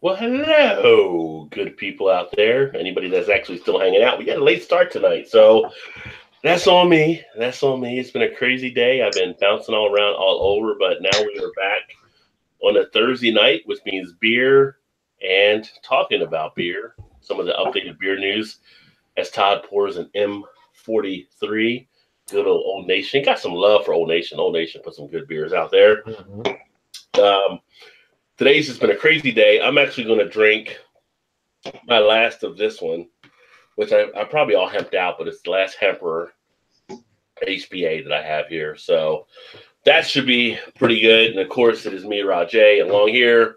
Well, hello, good people out there. Anybody that's actually still hanging out. We got a late start tonight, so that's on me. That's on me. It's been a crazy day. I've been bouncing all around, all over, but now we are back on a Thursday night, which means beer and talking about beer. Some of the updated beer news as Todd pours an M43. Good Old Nation. Got some love for Old Nation. Old Nation put some good beers out there. Um, Today's just been a crazy day. I'm actually going to drink my last of this one, which I probably all hemped out, but it's the last Hemper HBA that I have here. So that should be pretty good. And of course, it is me, Rajay, along here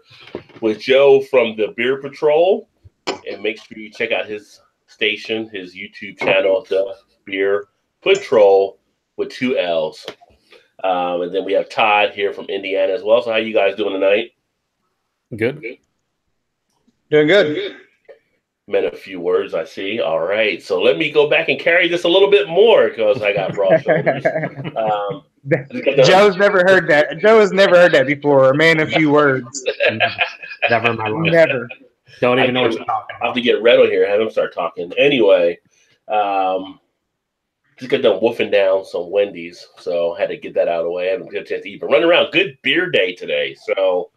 with Joe from the Beer Patrol. And make sure you check out his station, his YouTube channel, the Beer Patrol with 2 L's. And then we have Todd here from Indiana as well. So how you guys doing tonight? Good. Doing good. Meant a few words, I see. All right. So let me go back and carry this a little bit more because I got broad shoulders. Joe's never heard that. Joe has never heard that before. A man, a few words. Never in my life. Never. Don't even know what you're talking I have about. to get Red on here and have him start talking. Anyway, just got done woofing down some Wendy's, so I had to get that out of the way. I haven't got a chance to eat, but running around. Good beer day today. So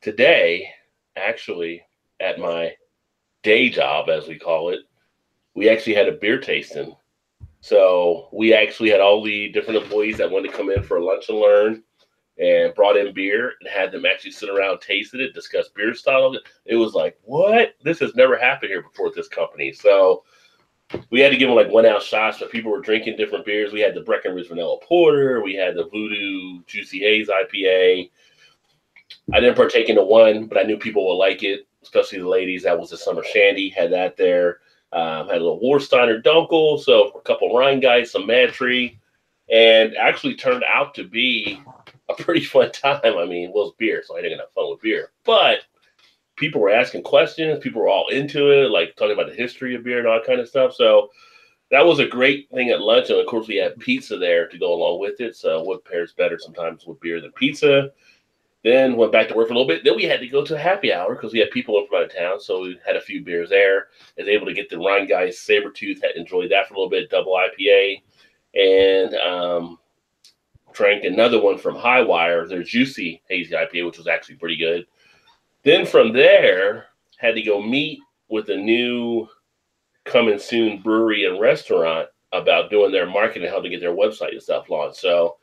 today, actually, at my day job, as we call it, we actually had a beer tasting. So we actually had all the different employees that wanted to come in for a lunch and learn and brought in beer and had them actually sit around, tasted it, discuss beer style. It was like, what? This has never happened here before at this company. So we had to give them like 1 ounce shots, but people were drinking different beers. We had the Breckenridge Vanilla Porter. We had the Voodoo Juicy Haze IPA. I didn't partake in the one, but I knew people would like it, especially the ladies. That was the Summer Shandy. Had that there. Had a little Warsteiner Dunkel. So a couple Rhine guys, some Mad Tree. And actually turned out to be a pretty fun time. I mean, well, it's beer, so I didn't have fun with beer. But people were asking questions. People were all into it, like talking about the history of beer and all that kind of stuff. So that was a great thing at lunch. And, of course, we had pizza there to go along with it. So what pairs better sometimes with beer than pizza? Then went back to work for a little bit. Then we had to go to a happy hour because we had people in from out of town. So we had a few beers there. I was able to get the Rhine Guys Sabretooth. Had enjoyed that for a little bit, double IPA. And drank another one from Highwire, their Juicy Hazy IPA, which was actually pretty good. Then from there, had to go meet with a new coming soon brewery and restaurant about doing their marketing, how to get their website and stuff launched. So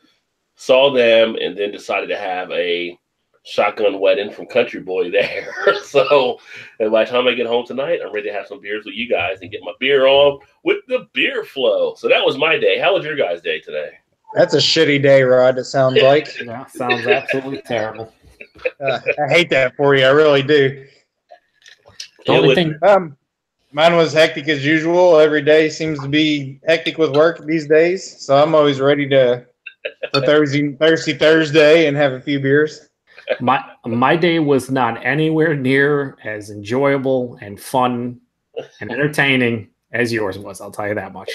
saw them and then decided to have a shotgun wedding from Country Boy there. So and by the time I get home tonight, I'm ready to have some beers with you guys and get my beer on with the beer flow. So that was my day. How was your guys' day today? That's a shitty day, Rod, it sounds like. Yeah, sounds absolutely terrible. I hate that for you. I really do. The only thing, Mine was hectic as usual. Every day seems to be hectic with work these days. So I'm always ready for Thursday and have a few beers. my day was not anywhere near as enjoyable and fun and entertaining as yours was. I'll tell you that much.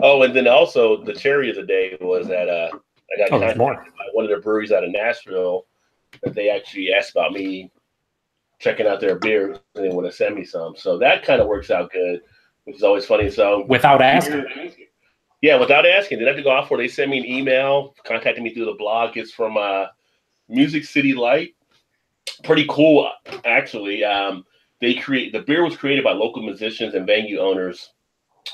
Oh, and then also the cherry of the day was that I got contacted by one of the breweries out of Nashville that they actually asked about me checking out their beer and they want to send me some. So that kind of works out good, which is always funny. So Without asking. Yeah, without asking. Didn't have to go out for it. They sent me an email, contacted me through the blog. It's from Music City Light. Pretty cool, actually. The beer was created by local musicians and venue owners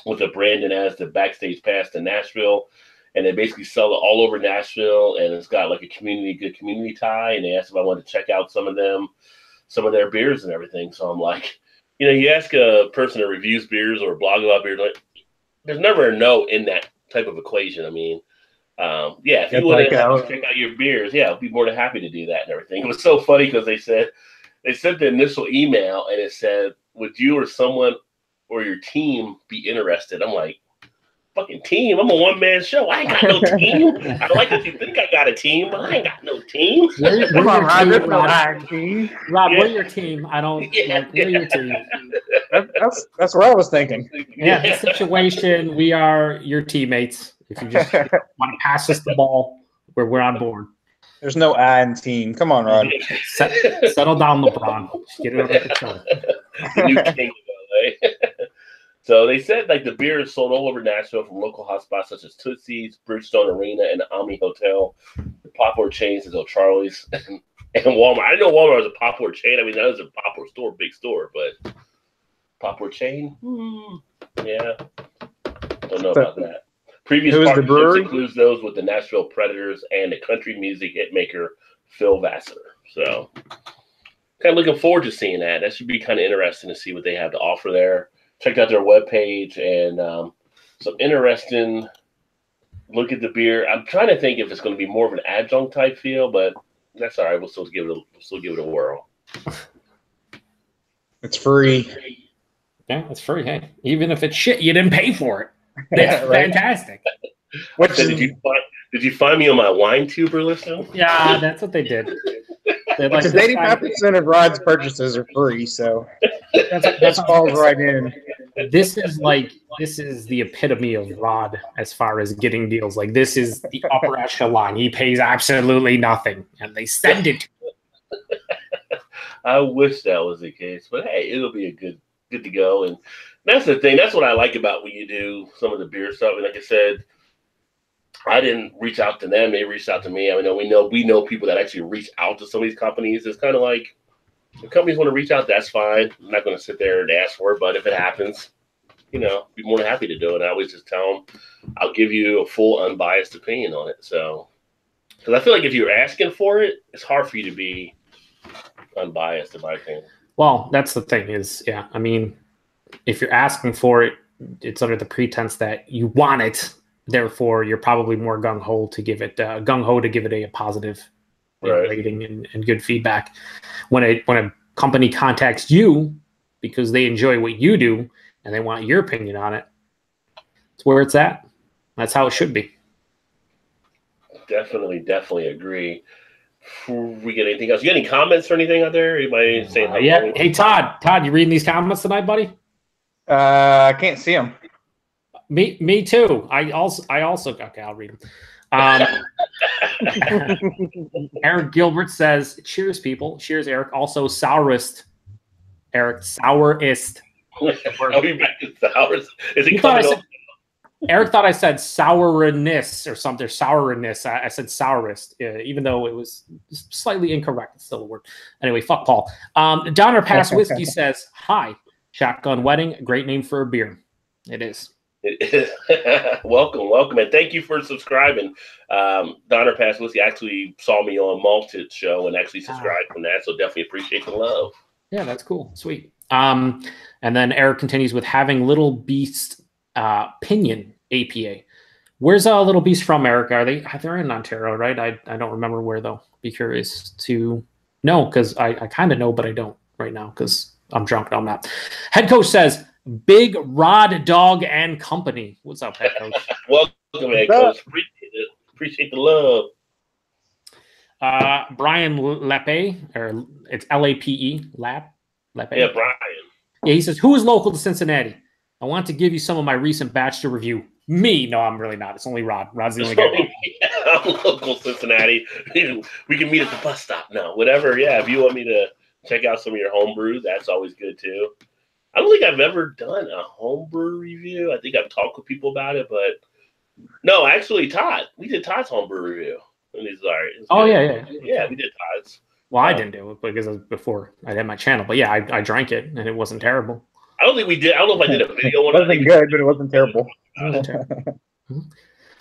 with a branding as the Backstage Pass to Nashville. And they basically sell it all over Nashville. And it's got like a good community tie. And they asked if I wanted to check out some of their beers and everything. So I'm like, you ask a person that reviews beers or blog about beers, like, there's never a no in that type of equation. I mean, if you want to check out your beers, I'd be more than happy to do that and everything. It was so funny because they sent the initial email and it said, would you or someone or your team be interested? I'm like, fucking team? I'm a one-man show. I ain't got no team. I like that you think I got a team, but I ain't got no team. Come on, Rob. Rob, Yeah. we're your team. I don't we're your team. That's what I was thinking. Yeah, this situation, we are your teammates. If you just want to pass us the ball, we're on board. There's no I in team. Come on, Rod. Settle down, LeBron. Just get it under control. The new king of LA. So they said like the beer is sold all over Nashville from local hotspots such as Tootsie's, Bridgestone Arena, and the Omni Hotel. The popular chains is O'Charlie's and Walmart. I didn't know Walmart was a popular chain. I mean, that was a popular store, big store, but popular chain? Yeah. Don't know about that. Previous partnerships includes those with the Nashville Predators and the country music hitmaker Phil Vassar. So kind of looking forward to seeing that. That should be kind of interesting to see what they have to offer there. Checked out their webpage and some interesting look at the beer. I'm trying to think if it's going to be more of an adjunct type feel, but that's all right. We'll still give it a whirl. It's free. Yeah, it's free. Hey, even if it's shit, you didn't pay for it. That's fantastic. Did you find me on my wine tuber list now? Yeah, that's what they did. Because 85% of Rod's purchases are free, so that falls right in. This is the epitome of Rod as far as getting deals. Like, this is the upper echelon. He pays absolutely nothing, and they send it. I wish that was the case, but hey, it'll be a good to go. And that's the thing. That's what I like about when you do some of the beer stuff. And like I said, I didn't reach out to them. They reached out to me. I mean, we know people that actually reach out to some of these companies. It's kind of like, if companies want to reach out, that's fine. I'm not going to sit there and ask for it, but if it happens, be more than happy to do it. And I always just tell them, I'll give you a full unbiased opinion on it. So, because I feel like if you're asking for it, it's hard for you to be unbiased, in my opinion. Well, that's the thing is, yeah, I mean, if you're asking for it, it's under the pretense that you want it. Therefore, you're probably more gung-ho to give it a positive rating and good feedback. When a company contacts you because they enjoy what you do and they want your opinion on it, it's where it's at. That's how it should be. Definitely agree. We get anything else? You got any comments or anything out there? Anybody saying yeah. Hey, Todd, you reading these comments tonight, buddy? I can't see them. Me too. I also okay, I'll read them. Eric Gilbert says, cheers, people. Cheers, Eric. Also, sourest. Eric, sourest. Are we back to sourest? Is it coming up? Eric thought I said sourness or something. Sourness. I said sourest, even though it was slightly incorrect. It's still a word. Anyway, fuck Paul. Donner Pass Whiskey says, hi, Shotgun Wedding. Great name for a beer. It is. Welcome, and thank you for subscribing. Donner Pass Whiskey actually saw me on Malted show and actually subscribed from that, so definitely appreciate the love. Yeah, that's cool. Sweet. And then Eric continues with having Little Beast Pinion APA. Where's Little Beast from, Eric? They're in Ontario, right? I don't remember where though. Be curious to know because I kind of know, but I don't right now because I'm drunk. No, I'm not. Head coach says, Big Rod Dog and Company. What's up, head coach? Welcome, head coach. Appreciate the love. Brian Lepe, or it's Lape. Lepe. Yeah, Brian. Yeah, he says, who is local to Cincinnati? I want to give you some of my recent batch to review. Me? No, I'm really not. It's only Rod. Rod's the only guy. I'm local Cincinnati. We can meet at the bus stop now. Whatever. Yeah, if you want me to check out some of your home brews, that's always good too. I don't think I've ever done a homebrew review. I think I've talked with people about it, but no, actually, Todd. We did Todd's homebrew review. And he's all right. Oh, yeah. Yeah, we did Todd's. Well, I didn't do it because it was before I had my channel. But yeah, I drank it, and it wasn't terrible. I don't think we did. I don't know if I did a video on it. It wasn't good, but it wasn't terrible.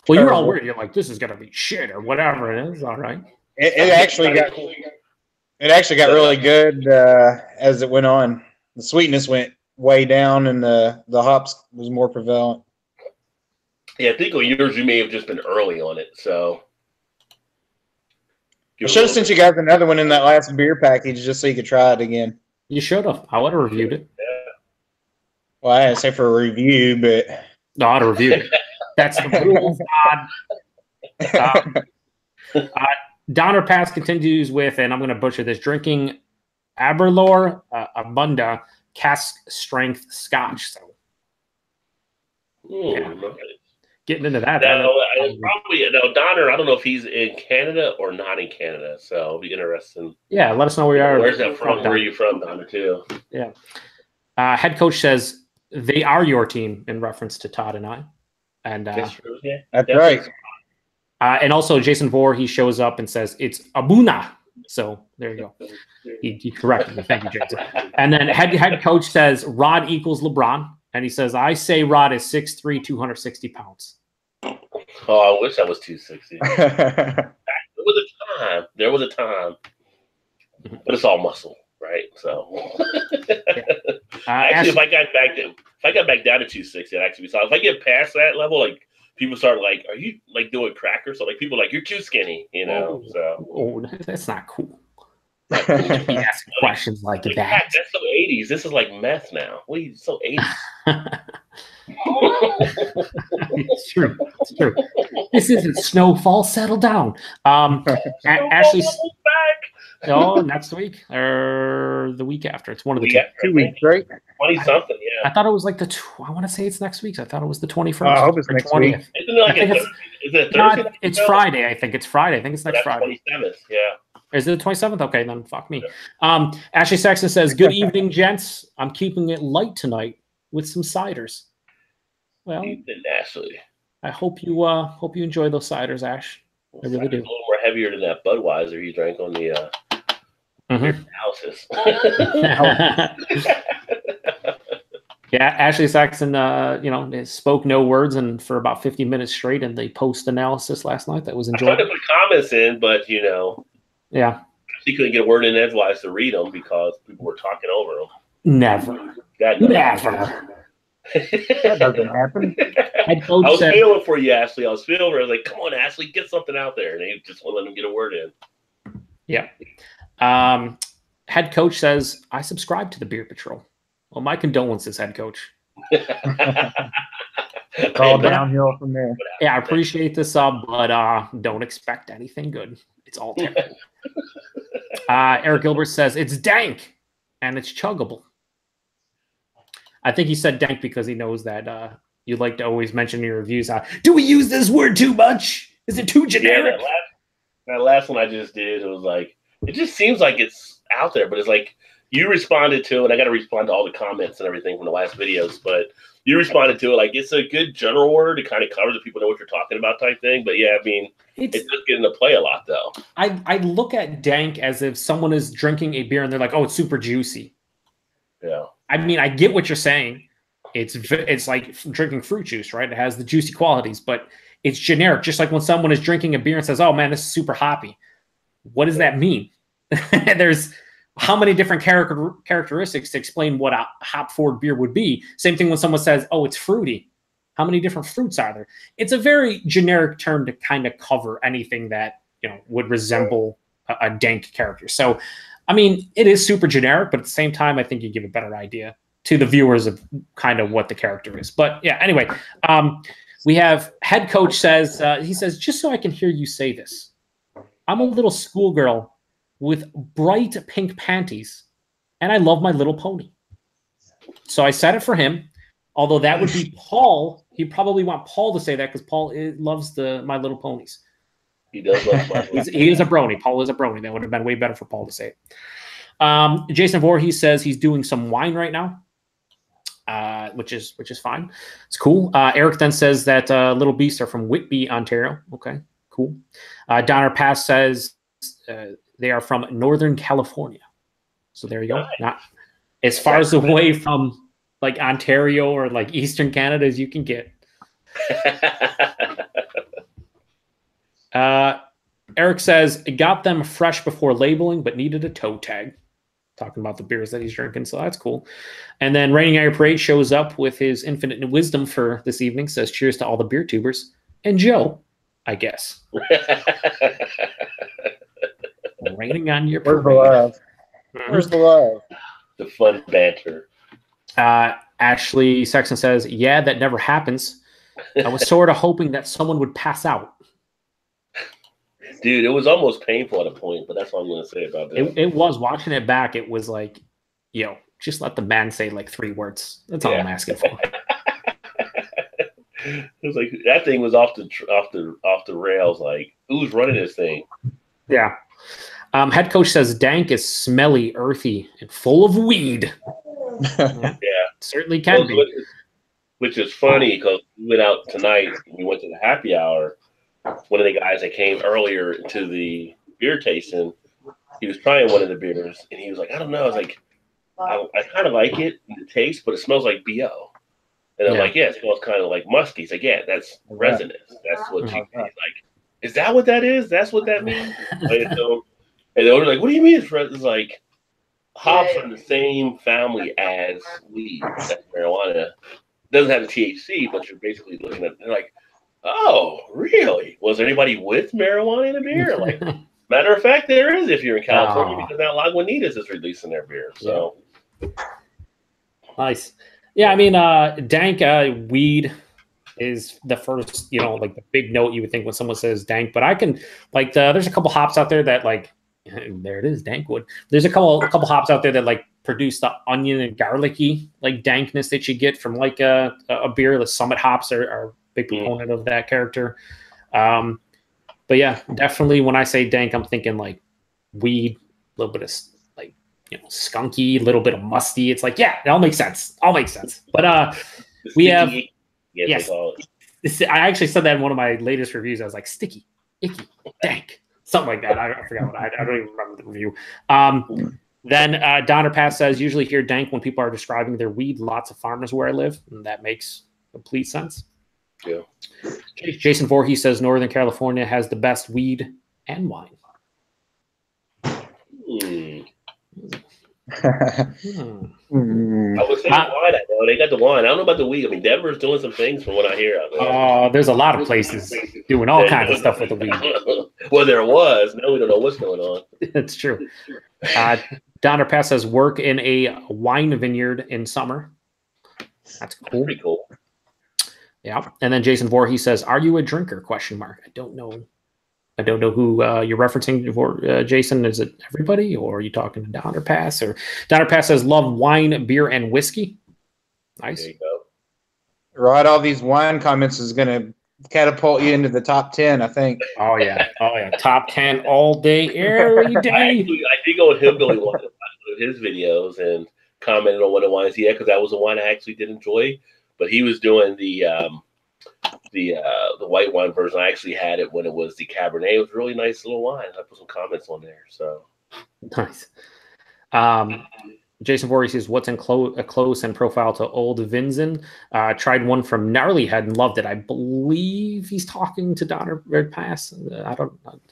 Well, you were all weird. You're like, this is going to be shit or whatever. It is all right. It actually got really good as it went on. The sweetness went way down, and the hops was more prevalent. Yeah, I think on yours you may have just been early on it. So I should have sent you guys another one in that last beer package just so you could try it again. You should have. I would have reviewed it. Yeah. Well, I didn't say for a review, but no, I'd have reviewed it. That's the rules, Donner Pass continues with, and I'm going to butcher this, drinking Aberlour Abunda cask strength Scotch. So, nice. getting into that. Probably Donner. I don't know if he's in Canada or not in Canada, so it'll be interesting. Yeah, let us know where you are. Where's that from? Where are you from, Donner? Too. Yeah. Head coach says they are your team in reference to Todd and I, and that's right. And also Jason Vore, he shows up and says it's Abuna. So there you go. He corrected me. Thank you, Jason. And then head coach says Rod equals LeBron. And he says, I say Rod is 6'3", 260 pounds. Oh, I wish I was 260. There was a time. But it's all muscle, right? So actually, if I got back down to 260, I'd actually be solid. If I get past that level, like people start like, are you like doing crackers? So like people are like, you're too skinny, you know. That's not cool. Like, be asking questions like that. That's so 80s. This is like meth now. What are you so 80s? It's true. It's true. This isn't Snowfall. Settle down. Ashley. No, next week or the week after. It's one of the 2 weeks, right? 20-something, yeah. I thought it was like I want to say it's next week. I thought it was the 21st. I hope it's next 20th. Week. Isn't it like is it Thursday? It's Friday. I think it's Friday. I think it's next Friday. 27th, yeah. Is it the 27th? Okay, then fuck me. Ashley Saxon says, good evening, gents. I'm keeping it light tonight with some ciders. Well, Ashley, I hope you enjoy those ciders, Ash. I really do. A little more heavier than that Budweiser you drank on the houses. Yeah, Ashley Saxon, spoke no words and for about 50 minutes straight in the post analysis last night. That was enjoyable. I tried to put comments in, but yeah, she couldn't get a word in edgewise to read them because people were talking over them. Never. That doesn't happen. I was feeling for you, Ashley. I was like, come on, Ashley, get something out there. And they just won't let him get a word in. Yeah. Head coach says, I subscribe to the Beer Patrol. Well, my condolences, head coach. It's all downhill from there. Yeah, I appreciate the sub, but don't expect anything good. It's all terrible. Eric Gilbert says, it's dank and it's chuggable. I think he said dank because he knows that you like to always mention in your reviews, do we use this word too much? Is it too generic? Yeah, that last one I just did, it was like, it just seems like it's out there, but it's like you responded to it, and I got to respond to all the comments and everything from the last videos, but you responded to it like it's a good general word to kind of cover the people know what you're talking about type thing. But yeah, I mean, it's just getting to play a lot though. I look at dank as if someone is drinking a beer and they're like, oh, it's super juicy. Yeah. I mean, I get what you're saying. It's like drinking fruit juice, right? It has the juicy qualities, but it's generic. Just like when someone is drinking a beer and says, oh man, this is super hoppy. What does that mean? There's how many different characteristics to explain what a hop forward beer would be. Same thing when someone says, oh, it's fruity. How many different fruits are there? It's a very generic term to kind of cover anything that, would resemble a dank character. So, I mean, it is super generic, but at the same time, I think you give a better idea to the viewers of kind of what the character is. But yeah, anyway, we have head coach says, he says, just so I can hear you say this, I'm a little schoolgirl with bright pink panties, and I love My Little Pony. So I said it for him, although that would be Paul. He'd probably want Paul to say that because Paul loves My Little Ponies. He does love My Little He is a brony. Paul is a brony. That would have been way better for Paul to say it. Jason Voorhees says he's doing some wine right now, which is fine. It's cool. Eric then says that Little Beasts are from Whitby, Ontario. Okay, cool. Donner Pass says they are from Northern California. So there you go. Nice. Not as far as away from like Ontario or like Eastern Canada as you can get. Eric says, got them fresh before labeling, but needed a toe tag. Talking about the beers that he's drinking, so that's cool. And then Raining Iron Parade shows up with his infinite wisdom for this evening, says cheers to all the beer tubers. And Joe, I guess. Raining on your parade. Where's the love? Where's the love? The fun banter. Ashley Sexton says, yeah, that never happens. I was sort of hoping that someone would pass out. Dude, it was almost painful at a point, but that's all I'm going to say about that. It was. Watching it back, it was like, just let the man say like 3 words. That's all I'm asking for. It was like that thing was off the rails. Like, who's running this thing? Yeah. Head coach says Dank is smelly, earthy, and full of weed. Yeah, certainly can be. Which is funny because we went out tonight. We went to the happy hour. One of the guys that came earlier to the beer tasting, he was trying one of the beers, and he was like, I don't know. I was like, I kind of like it in the taste, but it smells like BO. And I'm like, yeah, it smells kind of like musky. He's like, yeah, that's resinous. That's what you he's like. Is that what that is? That's what that means? And they're like, what do you mean? It's like hops are in the same family as weed. That's marijuana. Doesn't have the THC, but you're basically looking at. They're like, oh, really? Was there anybody with marijuana in a beer? Like, matter of fact, there is if you're in California because now Lagunitas is releasing their beer. So nice. Yeah, I mean, dank weed is the first, like the big note you would think when someone says dank. But I can there's a couple hops out there that like, there it is, dank wood. There's a couple hops out there that like produce the onion and garlicky like dankness that you get from like a beer. The Summit hops are a big proponent of that character. But yeah, definitely when I say dank, I'm thinking like weed, a little bit of like skunky, a little bit of musty. It's like, yeah, it all makes sense. But we have yes. I actually said that in one of my latest reviews. I was like, sticky, icky, dank. Something like that. I forgot I don't even remember the review. Then Donner Pass says, usually hear dank when people are describing their weed. Lots of farmers where I live, and that makes complete sense. Yeah. Jason Voorhees says Northern California has the best weed and wine. I would say wine. I know they got the wine. I don't know about the weed. I mean, Denver's doing some things from what I hear out there. Oh, there's a lot of places doing all kinds of stuff with the weed. Well, there was. Now we don't know what's going on. That's true. Donner Pass says work in a wine vineyard in summer. That's cool. Pretty cool. Yeah. And then Jason Voorhees says, "Are you a drinker?" ? I don't know. I don't know who you're referencing for, Jason. Is it everybody, or are you talking to Donner Pass? Or Donner Pass says, "Love wine, beer, and whiskey." Nice. There you go. Right, all these wine comments is going to catapult you into the top 10, I think. Oh yeah, top 10 all day, every day. I did go with Hillbilly one of his videos and commented on one of the wines he had because that was a wine I actually did enjoy. But he was doing the white wine version. I actually had it when it was the Cabernet. It was a really nice little wine. I put some comments on there. So nice. Jason Voorhees says, "What's in a close and profile to Old Vinzen? Tried one from Gnarlyhead and loved it." I believe he's talking to Donner Pass.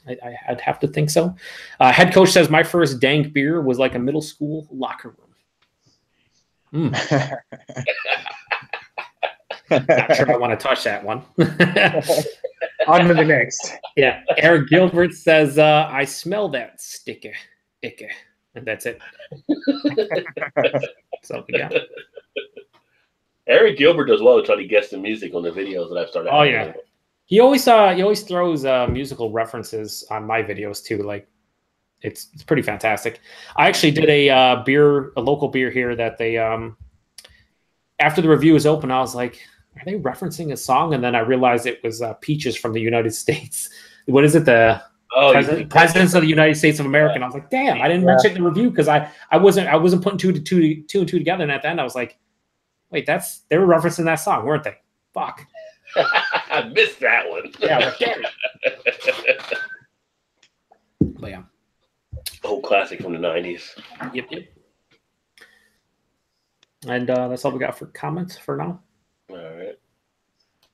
I'd have to think so. Head coach says, "My first dank beer was like a middle school locker room." Not sure I want to touch that one. On to the next. Yeah. Eric Gilbert says, "I smell that sticky, icky." And that's it. So we got. Eric Gilbert does well to try to guess the music on the videos that I've started. Oh yeah, he always throws musical references on my videos too. Like it's pretty fantastic. I actually did a local beer here that they after the review was open, I was like, are they referencing a song? And then I realized it was Peaches from the United States. What is it? The Presidents of the United States of America. And I was like, damn, I didn't mention the review because I wasn't putting two and two together. And at the end, I was like, wait, they were referencing that song, weren't they? Fuck. I missed that one. Yeah, like, damn it. But yeah. Old classic from the 90s. Yep. And that's all we got for comments for now. All right.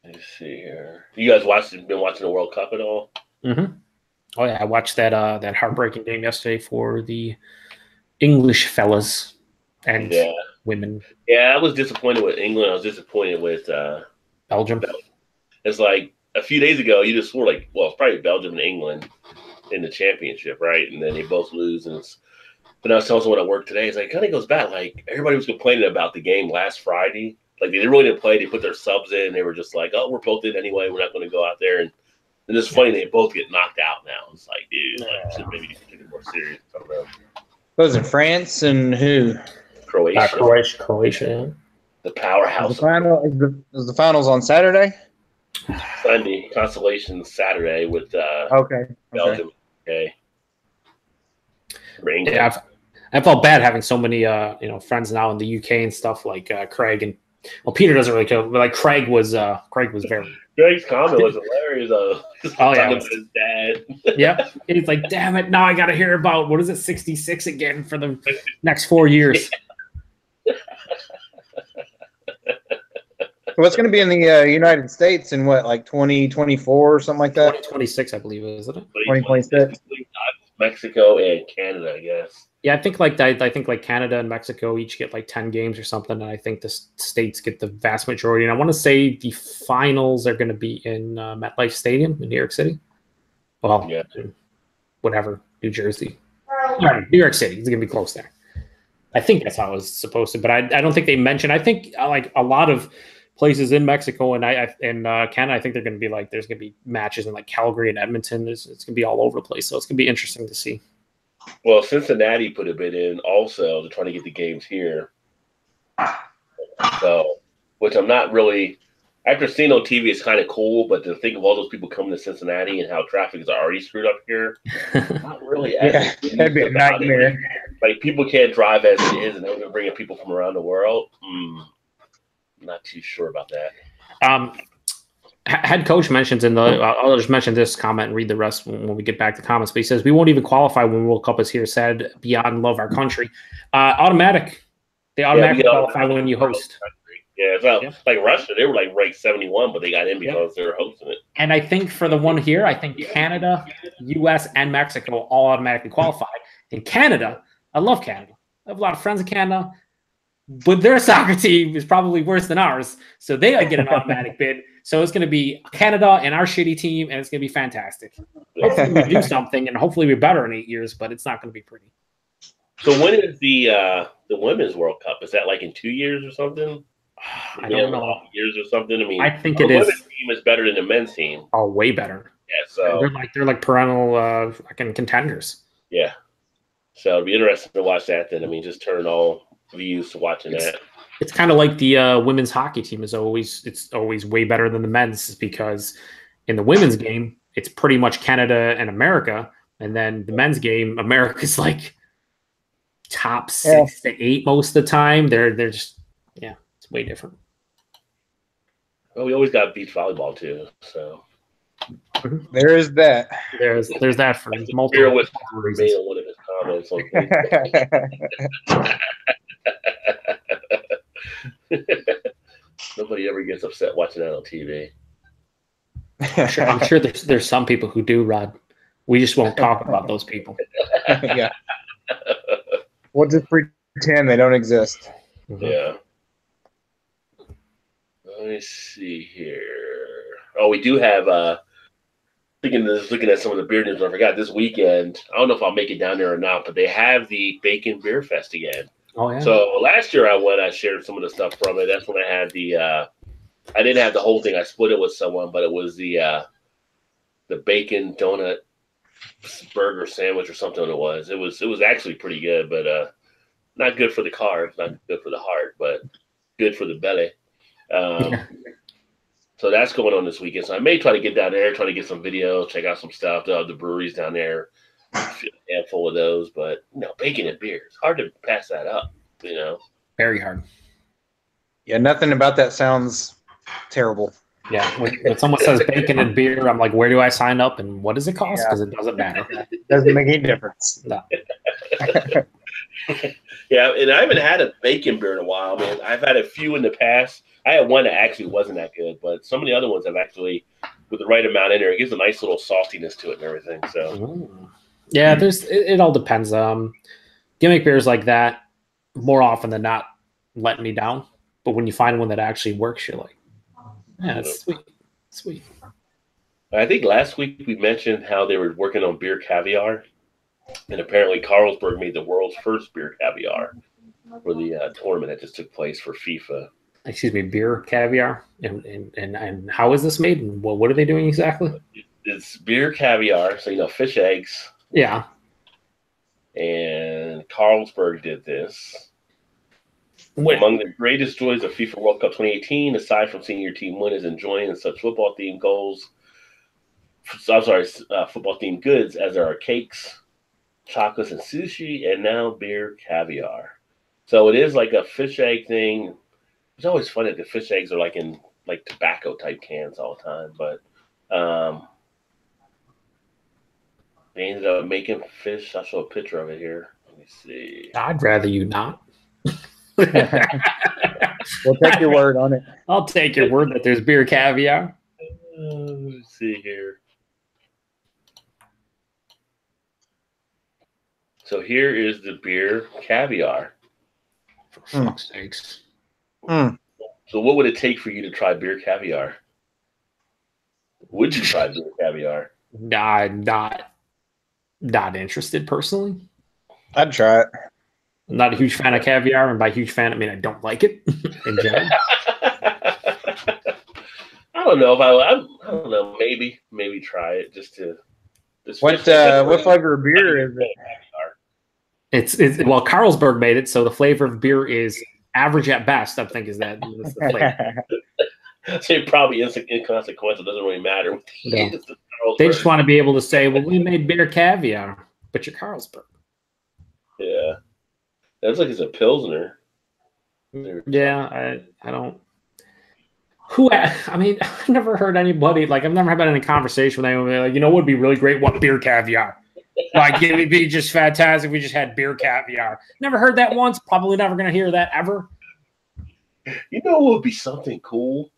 Let's see here. You guys been watching the World Cup at all? Mm-hmm. Oh yeah, I watched that heartbreaking game yesterday for the English fellas and women. Yeah, I was disappointed with England. I was disappointed with Belgium. It's like a few days ago, you just swore like, well, it's probably Belgium and England in the championship, right? And then they both lose. But I was telling someone at work today, it's like, it kind of goes back. Like everybody was complaining about the game last Friday. Like they really didn't play. They put their subs in. They were just like, oh, we're both in anyway. We're not going to go out there. And it's funny, they both get knocked out now. It's like, dude, should maybe take it more serious. I don't know. Was it France and who? Croatia. Croatia. The powerhouse. Was the finals on Saturday? Sunday, Constellation Saturday with Okay. Belgium. Okay. Yeah, I felt bad having so many friends now in the UK and stuff like Craig and Peter doesn't really care, but like Craig was very. Greg's comment was hilarious. Oh yeah, talking about his dad. Yeah, he's like, damn it! Now I got to hear about what is it, 66 again for the next 4 years. What's going to be in the United States in what, like 2024 or something like that? 2026, I believe, isn't it? 2026. Mexico and Canada, I guess. Yeah, I think like Canada and Mexico each get like 10 games or something, and I think the states get the vast majority. And I want to say the finals are going to be in MetLife Stadium in New York City. Well, yeah, whatever, New Jersey, New York City. It's going to be close there. I think that's how it was supposed to, but I don't think they mentioned. I think like a lot of places in Mexico and Canada, I think they're going to be like there's going to be matches in like Calgary and Edmonton. It's going to be all over the place, so it's going to be interesting to see. Well, Cincinnati put a bid in also to try to get the games here. So, which I'm not really. After seeing on TV, it's kind of cool, but to think of all those people coming to Cincinnati and how traffic is already screwed up here, not really. Yeah, that'd be a nightmare. Like people can't drive as it is, and they're bringing people from around the world. I'm not too sure about that. Head coach mentions I'll just mention this comment and read the rest when we get back to comments. But he says we won't even qualify when World Cup is here. Sad beyond love our country. Automatic. They automatically qualify when you host. Yeah, it's not like Russia. They were like ranked 71, but they got in because they were hosting it. And I think for the one here, I think Canada, U.S., and Mexico all automatically qualify. In Canada, I love Canada. I have a lot of friends in Canada, but their soccer team is probably worse than ours, so they get an automatic bid. So it's going to be Canada and our shitty team, and it's going to be fantastic. Hopefully we do something, and hopefully we're better in 8 years, but it's not going to be pretty. So when is the Women's World Cup? Is that like in 2 years or something? I don't know. Years or something. I mean, I think it is. The women's team is better than the men's team. Oh, way better. Yeah, so they're like perennial fucking contenders. Yeah, so it'll be interesting to watch that. Then I mean, just turn all views to watching that. It's kind of like the women's hockey team is always way better than the men's because in the women's game it's pretty much Canada and America, and then the men's game America's like top 6 to 8 most of the time. They're just it's way different. Well, we always got beach volleyball too, so there is that. There's that for multiple reasons. One of his comments on Nobody ever gets upset watching that on TV. I'm sure there's some people who do, Rod. We just won't talk about those people. Yeah. We'll just pretend they don't exist. Yeah. Let me see here. Oh, we do have looking at some of the beer news. I forgot this weekend. I don't know if I'll make it down there or not, but they have the Bacon Beer Fest again. Oh yeah. So last year I shared some of the stuff from it. That's when I had the I didn't have the whole thing. I split it with someone, but it was the bacon donut burger sandwich or something. It was actually pretty good, but not good for the carbs, not good for the heart, but good for the belly. So that's going on this weekend. So I may try to get down there, try to get some videos, check out some stuff. The breweries down there, a handful of those. But bacon and beer, it's hard to pass that up. Very hard. Yeah, nothing about that sounds terrible. Yeah, when someone says bacon and beer, I'm like, where do I sign up and what does it cost? Because it doesn't matter. Doesn't make any difference. No. Yeah, and I haven't had a bacon beer in a while. I mean, I've had a few in the past. I had one that actually wasn't that good, but some of the other ones have actually, with the right amount in there, it gives a nice little saltiness to it and everything. So, yeah, it all depends. Gimmick beers like that, more often than not, let me down. But when you find one that actually works, you're like, yeah, it's sweet. I think last week we mentioned how they were working on beer caviar, and apparently Carlsberg made the world's first beer caviar for the tournament that just took place for FIFA. Excuse me, beer caviar, and how is this made? And what are they doing exactly? It's beer caviar, so fish eggs. Yeah. And Carlsberg did this, Among the greatest joys of FIFA World Cup 2018, aside from seeing your team win, is enjoying such football-themed goals. Football-themed goods as there are cakes, chocolates, and sushi, and now beer caviar. So it is like a fish egg thing. It's always funny that the fish eggs are like in like tobacco type cans all the time, but they ended up making fish. I'll show a picture of it here. Let me see. I'd rather you not. We'll take your word on it. I'll take your word that there's beer caviar. Let's see here. So here is the beer caviar. For fuck's sakes. So what would it take for you to try beer caviar? Would you try beer caviar? I'm not interested personally. I'd try it. I'm not a huge fan of caviar, and by huge fan, I mean I don't like it in general. I don't know if I don't know. Maybe try it just to. What flavor of beer is it? It's well, Carlsberg made it, so the flavor of beer is average at best. I think is that the flavor. So it probably is inconsequential. It doesn't really matter. No. They just want to be able to say, "Well, we made beer caviar, but you're Carlsberg." Yeah, that's like it's a pilsner. Yeah, I don't. I mean, I've never heard anybody like I've never had any conversation with anyone like, what would be really great? What beer caviar? Like it would be just fantastic. We just had beer caviar. Never heard that once. Probably never going to hear that ever. You know what would be something cool?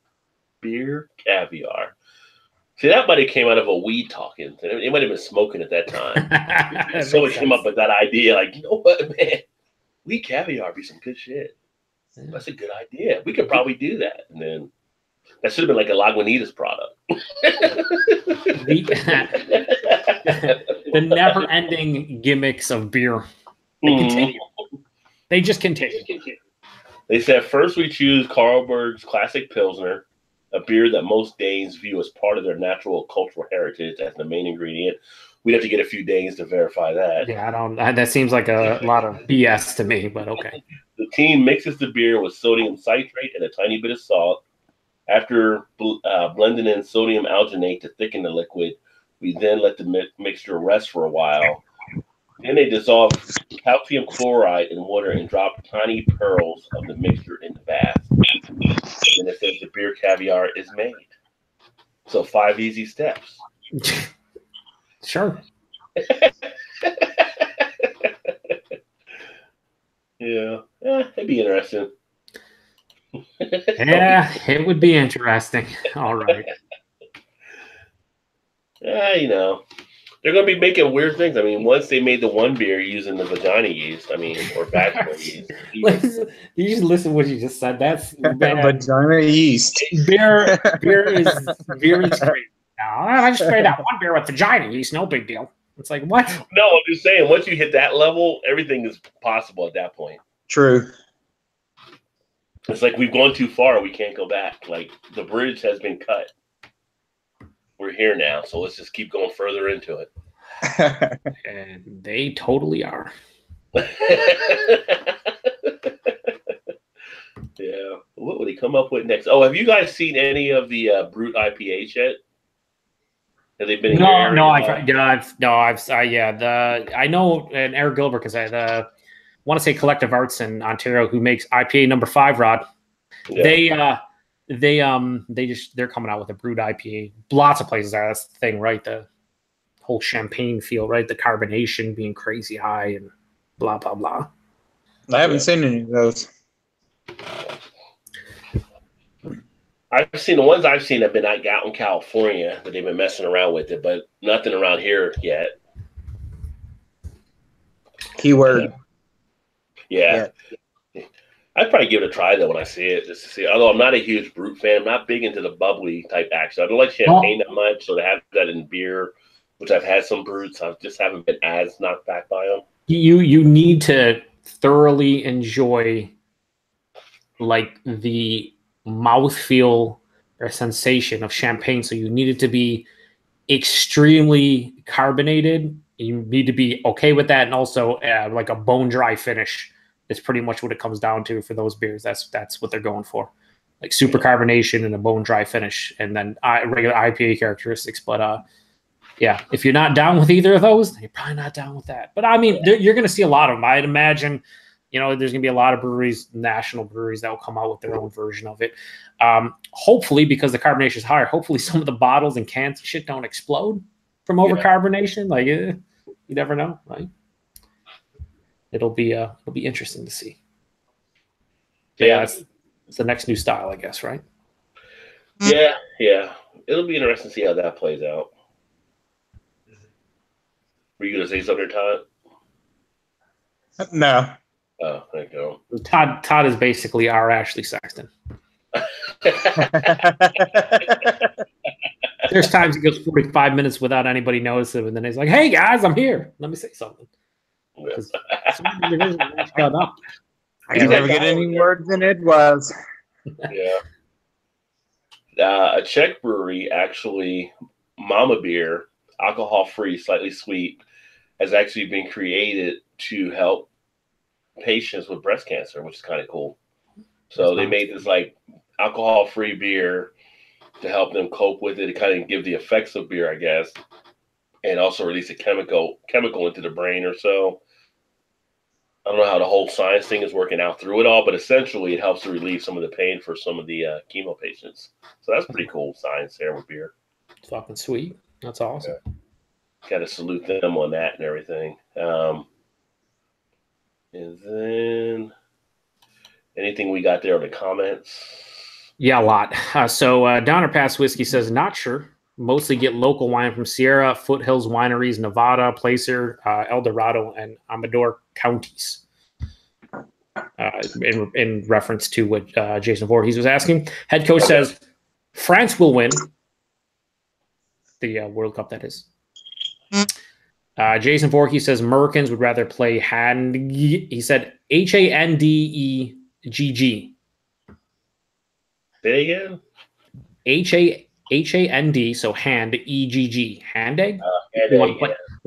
Beer caviar. See, that might have came out of a weed talking. It might have been smoking at that time. Someone came up with that idea, like, you know what, man? Weed caviar be some good shit. Yeah. That's a good idea. We could probably do that. And then that should have been like a Lagunitas product. The never-ending gimmicks of beer. They continue. They just continue. They said, first we choose Carlsberg's Classic Pilsner, a beer that most Danes view as part of their natural cultural heritage as the main ingredient. We'd have to get a few Danes to verify that. Yeah, that seems like a lot of BS to me, but okay. The team mixes the beer with sodium citrate and a tiny bit of salt. After blending in sodium alginate to thicken the liquid, we then let the mixture rest for a while. Then they dissolve calcium chloride in water and drop tiny pearls of the mixture in the bath. And then it says the beer caviar is made. So 5 easy steps. Sure. Yeah, it'd be interesting. Yeah, it would be interesting. All right. Yeah, they're going to be making weird things. I mean, once they made the one beer using the vagina yeast, or vaginal yeast. You just listen to what you just said. That's vagina yeast. Beer is great. No, I just made that one beer with vagina yeast. No big deal. It's like, what? No, I'm just saying, once you hit that level, everything is possible at that point. True. It's like we've gone too far. We can't go back. Like the bridge has been cut. We're here now, so let's just keep going further into it. And they totally are. Yeah. What would he come up with next? Oh, have you guys seen any of the Brute IPAs yet? Have they been? I know and Eric Gilbert because I want to say Collective Arts in Ontario who makes IPA number 5, Rod. Yeah. They're coming out with a brewed IPA. Lots of places are. That's the thing, right? The whole champagne feel, right? The carbonation being crazy high and blah blah blah. I haven't seen any of those. I've seen the ones I've seen have been out in California that they've been messing around with it, but nothing around here yet. Keyword. Yeah. I'd probably give it a try though when I see it, just to see. Although I'm not a huge Brute fan, I'm not big into the bubbly type action. I don't like champagne that much, so to have that in beer, which I've had some Brutes, I just haven't been as knocked back by them. You need to thoroughly enjoy like the mouthfeel or sensation of champagne. So you need it to be extremely carbonated. You need to be okay with that, and also like a bone dry finish It's pretty much what it comes down to for those beers. That's what they're going for, like super carbonation and a bone dry finish, and then regular IPA characteristics. But yeah, if you're not down with either of those, then you're probably not down with that. But I mean, you're going to see a lot of them. I'd imagine, there's going to be a lot of breweries, national breweries, that will come out with their own version of it. Hopefully, because the carbonation is higher, hopefully some of the bottles and cans and shit don't explode from overcarbonation. Like, you never know, right? It'll be interesting to see. Yeah, it's the next new style, I guess, right? Yeah. It'll be interesting to see how that plays out. Were you going to say something, Todd? No. Oh, there you go. Todd is basically our Ashley Sexton. There's times he goes 45 minutes without anybody noticing, and then he's like, "Hey guys, I'm here. Let me say something." I never get any words in edgewise. Yeah. A Czech brewery, actually, Mama Beer, alcohol-free, slightly sweet, has actually been created to help patients with breast cancer, which is kind of cool. So they made this like alcohol-free beer to help them cope with it, to kind of give the effects of beer, I guess, and also release a chemical into the brain or so. I don't know how the whole science thing is working out through it all, but essentially it helps to relieve some of the pain for some of the chemo patients. So that's pretty cool science there with beer. It's fucking sweet. That's awesome. Yeah. Got to salute them on that and everything. And then anything we got there on the comments? Yeah, a lot. So Donner Pass Whiskey says, not sure. Mostly get local wine from Sierra, Foothills Wineries, Nevada, Placer, El Dorado, and Amador counties. In reference to what Jason Voorhees was asking. Head coach says France will win the World Cup, that is. Jason Voorhees says Americans would rather play hand. He said Handegg. Say again? Hand, so hand, EGG. Handegg? You want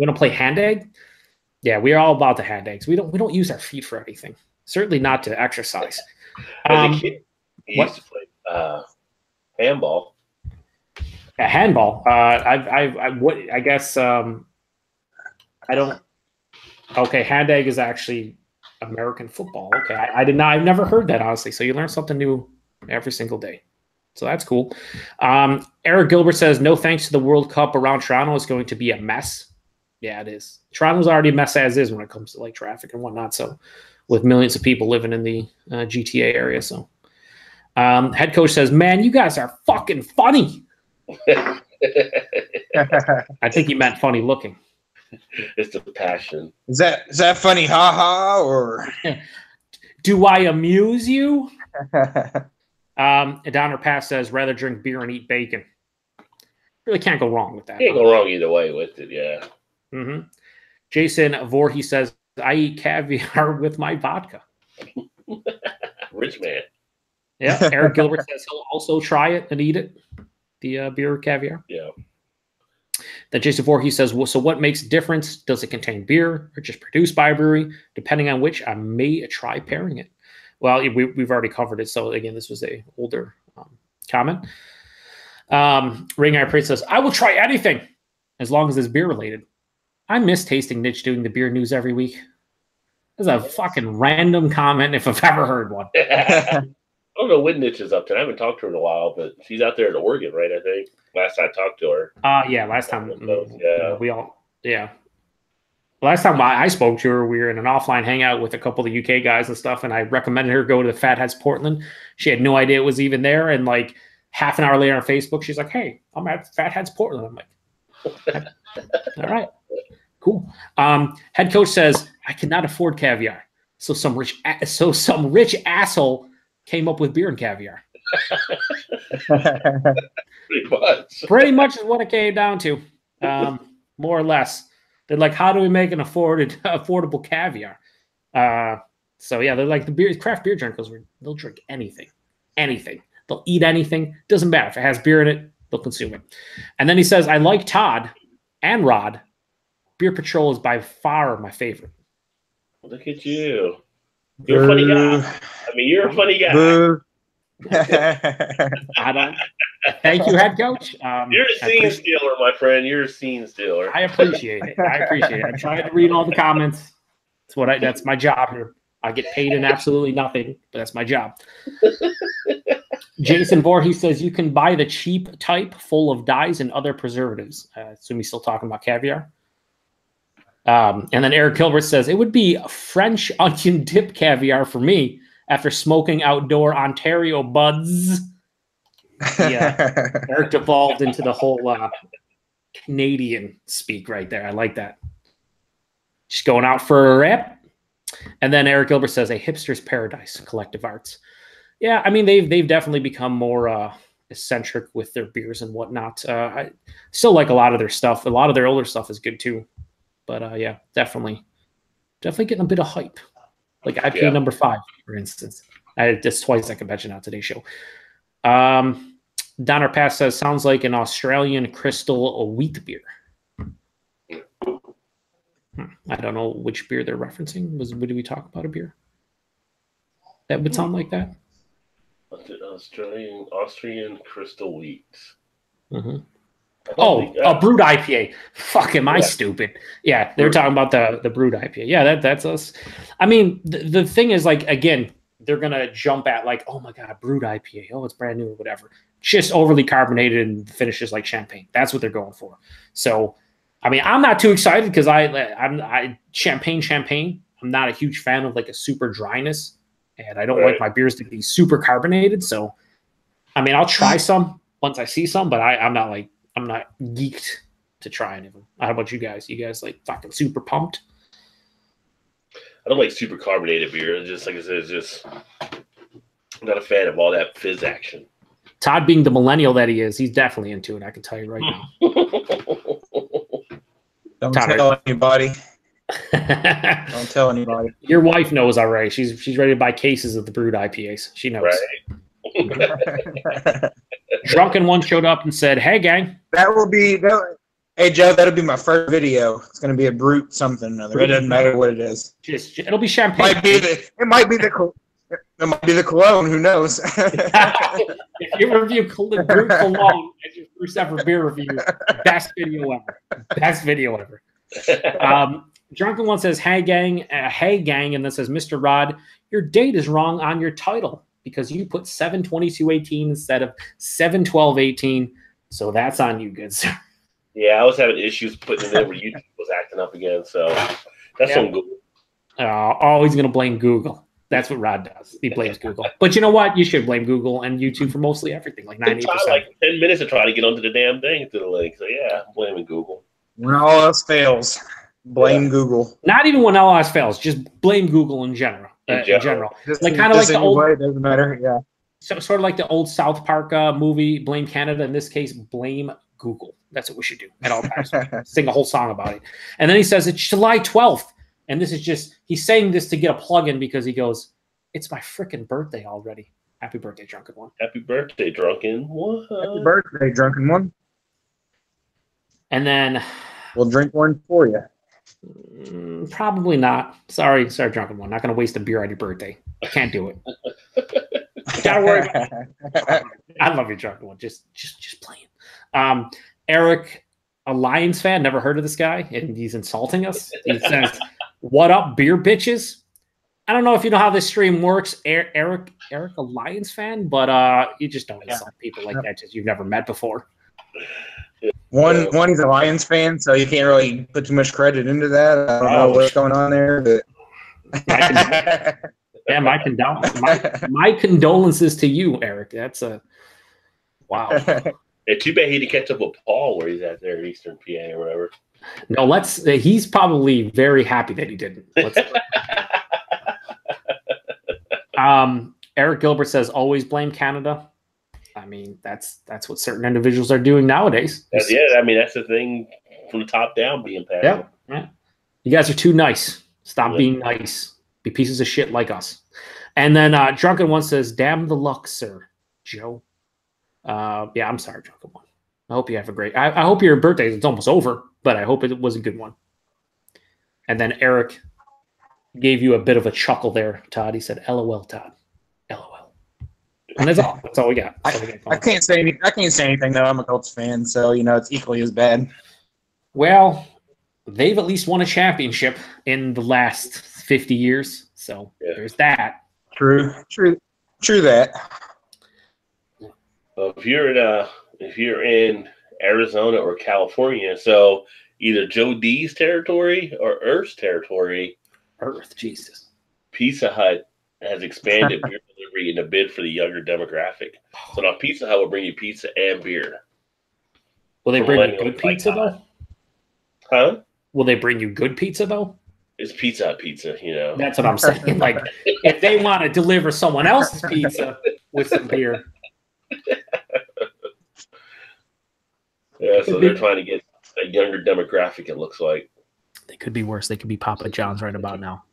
to play Handegg? Yeah, we are all about the Handeggs. We don't use our feet for anything. Certainly not to exercise. As a kid, he used to play handball. Yeah, handball. I guess I don't. Okay, Handegg is actually American football. Okay, I've never heard that, honestly. So you learn something new every single day. So that's cool. Eric Gilbert says, no thanks to the World Cup around Toronto is going to be a mess. Yeah, it is. Toronto's already a mess as is when it comes to like traffic and whatnot. So with millions of people living in the GTA area. So head coach says, man, you guys are fucking funny. I think he meant funny looking. It's the passion. Is that funny, ha or do I amuse you? Donner Pass says rather drink beer and eat bacon. Really can't go wrong with that. Can't go wrong either way with it, yeah. Mm-hmm. Jason Voorhees says I eat caviar with my vodka. Rich man. Yeah. Eric Gilbert says he'll also try it and eat it. The beer caviar. Yeah. Then Jason Voorhees says, well, so what makes a difference? Does it contain beer or just produced by a brewery? Depending on which, I may try pairing it. Well, we've already covered it. So again, this was a older comment. Ring Eye Priest says, I will try anything as long as it's beer related. I miss tasting Niche doing the beer news every week. That's a fucking random comment if I've ever heard one. I don't know what Niche is up to. I haven't talked to her in a while, but she's out there in Oregon, right? I think last I talked to her. Yeah, last time. Yeah, Last time I spoke to her, we were in an offline hangout with a couple of the UK guys and stuff, and I recommended her go to the Fatheads Portland. She had no idea it was even there, and like half an hour later on Facebook, she's like, "Hey, I'm at Fatheads Portland." I'm like, "All right, cool." Head coach says, "I cannot afford caviar, so some rich asshole came up with beer and caviar." Pretty much is what it came down to, more or less. They're like, how do we make an affordable caviar? So yeah, they're like the craft beer drinkers. They'll drink anything. They'll eat anything. Doesn't matter if it has beer in it. They'll consume it. And then he says, I like Todd and Rod. Beer Patrol is by far my favorite. Look at you. You're a funny guy. I mean, you're a funny guy. Boo. I don't. Thank you, head coach. You're a scene stealer, my friend. You're a scene stealer. I appreciate it. I'm trying to read all the comments. That's my job here. I get paid in absolutely nothing, but that's my job. Jason Voorhees says you can buy the cheap type full of dyes and other preservatives. I assume he's still talking about caviar. And then Eric Gilbert says it would be French onion dip caviar for me after smoking outdoor Ontario buds. Yeah, Eric devolved into the whole Canadian speak right there. I like that. Just going out for a rip. And then Eric Gilbert says a hipster's paradise, collective arts. Yeah, I mean they've definitely become more eccentric with their beers and whatnot. I still like a lot of their stuff. A lot of their older stuff is good too. But yeah, definitely getting a bit of hype. Like IPA number 5, for instance. That's twice I can mention on today's show. Donner Pass says sounds like an Australian crystal wheat beer. I don't know which beer they're referencing. Did we talk about a beer that would sound like that? Austrian crystal wheat. Mm-hmm. A brewed IPA. Fuck, am I stupid? Yeah, they're talking about the brewed IPA. Yeah, that's us. I mean, the thing is, like, again, they're gonna jump at like, oh my god, brewed IPA. Oh, it's brand new or whatever. Just overly carbonated and finishes like champagne. That's what they're going for. So, I mean, I'm not too excited because I champagne. I'm not a huge fan of like a super dryness, and I don't like my beers to be super carbonated. So, I mean, I'll try some once I see some, but I'm not geeked to try any of them. How about you guys? You guys like fucking super pumped? I don't like super carbonated beer. It's just like I said, I'm not a fan of all that fizz action. Todd, being the millennial that he is, he's definitely into it. I can tell you right now. Don't tell anybody. Don't tell anybody. Your wife knows already. She's ready to buy cases of the brewed IPAs. She knows. Right. Drunken One showed up and said, "Hey, gang." Hey, Joe, that'll be my first video. It's going to be a brute something or other. It doesn't matter what it is. It'll be champagne. It might be the cologne. Who knows? If you review brute cologne as your first ever beer review, best video ever. Drunken One says, hey, gang. And then says, Mr. Rod, your date is wrong on your title because you put 7/22/18 instead of 7/12/18. So that's on you, good sir. Yeah, I was having issues putting it in where YouTube was acting up again, so that's on Google. Always going to blame Google. That's what Rod does. He blames Google. But you know what? You should blame Google and YouTube for mostly everything, like 90%. Like 10 minutes to try to get onto the damn thing to the link. So yeah, I'm blaming Google. When all else fails, blame Google. Not even when all else fails. Just blame Google in general. In general. Like kind of like the old. It doesn't matter. Yeah. So, sort of like the old South Park movie, Blame Canada. In this case, blame Google. That's what we should do at all times. Sing a whole song about it. And then he says it's July 12th. And this is just, he's saying this to get a plug-in because he goes, it's my freaking birthday already. Happy birthday, Drunken One. Happy birthday, Drunken One. Happy birthday, Drunken One. And then... we'll drink one for you. Probably not. Sorry, Drunken One. Not going to waste a beer on your birthday. I can't do it. Gotta worry about it. I love you, Drunken One. Just playing. Eric, a Lions fan, never heard of this guy, and he's insulting us. He says, what up, beer bitches? I don't know if you know how this stream works, Eric, a Lions fan, but you just don't insult people like that just you've never met before. One, he's a Lions fan, so you can't really put too much credit into that. I don't know what's going on there, but my condolences to you, Eric. That's a wow. Yeah, too bad he didn't catch up with Paul where he's at there in Eastern PA or whatever. No, he's probably very happy that he didn't. Eric Gilbert says, always blame Canada. I mean, that's what certain individuals are doing nowadays. I mean, that's the thing from the top down being passed. Yeah. You guys are too nice. Stop being nice. Be pieces of shit like us. And then Drunken One says, damn the luck, sir, Joe. Yeah, I'm sorry, Drunken One. I hope you have a great... I hope your birthday is almost over, but I hope it was a good one. And then Eric gave you a bit of a chuckle there, Todd. He said, "LOL, Todd. LOL." And that's all. That's all we got. I can't say anything though. I'm a Colts fan, so it's equally as bad. Well, they've at least won a championship in the last 50 years, so there's that. True that. Well, if you're in Arizona or California, so either Joe D's territory or Earth's territory, Jesus. Pizza Hut has expanded beer delivery in a bid for the younger demographic. So now Pizza Hut will bring you pizza and beer. Will they bring you good pizza though? Huh? Will they bring you good pizza though? It's Pizza Hut pizza, That's what I'm saying. Like, if they want to deliver someone else's pizza with some beer. Yeah, so they're trying to get a younger demographic, it looks like. They could be worse. They could be Papa John's right about now.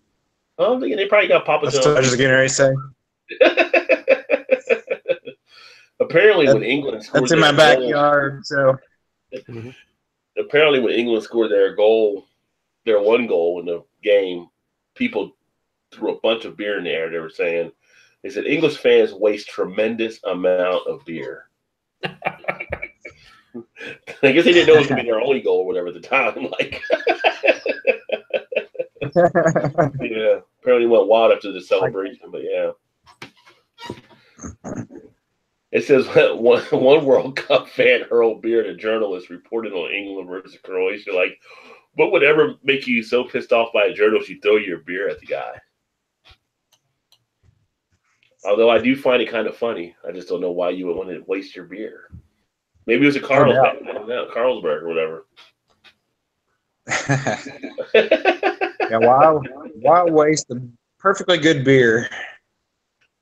Oh, they probably got Papa John's. That's what I was just getting ready to say. Apparently, when England scored that's in my backyard, so. Apparently, when England scored their one goal in the game, people threw a bunch of beer in the air. They said English fans waste tremendous amount of beer. I guess they didn't know it was going to be their only goal or whatever at the time. Like, yeah, apparently went wild after the celebration, but yeah. It says one World Cup fan hurled beer at a journalist reported on England versus Croatia. Like, what would ever make you so pissed off by a journalist you throw your beer at the guy? Although I do find it kind of funny. I just don't know why you would want to waste your beer. Maybe it was a Carlsberg, I don't know, Carlsberg or whatever. Yeah, why waste the perfectly good beer?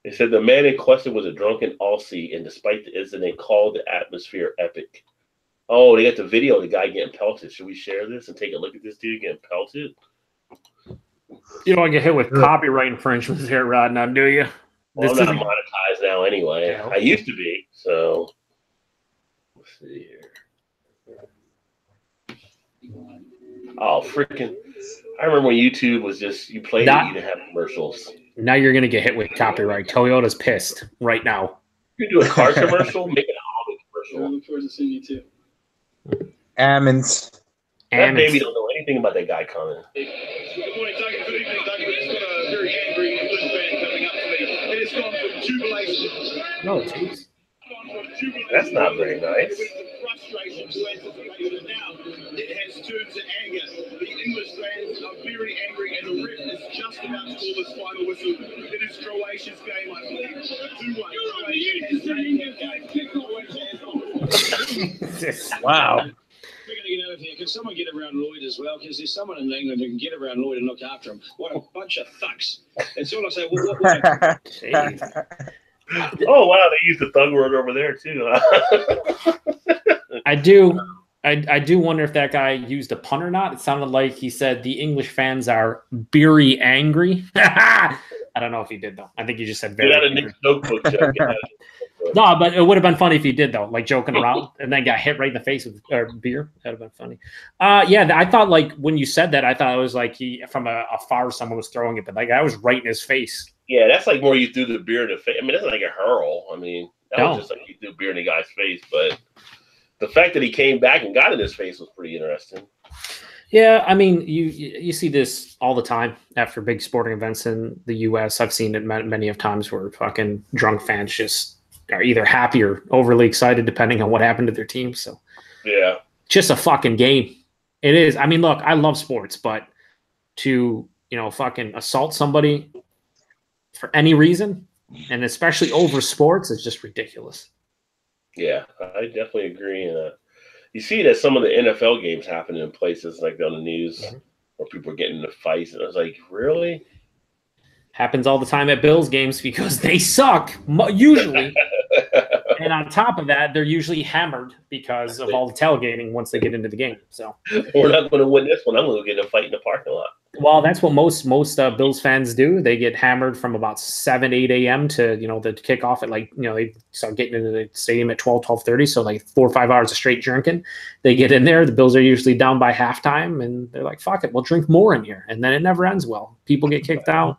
They said the man in question was a drunken Aussie, and despite the incident, called the atmosphere epic. Oh, they got the video of the guy getting pelted. Should we share this and take a look at this dude getting pelted? You don't want to get hit with copyright infringements here, Rod, now, do you? Well, I'm not monetized now anyway. Yeah, okay. I used to be, so let's see here. Oh, freaking. I remember when YouTube was just, you played it, you didn't have commercials. Now you're going to get hit with copyright. Toyota's pissed right now. You do a car commercial, make it an auto commercial. Ammons. That baby don't know anything about that guy coming. Good morning, Doug. Good evening, Doug. We've just got a very angry England fan coming up to me. It has gone from jubilation. No, jeez. That's not very nice. Frustration to anticipation. Now it has turned to anger. The English fans are very angry, and the ref is just about to call this final whistle. It is Croatia's game, I believe. 2-1. Croatia has taken that game. Wow. We're going to get out of here. Can someone get around Lloyd as well? Because there's someone in England who can get around Lloyd and look after him. What a bunch of thugs. That's all I say. Oh, wow. They used the thug word over there, too. I do wonder if that guy used a pun or not. It sounded like he said the English fans are beery angry. I don't know if he did, though. I think he just said very angry. Notebook joke. No, but it would have been funny if he did, though, like joking around and then got hit right in the face with beer. That would have been funny. Yeah, I thought, like, when you said that, I thought it was like he, from afar, someone was throwing it, but like I was right in his face. Yeah, that's like more you threw the beer in the face. I mean, that's like a hurl. I mean, that was just like you threw beer in the guy's face. But the fact that he came back and got in his face was pretty interesting. Yeah, I mean, you see this all the time after big sporting events in the U.S. I've seen it many of times where fucking drunk fans just are either happy or overly excited, depending on what happened to their team. So, yeah, just a fucking game. It is. I mean, look, I love sports, but to, fucking assault somebody for any reason, and especially over sports, is just ridiculous. Yeah, I definitely agree. And you see that some of the NFL games happen in places like on the news where people are getting into fights, and I was like, really? Happens all the time at Bills games because they suck, usually. And on top of that, they're usually hammered because of all the tailgating once they get into the game. So we're not going to win this one. I'm going to get in a fight in the parking lot. Well, that's what most Bills fans do. They get hammered from about 7, 8 a.m. to, the kickoff at they start getting into the stadium at 12, 12:30. So like 4 or 5 hours of straight drinking. They get in there. The Bills are usually down by halftime and they're like, fuck it, we'll drink more in here. And then it never ends well. People get kicked out.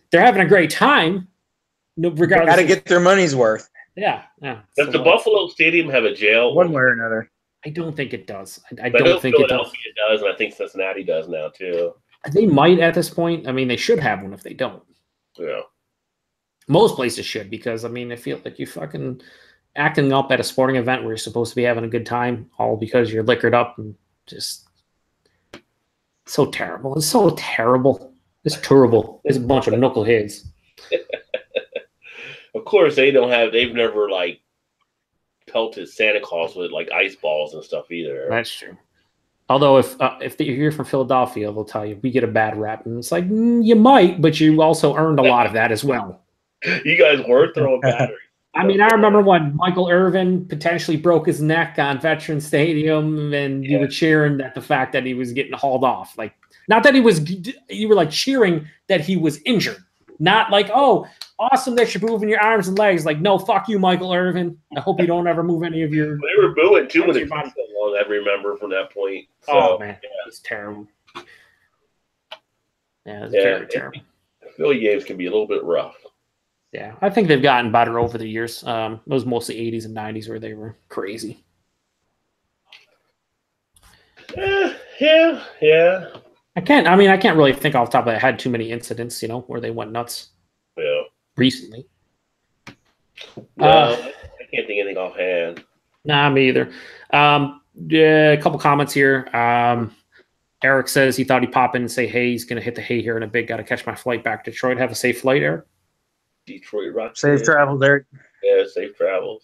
They're having a great time. Regardless. Got to get their money's worth. Yeah. Does the Buffalo Stadium have a jail? One way or another. I don't think it does. I don't think it does. Philadelphia does, and I think Cincinnati does now too. They might at this point. I mean, they should have one if they don't. Yeah. Most places should, because I mean, I feel like you fucking acting up at a sporting event where you're supposed to be having a good time, all because you're liquored up and just so terrible. It's so terrible. It's terrible. It's a bunch of knuckleheads. Of course, they've never like pelted Santa Claus with like ice balls and stuff either. That's true. Although if you're from Philadelphia, they'll tell you we get a bad rap, and it's like you might, but you also earned a lot of that as well. You guys were throwing batteries. I mean, I remember when Michael Irvin potentially broke his neck on Veterans Stadium, and you were cheering at the fact that he was getting hauled off. Like, not that you were like cheering that he was injured, not like, oh, awesome that you're moving your arms and legs. Like, no, fuck you, Michael Irvin. I hope you don't ever move any of your. They were booing too when it was so long. I remember from that point. So, oh man, it's terrible. Yeah, it's very terrible. Philly games can be a little bit rough. Yeah, I think they've gotten better over the years. It was mostly 80s and 90s where they were crazy. Yeah. I can't really think off the top of my head too many incidents, where they went nuts. Yeah. Recently. No, I can't think of anything offhand. Nah, me either. A couple comments here. Eric says he thought he'd pop in and say, hey, he's going to hit the hay here in a bit. Got to catch my flight back to Detroit. Have a safe flight, Eric. Detroit Rock. Safe travels, Eric. Yeah, safe travels.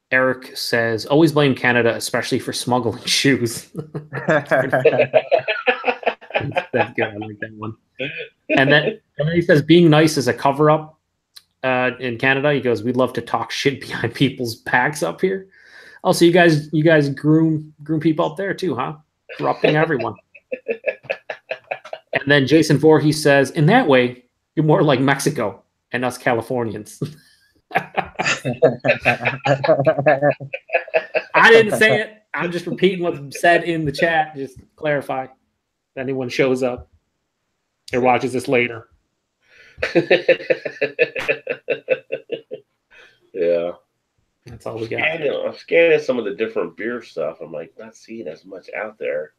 Eric says, always blame Canada, especially for smuggling shoes. That's good. I like that one. And then he says, being nice is a cover-up in Canada. He goes, we'd love to talk shit behind people's backs up here. Oh, so you guys groom people up there too, huh? Corrupting everyone. And then Jason Voorhees says, in that way, you're more like Mexico and us Californians. I didn't say it. I'm just repeating what's said in the chat. Just to clarify. If anyone shows up or watches this later. Yeah. That's all we got. I'm scanning some of the different beer stuff. I'm like, not seeing as much out there.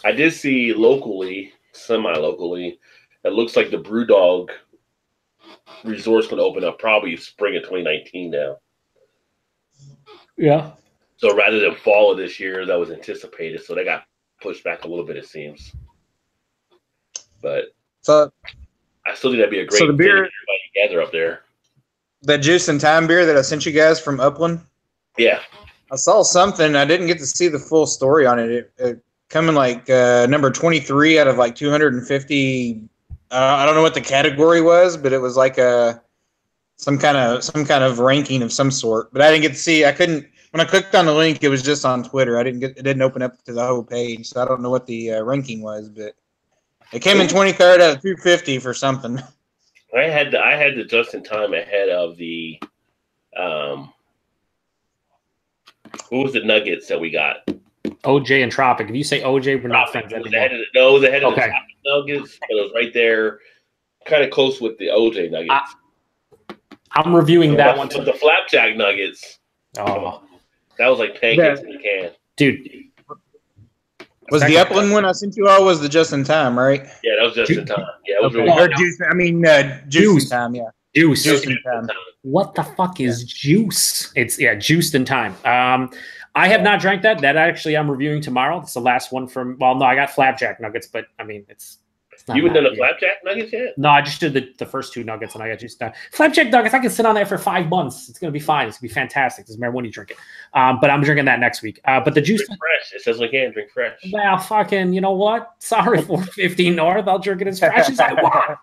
I did see locally, semi-locally, it looks like the Brewdog Resort's going to open up probably spring of 2019 now. Yeah. So rather than fall of this year, that was anticipated. So they got pushed back a little bit, it seems. But so I still think that'd be a great so the beer, thing to everybody gather up there. The Juice and Time beer that I sent you guys from Upland. Yeah. I saw something. I didn't get to see the full story on it. It coming like number 23 out of like 250. I don't know what the category was, but it was like some kind of ranking of some sort. But I didn't get to see. I couldn't. When I clicked on the link, it was just on Twitter. It didn't open up to the whole page, so I don't know what the ranking was. But it came in 23rd out of 250 for something. I had the just in time ahead of the what was the Nuggets that we got? OJ and Tropic. If you say OJ, we're not friends anymore. It was ahead of the Tropic Nuggets. It was right there, kind of close with the OJ Nuggets. I'm reviewing that one. But the Flapjack Nuggets. Oh, that was like pancakes in a can, dude. Was the Upland one I sent you all was the just in time, right? Yeah, that was just in time. Yeah, it was really juice in time. Yeah, juice in time. What the fuck is juice? It's juiced in time. I have not drank that. That actually I'm reviewing tomorrow. It's the last one from. Well, no, I got Flapjack Nuggets, but I mean it's not. You haven't done the Flapjack Nuggets yet? No, I just did the first two nuggets, and I got juiced down. Flapjack Nuggets, I can sit on that for 5 months. It's gonna be fine. It's gonna be fantastic. Doesn't matter when you drink it. But I'm drinking that next week. But the juice drink fresh. It says drink fresh. Well, fucking, you know what? Sorry, 415 North. I'll drink it as fresh as I want.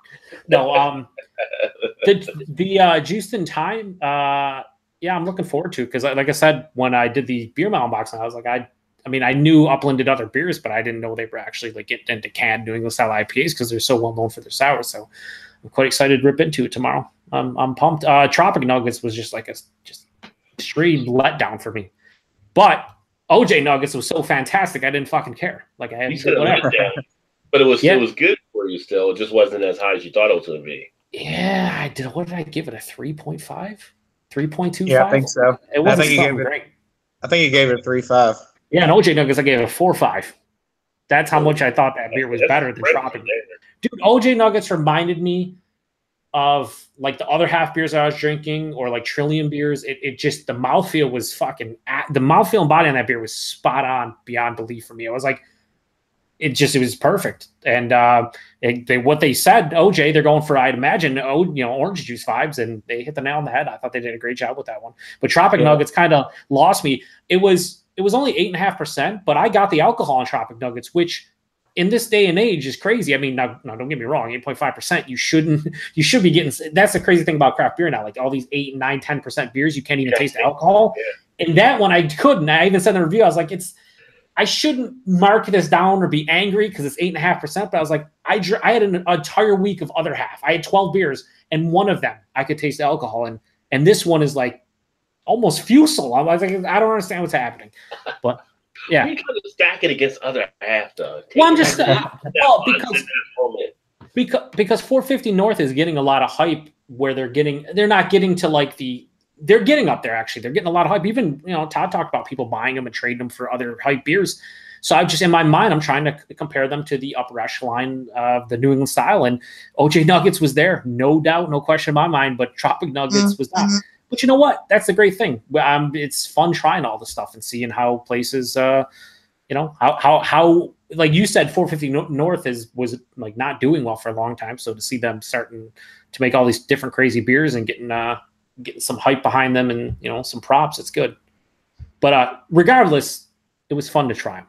No, the juiced in time. Yeah, I'm looking forward to it because, like I said, when I did the beer mile unboxing, I was like, I I mean, I knew Upland did other beers, but I didn't know they were actually like getting into canned New England style IPAs because they're so well known for their sours. So I'm quite excited to rip into it tomorrow. I'm pumped. Tropic Nuggets was just like just extreme letdown for me, but OJ Nuggets was so fantastic. I didn't fucking care. Like I had whatever. But it was good for you still. It just wasn't as high as you thought it was going to be. Yeah, I did. What did I give it? A 3.5, 3.25. Yeah, I think so. It wasn't something great. I think you gave it a 3.5. Yeah, and OJ Nuggets, I gave it a 4.5. That's how much I thought that beer was better than Tropic. Dude, OJ Nuggets reminded me of like the other half beers I was drinking, or like Trillium beers. It just, the mouthfeel was fucking, the mouthfeel and body on that beer was spot on beyond belief for me. I was like, it was perfect. And what they said, OJ, they're going for, I'd imagine, orange juice vibes, and they hit the nail on the head. I thought they did a great job with that one. But Tropic Nuggets kind of lost me. It was only 8.5%, but I got the alcohol in Tropic Nuggets, which in this day and age is crazy. I mean, now don't get me wrong, 8.5%. You should be getting. That's the crazy thing about craft beer now. Like all these 8, 9, 10% beers, you can't even taste the alcohol. Yeah. And that one I couldn't. I even said in the review, I was like, I shouldn't mark this down or be angry because it's 8.5%. But I was like, I had an entire week of other half. I had 12 beers, and one of them I could taste the alcohol, and this one is like almost fusel. I was like, I don't understand what's happening. But yeah, you kind of stack it against other half, though. Well, I'm just because 450 North is getting a lot of hype where they're not getting to like they're getting up there. Actually, they're getting a lot of hype. Even, Todd talked about people buying them and trading them for other hype beers. So I just, in my mind, I'm trying to compare them to the upper echelon of the New England style. And OJ Nuggets was there, no doubt, no question in my mind. But Tropic Nuggets was not. But you know what? That's the great thing. It's fun trying all this stuff and seeing how places, how like you said, 450 North was like not doing well for a long time. So to see them starting to make all these different crazy beers and getting some hype behind them and some props, it's good. But regardless, it was fun to try them.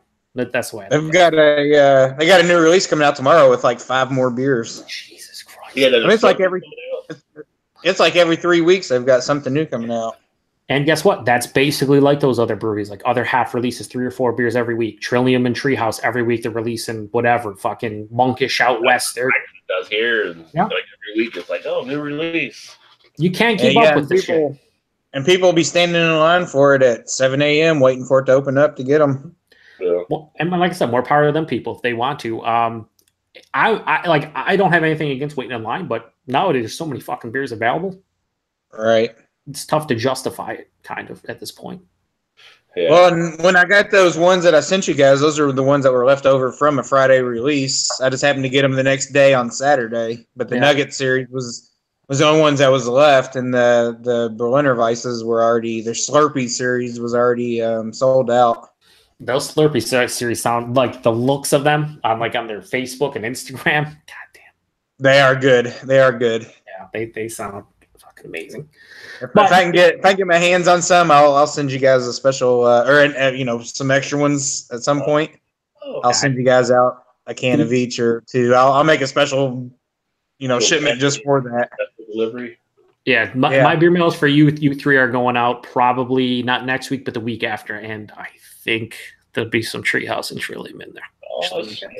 That's the way. They got a new release coming out tomorrow with like 5 more beers. Jesus Christ! Yeah, it's like every 3 weeks they've got something new coming out. And guess what? That's basically like those other breweries. Like other half releases 3 or 4 beers every week. Trillium and Treehouse every week they're releasing whatever. Fucking Monkish out west. They're does here and like every week it's like, oh, new release. You can't keep up with this shit. And people will be standing in line for it at 7 a.m. waiting for it to open up to get them. Yeah. Well, and like I said, more power to them people if they want to. I don't have anything against waiting in line, but nowadays there's so many fucking beers available. Right. It's tough to justify it, kind of, at this point. Yeah. Well, and when I got those ones that I sent you guys, those are the ones that were left over from a Friday release. I just happened to get them the next day on Saturday. But the Nugget series was the only ones that was left, and the Berliner Weisses were already, their Slurpee series was already sold out. Those Slurpee series sound like the looks of them on their Facebook and Instagram. God damn. They are good. They are good. Yeah, they sound fucking amazing. If I can get my hands on some, I'll send you guys a special some extra ones at some point. Okay. I'll send you guys out a can of each or two. I'll make a special shipment just for that. Delivery. Yeah, my beer mails for you three are going out probably not next week, but the week after, and I think there'll be some Treehouse and Trillium in there. Oh shit!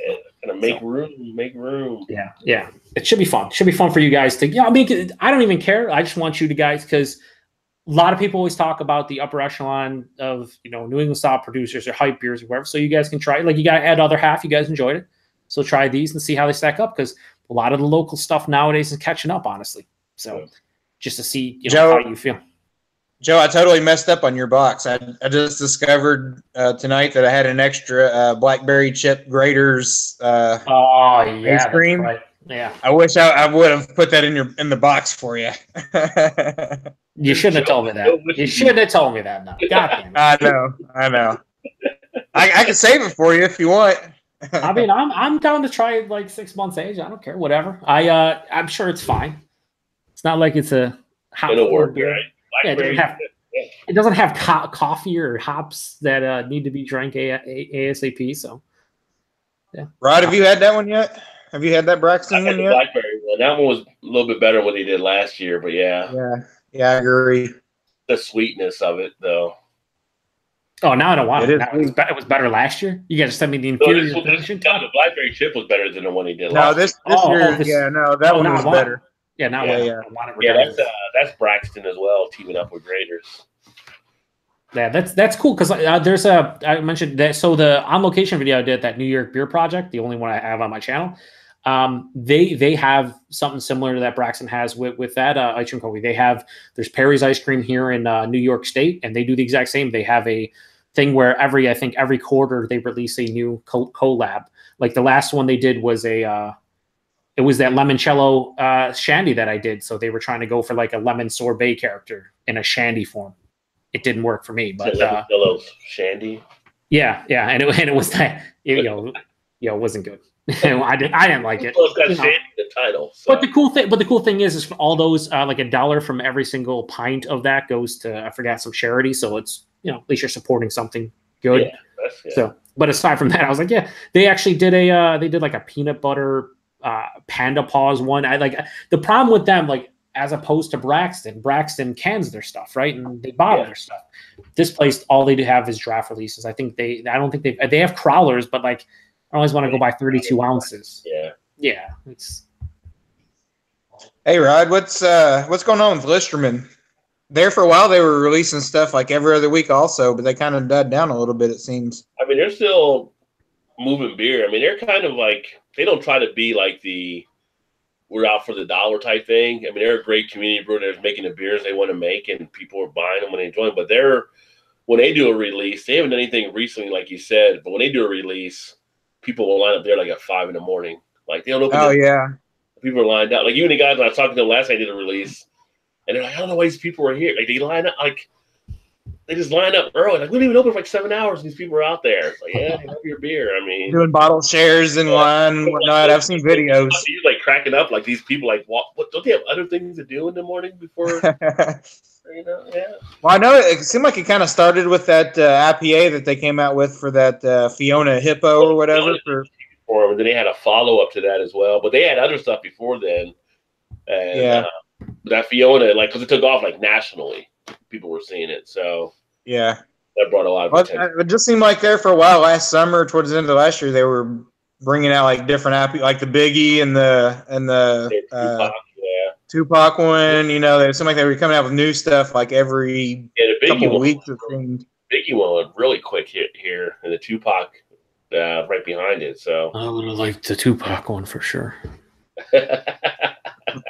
Gonna make room. Yeah. It should be fun. Should be fun for you guys to. I mean, I don't even care. I just want you guys because a lot of people always talk about the upper echelon of New England style producers or hype beers or whatever. So you guys can try. Like you got to add other half. You guys enjoyed it, so try these and see how they stack up because a lot of the local stuff nowadays is catching up, honestly. So just to see how you feel. Joe, I totally messed up on your box. I just discovered tonight that I had an extra blackberry chip graters ice cream. Right. Yeah, I wish I would have put that in the box for you. You shouldn't have told me that. You shouldn't have told me that. No, God damn it. I know. I can save it for you if you want. I mean, I'm down to try it like 6 months age. I don't care, whatever. I'm sure it's fine. It's not like it's a hot beer. Right? Yeah, it doesn't have coffee or hops that need to be drank ASAP. So, yeah. Rod, have you had that one yet? Have you had that Braxton one yet? Blackberry one. That one was a little bit better than what he did last year, but yeah, I agree. The sweetness of it, though. Oh, now I don't want It it. is Now it was better last year. You guys sent me the No, inferior this version. the blackberry chip was better than the one he did No, last this Oh, year, this- yeah, no, that Oh, one now was I want better. it. Yeah, now Yeah, I yeah. want it year. Yeah, regardless. that's Braxton as well, teaming up with Raiders. Yeah, that's cool because there's I mentioned that. So the on location video I did, that New York Beer Project, the only one I have on my channel, they have something similar to that Braxton has with that ice cream company. There's Perry's ice cream here in New York State, and they do the exact same. They have a thing where every quarter they release a new collab. Like the last one they did was it was that limoncello shandy that I did. So they were trying to go for like a lemon sorbet character in a shandy form. It didn't work for me, but Yellow's shandy. yeah, and it was that it wasn't good. I didn't like it. Well, it's got shandy in the title. So. But the cool thing is all those like $1 from every single pint of that goes to I forgot some charity. So it's at least you're supporting something good. Yeah, So, but aside from that, I was like, yeah, they actually did like a peanut butter Panda Paws one. I like the problem with them, like as opposed to Braxton cans their stuff, right? And they bottle their stuff. This place, all they do have is draft releases. I don't think they have crawlers, but like I always want to go buy 32 ounces. Yeah. Hey Rod, what's going on with Listerman? There for a while they were releasing stuff like every other week also, but they kind of died down a little bit, it seems. I mean, they're still moving beer. I mean, they're kind of like, they don't try to be like the we're out for the dollar type thing. I mean, they're a great community brewer that's making the beers they want to make, and people are buying them when they enjoy them. But when they do a release, they haven't done anything recently, like you said. But when they do a release, people will line up there like at 5 a.m. Like they don't open. Oh yeah, people are lined up. Like even the guys when I was talking to them last night, I did a release, and they're like, I don't know why these people are here. Like they line up, like they just line up early. Like we didn't even open for like 7 hours, and these people are out there. It's like, yeah, have your beer. I mean, doing bottle shares in line and whatnot. I've seen videos. You're like cracking up, like these people, like what? Don't they have other things to do in the morning before? Yeah. Well, I know it seemed like it kind of started with that IPA that they came out with for that Fiona Hippo or whatever. And then they had a follow up to that as well, but they had other stuff before then. And, that Fiona, like, because it took off like nationally, people were seeing it, so yeah, that brought a lot of attention. It just seemed like there for a while last summer, towards the end of last year, they were bringing out like different IPA, like the Biggie and the Tupac one. They seemed like they were coming out with new stuff like every couple of weeks. It seemed. Biggie one was really quick hit here, and the Tupac right behind it. So I would have liked the Tupac one for sure.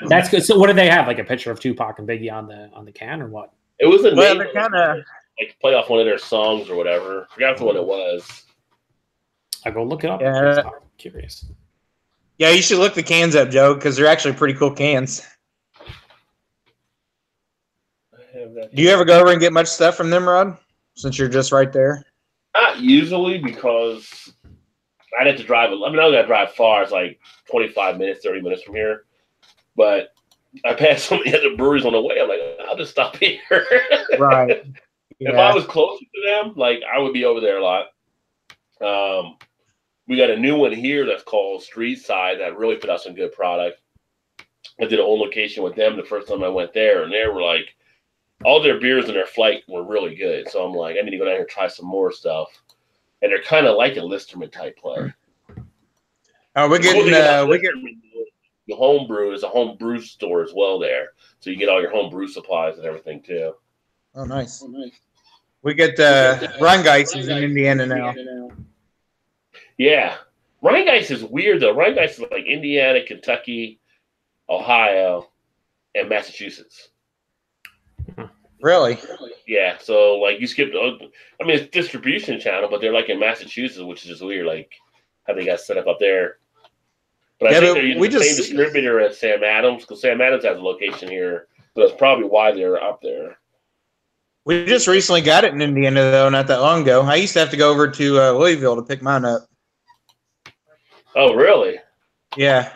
That's good. So what did they have? Like a picture of Tupac and Biggie on the can or what? It was a name they're kind of like play off one of their songs or whatever. I forgot what it was. I go look it up. Yeah. I'm curious. Yeah, you should look the cans up, Joe, because they're actually pretty cool cans. Do you ever go over and get much stuff from them, Rod? Since you're just right there? Not usually, because I'd have to drive. I mean, I don't got to drive far. It's like 25 minutes, 30 minutes from here. But I passed so many other breweries on the way. I'm like, I'll just stop here. Right. Yeah. If I was closer to them, like I would be over there a lot. We got a new one here that's called Street Side that really put out some good product. I did a whole location with them the first time I went there, and they were like, all their beers and their flight were really good. So I'm like, I need to go down here and try some more stuff. And they're kind of like a Listerman type play. We're getting the home brew is a home brew store as well there, so you get all your home brew supplies and everything too. Oh, nice. We get Rheingeist is in Indiana now. Yeah, Rheingeist is weird though. Rheingeist is like Indiana, Kentucky, Ohio, and Massachusetts. Really? Yeah. So like you skipped. I mean, it's distribution channel, but they're like in Massachusetts, which is just weird. Like how they got set up there. But I think they're using the same distributor as Sam Adams, because Sam Adams has a location here. So that's probably why they're up there. We just recently got it in Indiana, though, not that long ago. I used to have to go over to Louisville to pick mine up. Oh, really? Yeah.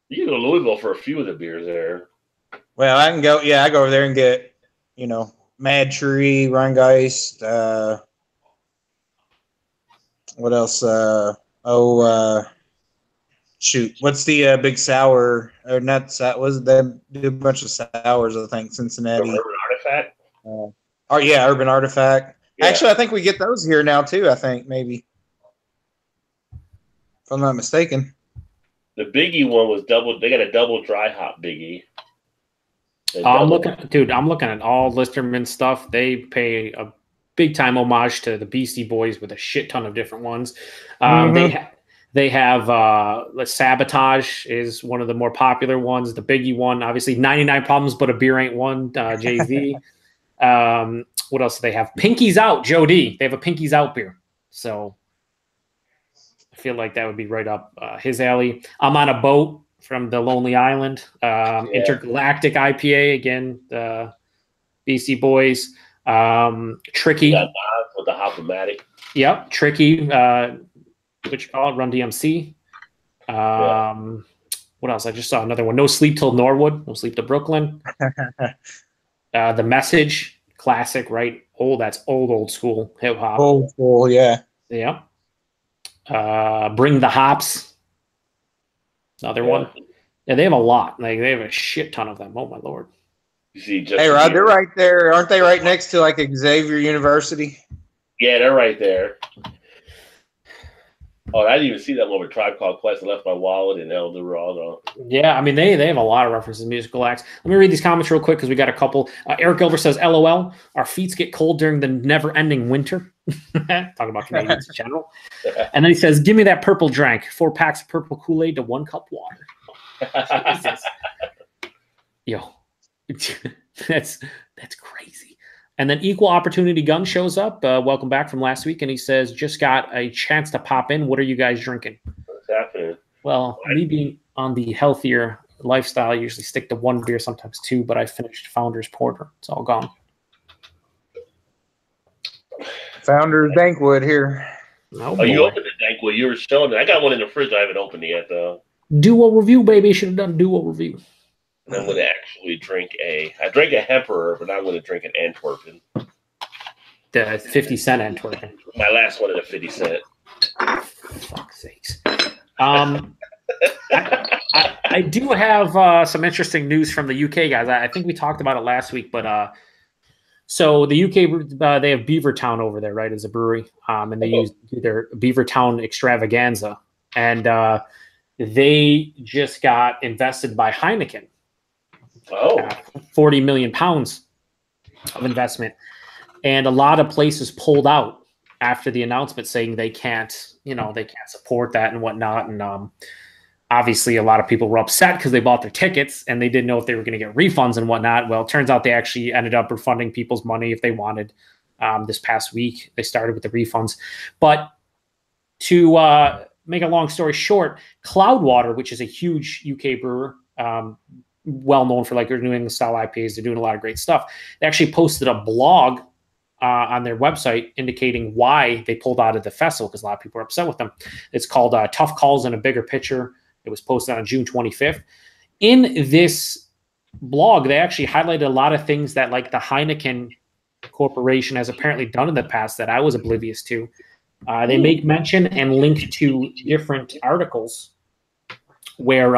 You can go to Louisville for a few of the beers there. Well, I can go. Yeah, I go over there and get, Mad Tree, Rheingeist. What else? Shoot, what's the big sour? Or not sour? Was they do a bunch of sours? I think Cincinnati. Urban Artifact. Oh yeah, Urban Artifact. Yeah. Actually, I think we get those here now too. I think maybe, if I'm not mistaken. The Biggie one was double. They got a double dry hop Biggie. I'm looking at all Listerman stuff. They pay a big time homage to the Beastie Boys with a shit ton of different ones. They have Sabotage is one of the more popular ones. The Biggie one, obviously, 99 Problems, but a beer ain't one. Jay-Z. What else do they have? Pinky's Out, Joe D. They have a Pinky's Out beer. So I feel like that would be right up his alley. I'm on a boat from the Lonely Island. Intergalactic IPA, again, the Beastie Boys. Tricky. With the Hop-O-Matic. Yep, Tricky. What you call it? Run DMC. What else? I just saw another one. No Sleep Till Norwood. No Sleep to Brooklyn. The Message. Classic, right? That's old school hip hop. Old school, yeah. Yeah. Bring the Hops. Another one. Yeah, they have a lot. Like they have a shit ton of them. Oh my lord. You see, hey Rod, they're right there. Aren't they right next to like Xavier University? Yeah, they're right there. Oh, I didn't even see that one with Tribe Called Quest. I left my wallet in El Dorado. Yeah, I mean, they have a lot of references to musical acts. Let me read these comments real quick because we got a couple. Eric Gilbert says, LOL, our feet get cold during the never-ending winter. Talking about Canadians in general. And then he says, give me that purple drink. 4 packs of purple Kool-Aid to 1 cup water. Jesus. Yo, that's crazy. And then Equal Opportunity Gun shows up. Welcome back from last week. And he says, just got a chance to pop in. What are you guys drinking? What's happening? Well, me being on the healthier lifestyle, I usually stick to 1 beer, sometimes 2, but I finished Founder's Porter. It's all gone. Founder's Dankwood here. Oh, you opened the Dankwood. You were showing it. I got one in the fridge. I haven't opened it yet, though. Duo review, baby. Should have done duo review. And I'm going to actually drink I drank a Hemperor, but I'm going to drink an Antwerpen. The 50-cent Antwerpen. My last one at a 50 cent. Fuck's sakes. I do have some interesting news from the UK, guys. I think we talked about it last week, but so the UK, they have Beavertown over there, right, as a brewery, and they use their Beavertown extravaganza, and they just got invested by Heineken. 40 million pounds of investment, and a lot of places pulled out after the announcement, saying they can't support that and whatnot. And obviously, a lot of people were upset because they bought their tickets and they didn't know if they were going to get refunds and whatnot. Well, it turns out they actually ended up refunding people's money if they wanted. This past week, they started with the refunds. But to make a long story short, Cloudwater, which is a huge UK brewer, well known for like their New England style IPAs, they're doing a lot of great stuff. They actually posted a blog on their website indicating why they pulled out of the festival, because a lot of people are upset with them. It's called Tough Calls in a Bigger Picture. It was posted on June 25th. In this blog, they actually highlighted a lot of things that like the Heineken Corporation has apparently done in the past that I was oblivious to. They make mention and link to different articles where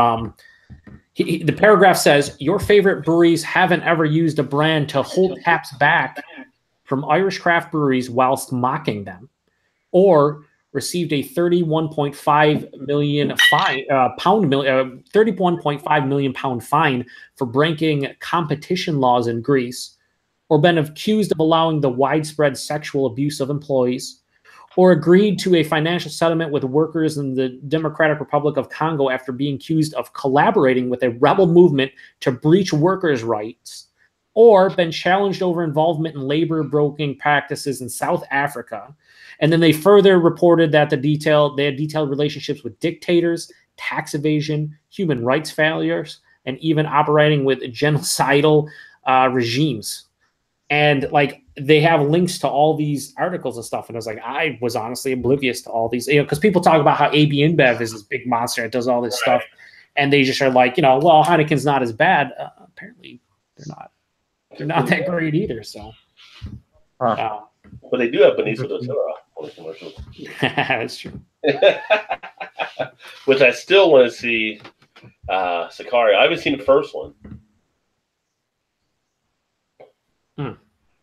the paragraph says, your favorite breweries haven't ever used a brand to hold taps back from Irish craft breweries whilst mocking them, or received a 31.5 million fine, 31.5 million pound fine for breaking competition laws in Greece, or been accused of allowing the widespread sexual abuse of employees, or agreed to a financial settlement with workers in the Democratic Republic of Congo after being accused of collaborating with a rebel movement to breach workers' rights, or been challenged over involvement in labor broking practices in South Africa. And then they further reported that they had detailed relationships with dictators, tax evasion, human rights failures, and even operating with genocidal regimes. And like they have links to all these articles and stuff. And I was like, I was honestly oblivious to all these, because people talk about how AB InBev is this big monster. It does all this stuff. And they just are like, well, Heineken's not as bad. Apparently they're not. They're not that great either. So, but they do have Benicio del Toro on the commercial. That's true. Which I still want to see. Sicario. I haven't seen the first one.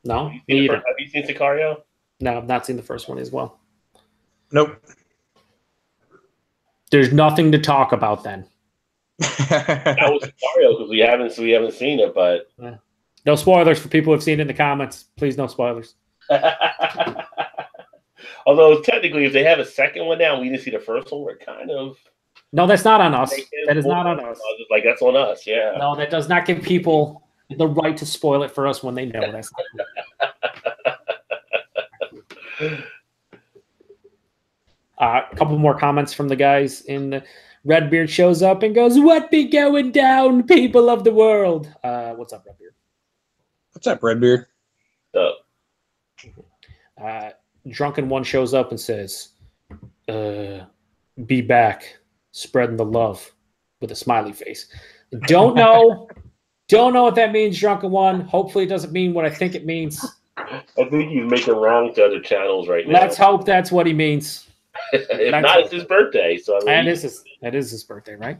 No, me either. Have you seen Sicario? No, I've not seen the first one as well. Nope. There's nothing to talk about then. That was Sicario because we haven't seen it, but No spoilers for people who've seen it in the comments. Please, no spoilers. although technically, if they have a second one now, we didn't see the first one. We're kind of No, that's not on us. That is not on us. Like that's on us. Yeah. No, that does not give people the right to spoil it for us when they know. That's not a couple more comments from the guys in the Redbeard shows up and goes, "What be going down, people of the world?" What's up, Redbeard? What's up, Redbeard? Drunken One shows up and says, "Be back, spreading the love," with a smiley face. Don't know what that means, Drunken One. Hopefully, it doesn't mean what I think it means. I think he's making wrong to other channels right now. Let's hope that's what he means. If not, it's his birthday. So I mean, that is his birthday, right?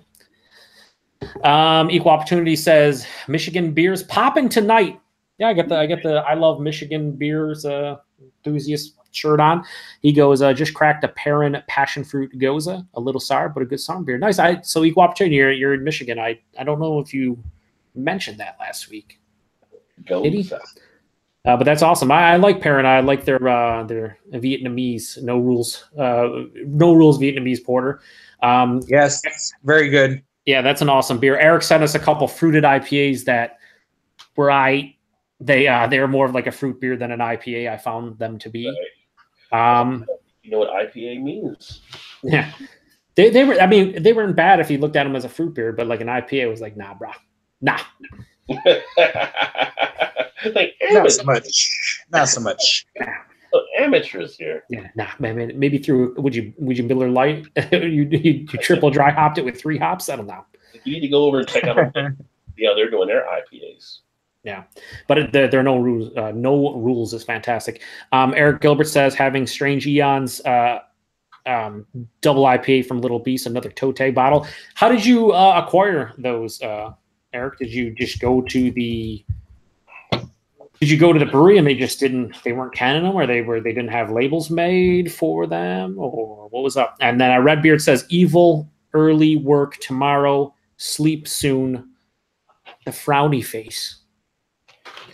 Equal Opportunity says Michigan beers popping tonight. Yeah, I get the I love Michigan beers enthusiast shirt on. He goes, just cracked a Perrin passion fruit goza, a little sour but a good song beer. Nice. So Equal Opportunity, you're in Michigan. I don't know if you mentioned that last week. Goza. But that's awesome. I like Perrin. I like their Vietnamese no rules Vietnamese porter. Yes, very good. Yeah, that's an awesome beer. Eric sent us a couple fruited IPAs that were they're more of like a fruit beer than an IPA. I found them to be. Right. You know what IPA means? Yeah, they were. I mean, they weren't bad if you looked at them as a fruit beer, but like an IPA was like, nah, bro, nah. Like not so much. Amateurs here. Yeah, nah. Maybe through would you Miller Lite? you triple dry hopped it with 3 hops. I don't know. You need to go over and check out. They're doing their IPAs. Yeah, but there are no rules. No rules is fantastic. Eric Gilbert says having Strange Eons double IPA from Little Beast, another Tote bottle. How did you acquire those, Eric? Did you just go to the brewery and they weren't canning them, or they didn't have labels made for them, or what was up? And then Redbeard says evil early work tomorrow, sleep soon. The frowny face.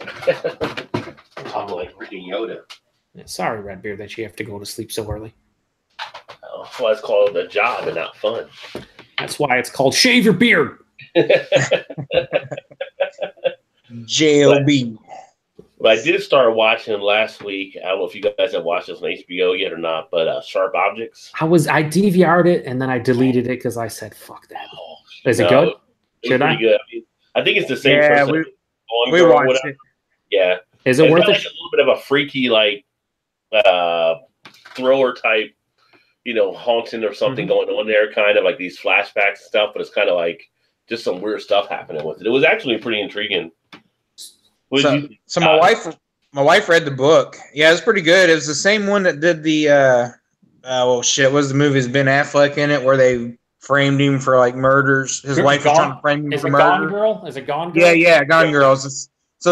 I'm like freaking Yoda. Sorry, Redbeard, that you have to go to sleep so early. Oh, that's why it's called a job and not fun. That's why it's called shave your beard. JLB. But I did start watching last week. I don't know if you guys have watched this on HBO yet or not, but Sharp Objects. I DVR'd it and then I deleted it because I said, "Fuck that." Is it good? Should I? Good. I think it's the same person. We watched it. Yeah. Is it worth it? Like a little bit of a freaky, like thriller type, haunting or something going on there, kind of like these flashbacks and stuff, but it's kind of like just some weird stuff happening with it. It was actually pretty intriguing. So my wife read the book. Yeah, it's pretty good. It was the same one that did the what was the movie? Is Ben Affleck in it where they framed him for like murders? His wife was trying to frame him for murder. Gone Girl? Is it Gone Girl? Yeah, Gone Girl. So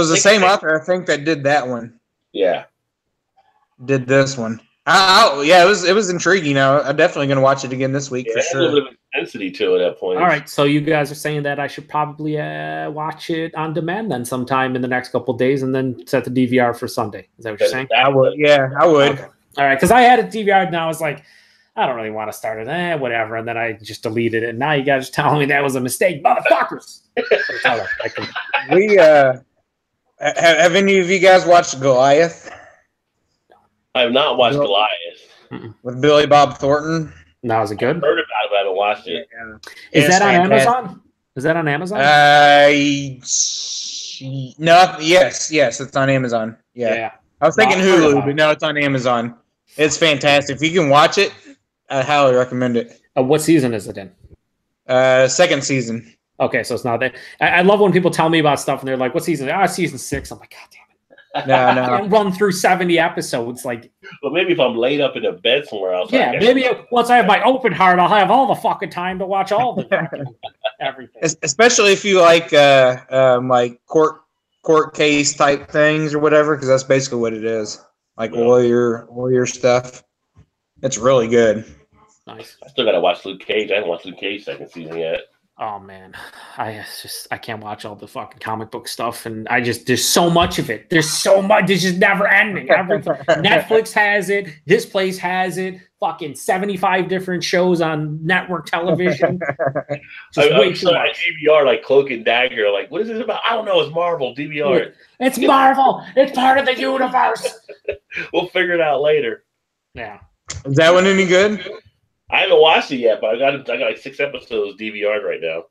it's the same author, I think, that did that one. Yeah. Did this one. Yeah, it was intriguing. I'm definitely going to watch it again this week for sure. A little bit of intensity to it at that point. All right, so you guys are saying that I should probably watch it on demand then sometime in the next couple of days and then set the DVR for Sunday. Is that what you're saying? I would. Yeah, I would. Okay. All right, because I had it DVR and I was like, I don't really want to start it. Whatever. And then I just deleted it. And now you guys are telling me that was a mistake. Motherfuckers. We have any of you guys watched Goliath? I have not watched Goliath. With Billy Bob Thornton. No, is it good? I've heard about it, but I haven't watched it. Is that on Amazon? Is that on Amazon? No, yes, it's on Amazon. Yeah. I was thinking Hulu, but no, it's on Amazon. It's fantastic. If you can watch it, I highly recommend it. What season is it in? Second season. Okay, so it's not that. I love when people tell me about stuff and they're like, "What season?" Season 6. I'm like, God damn it. No. I can't run through 70 episodes. Like, well, maybe if I'm laid up in a bed somewhere else. Yeah, maybe once I have my open heart, I'll have all the fucking time to watch all the everything. Especially if you like court court case type things or whatever, because that's basically what it is. Like lawyer stuff. It's really good. Nice. I still gotta watch Luke Cage. I haven't watched Luke Cage second season yet. Oh man, I can't watch all the fucking comic book stuff, and there's so much of it. There's so much. It's just never ending. Netflix has it. This place has it. Fucking 75 different shows on network television. I'm sorry, DVR like Cloak and Dagger. Like, what is this about? I don't know. It's Marvel. DVR. It's Marvel. It's part of the universe. We'll figure it out later. Yeah. Is that one any good? I haven't watched it yet, but I got like 6 episodes DVR'd right now.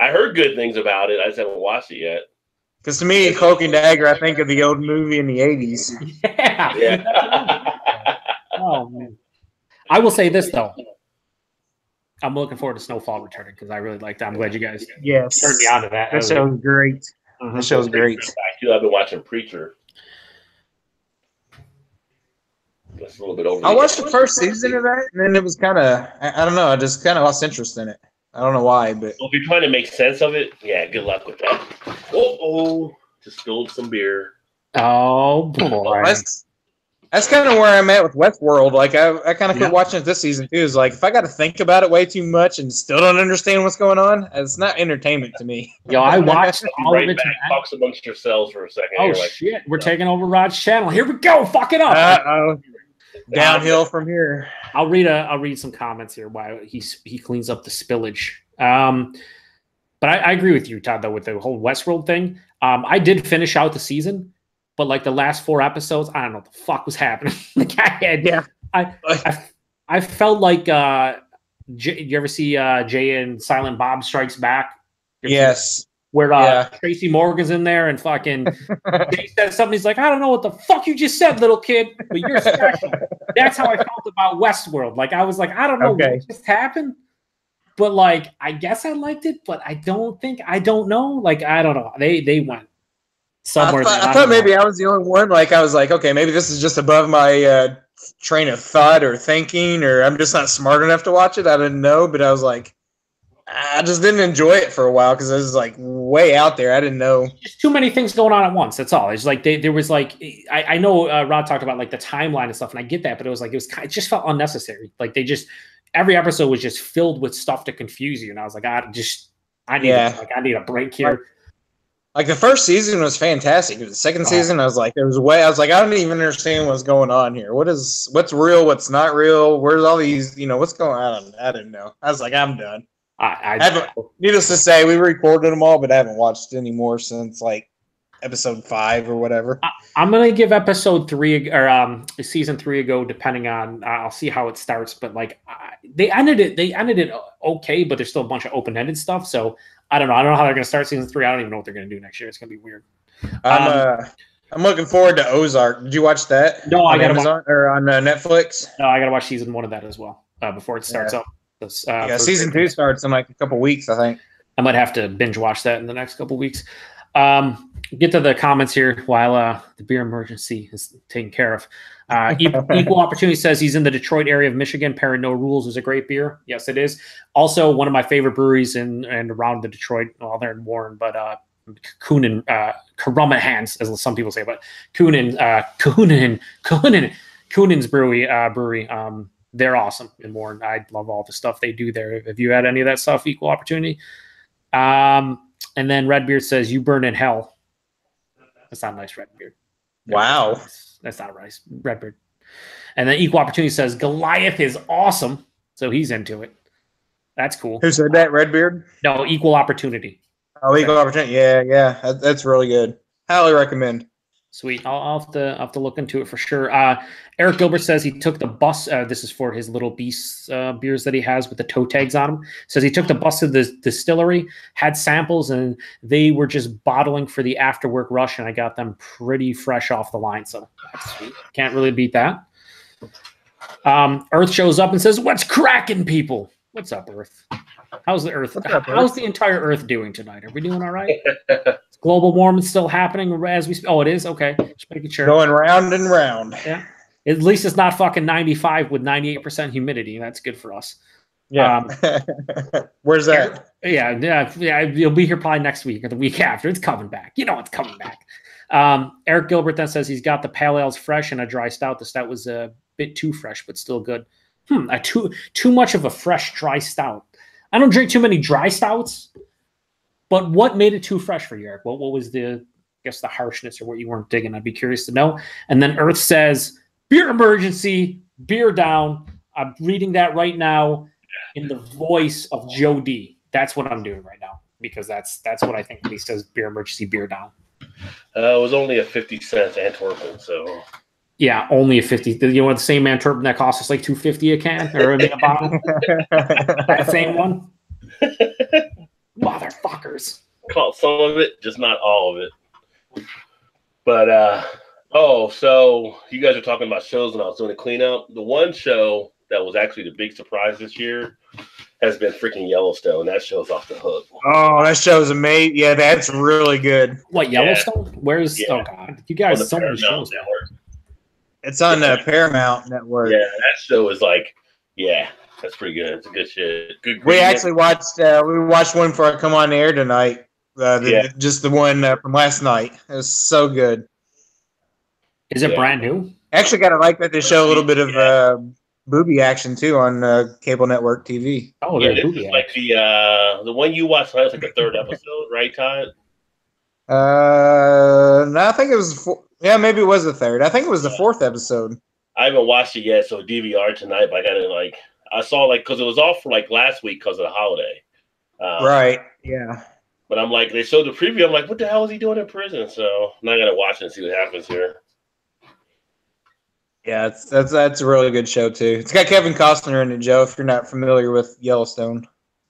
I heard good things about it. I just haven't watched it yet. Because to me, Cloak and Dagger, I think of the old movie in the 80s. Yeah. Oh man. I will say this though. I'm looking forward to Snowfall returning because I really like that. I'm glad you guys turned me on to that. That show's great. That show's great. I've been watching Preacher. That's a little bit over. I watched the first season of that, and then it was kind of, I don't know, I just kind of lost interest in it. I don't know why, but. Well, if you're trying to make sense of it, yeah, good luck with that. Just spilled some beer. Oh, boy. That's kind of where I'm at with Westworld. Like, I kind of quit watching it this season, too. It's like, if I got to think about it way too much and still don't understand what's going on, it's not entertainment to me. Yo, I watched all of it. Talks amongst yourselves for a second. Oh, shit. We're taking over Rod's channel. Here we go. Fuck it up. Uh-oh. Downhill from here. I'll read some comments here while he cleans up the spillage. But I agree with you, Todd, though, with the whole Westworld thing. I did finish out the season, but like the last 4 episodes, I don't know what the fuck was happening. Like I felt like you ever see Jay and Silent Bob Strikes Back? Yes. Where Tracy Morgan's in there and fucking Jay says something. He's like, I don't know what the fuck you just said, little kid, but you're special. That's how I felt about Westworld. Like, I was like, I don't know what just happened, but like, I guess I liked it, but I don't know. Like, I don't know. They went somewhere. I thought maybe I was the only one. Like, I was like, okay, maybe this is just above my train of thought or thinking, or I'm just not smart enough to watch it. I didn't know, but I was like, I just didn't enjoy it for a while because it was like way out there. I didn't know. Just too many things going on at once. That's all. It's like there was like I know Rod talked about like the timeline and stuff, and I get that, but it just felt unnecessary. Like every episode was just filled with stuff to confuse you, and I was like, I need a break here. Like the first season was fantastic. The second season, I was like, I don't even understand what's going on here. What's real? What's not real? Where's all these? What's going on? I didn't know. I was like, I'm done. I haven't, needless to say, we recorded them all, but I haven't watched any more since like episode 5 or whatever. I'm gonna give episode 3 or season 3 a go, depending on. I'll see how it starts, but like they ended it okay, but there's still a bunch of open-ended stuff. So I don't know how they're gonna start season 3. I don't even know what they're gonna do next year. It's gonna be weird. I'm looking forward to Ozark. Did you watch that? No, I gotta watch or on Netflix. No, I gotta watch season 1 of that as well before it starts up. Season 2 starts in like a couple weeks, I think. I might have to binge watch that in the next couple weeks. Get to the comments here while the beer emergency is taken care of. Equal Opportunity says he's in the Detroit area of Michigan. Parent No Rules is a great beer. Yes, it is. Also, one of my favorite breweries in and around the Detroit. Well, they're in Warren, but Kunin, Hands, as some people say, but Kunin's brewery. They're awesome in Warren. I love all the stuff they do there. Have you had any of that stuff, Equal Opportunity? And then Redbeard says, you burn in hell. That's not nice, Redbeard. Wow. That's not nice, Redbeard. And then Equal Opportunity says, Goliath is awesome. So he's into it. That's cool. Who said that, Redbeard? No, Equal Opportunity. Oh, Equal Opportunity. Yeah. That's really good. Highly recommend. Sweet. I'll have to look into it for sure. Eric Gilbert says he took the bus. This is for his Little Beast beers that he has with the toe tags on them. Says he took the bus to the distillery, had samples, and they were just bottling for the after work rush, and I got them pretty fresh off the line. So that's sweet. Can't really beat that. Earth shows up and says, "What's cracking, people? What's up, Earth? How's the Earth? How's the entire Earth doing tonight? Are we doing all right? Is global warming still happening as we speak? Oh, it is? Okay. Just making sure. Going round and round. Yeah. At least it's not fucking 95 with 98% humidity. That's good for us. Yeah. Where's that? Yeah. You'll be here probably next week or the week after. It's coming back. You know it's coming back. Eric Gilbert then says he's got the pale ales fresh and a dry stout. The stout was a bit too fresh, but still good. Too much of a fresh dry stout. I don't drink too many dry stouts, but what made it too fresh for you, Eric? What was the harshness or what you weren't digging? I'd be curious to know. And then Earth says, beer emergency, beer down. I'm reading that right now in the voice of Joe D. That's what I'm doing right now because that's what I think when he says beer emergency, beer down. It was only a 50-cent Antwerpen, so yeah, only a 50. You know, the same Antwerpen that costs us like $2.50 a can or a bottle. That same one. Motherfuckers. Caught some of it, just not all of it. But so you guys are talking about shows when I was doing a cleanup. The one show that was actually the big surprise this year has been freaking Yellowstone. That show's off the hook. Oh, that show's amazing. Yeah, that's really good. What, Yellowstone? Yeah. Where's oh god. You guys so many shows. It's on the Paramount Network. Yeah, that show is like, that's pretty good. It's a good shit. Good. We actually watched one for our Come On Air tonight. Just the one from last night. It was so good. Is it brand new? Actually, got to like that they show a little bit of booby action too on cable network TV. Oh, yeah, this is like the one you watched tonight was like the third episode, right, Todd? No, I think it was. Maybe it was the third. I think it was the fourth episode. I haven't watched it yet, so DVR tonight. But I got to I saw because it was off for last week because of the holiday. Right. Yeah. But I'm like, they showed the preview. I'm like, what the hell is he doing in prison? So now I got to watch it and see what happens here. Yeah, that's a really good show too. It's got Kevin Costner in it, Joe. If you're not familiar with Yellowstone.